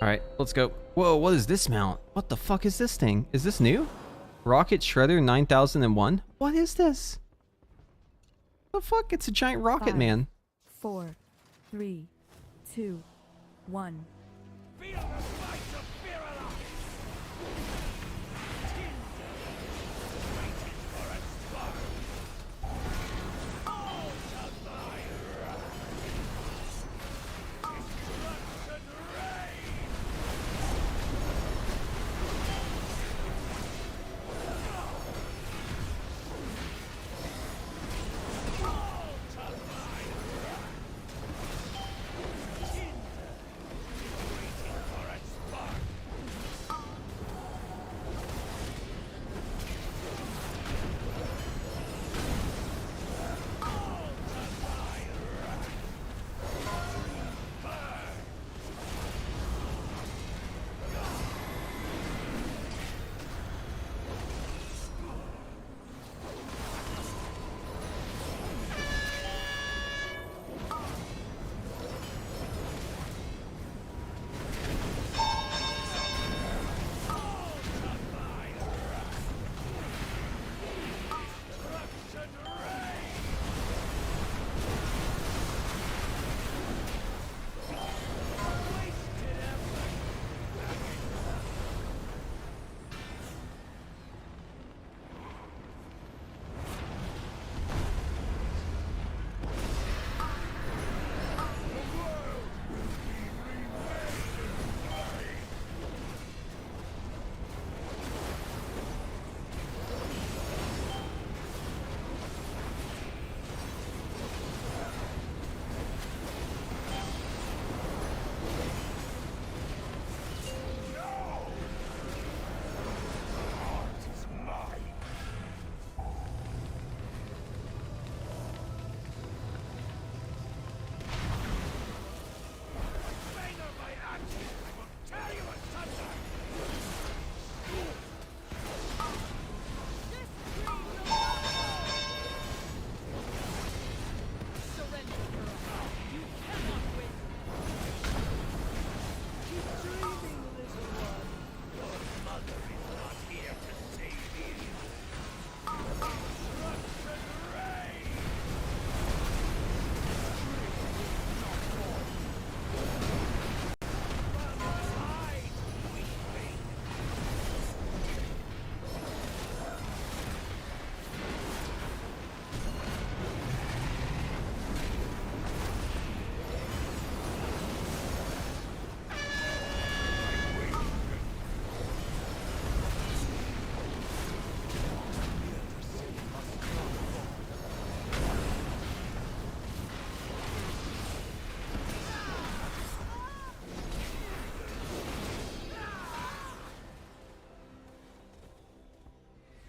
Alright, let's go. Whoa, what is this mount? What the fuck is this thing? Is this new? Rocket Shredder 9001? What is this? The fuck? It's a giant rocket 5, man. 4, 3, 2, 1. Feel the fight of Virulence. Waiting for a spark. All to my wrath. Destruction reign.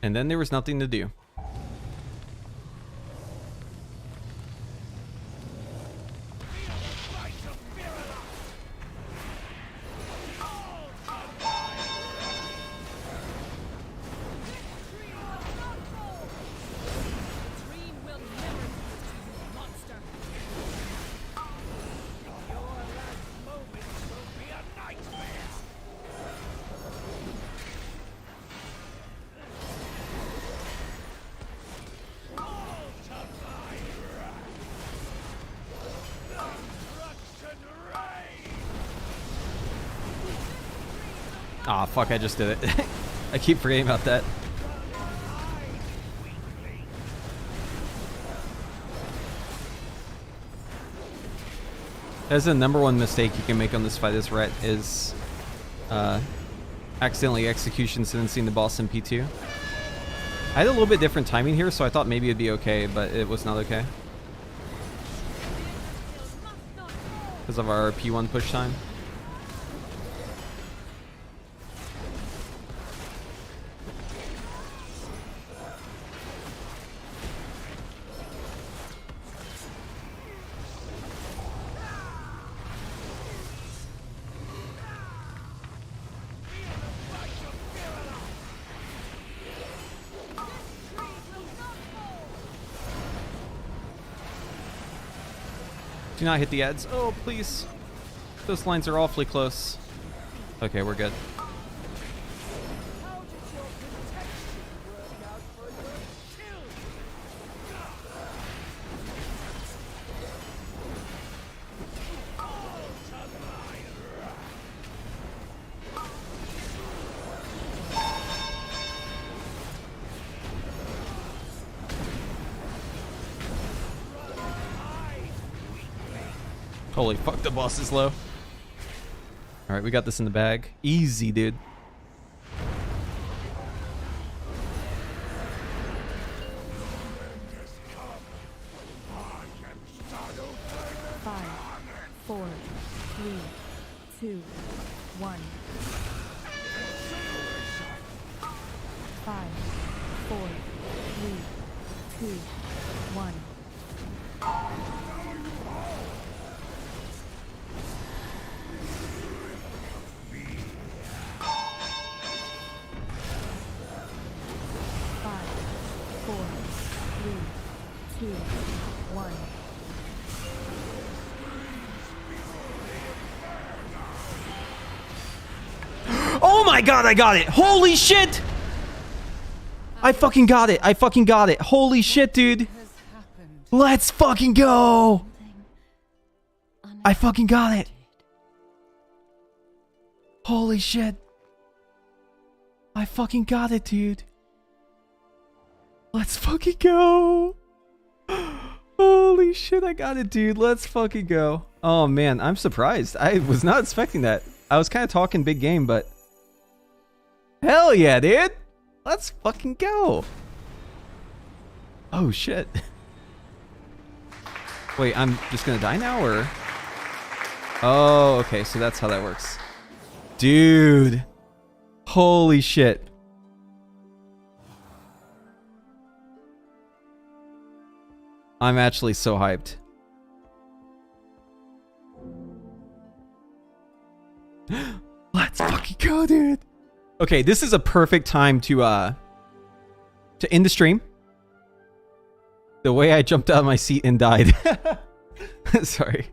And then there was nothing to do. Aw, oh, fuck, I just did it. I keep forgetting about that. That's the #1 mistake you can make on this fight is accidentally execution sentencing the boss in P2. I had a little bit different timing here, so I thought maybe it'd be okay, but it was not okay. Because of our P1 push time. Do not hit the ads. Oh, please. Those lines are awfully close. Okay, we're good. Holy fuck, the boss is low. Alright, we got this in the bag. Easy, dude. Five, 4, 3, 2, 1. 5, 4, 3, 2, 1. Oh my god, I got it! Holy shit! I fucking got it! I fucking got it! Holy shit, dude! Let's fucking go! I fucking got it! Holy shit! I fucking got it, dude! Let's fucking go! Holy shit, I got it, dude. Let's fucking go. Oh man, I'm surprised. I was not expecting that. I was kind of talking big game, but hell yeah, dude. Let's fucking go. Oh shit. Wait, I'm just gonna die now, or? Oh, okay, so that's how that works. Dude. Holy shit. I'm actually so hyped. Let's fucking go, dude. Okay, this is a perfect time to end the stream. The way I jumped out of my seat and died. Sorry.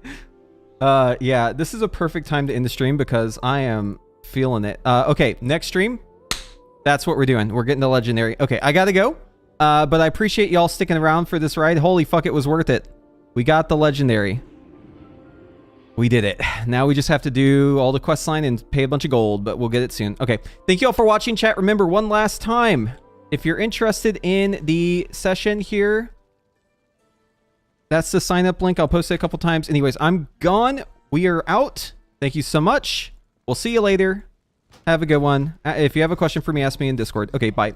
Yeah, this is a perfect time to end the stream because I am feeling it. Okay, next stream. That's what we're doing. We're getting the legendary. Okay, I gotta go. But I appreciate y'all sticking around for this ride. Holy fuck, it was worth it. We got the legendary. We did it. Now we just have to do all the quest line and pay a bunch of gold, but we'll get it soon. Okay, thank you all for watching, chat. Remember, one last time, if you're interested in the session here, that's the sign up link. I'll post it a couple times. Anyways, I'm gone. We are out. Thank you so much. We'll see you later. Have a good one. If you have a question for me, ask me in Discord. Okay, bye.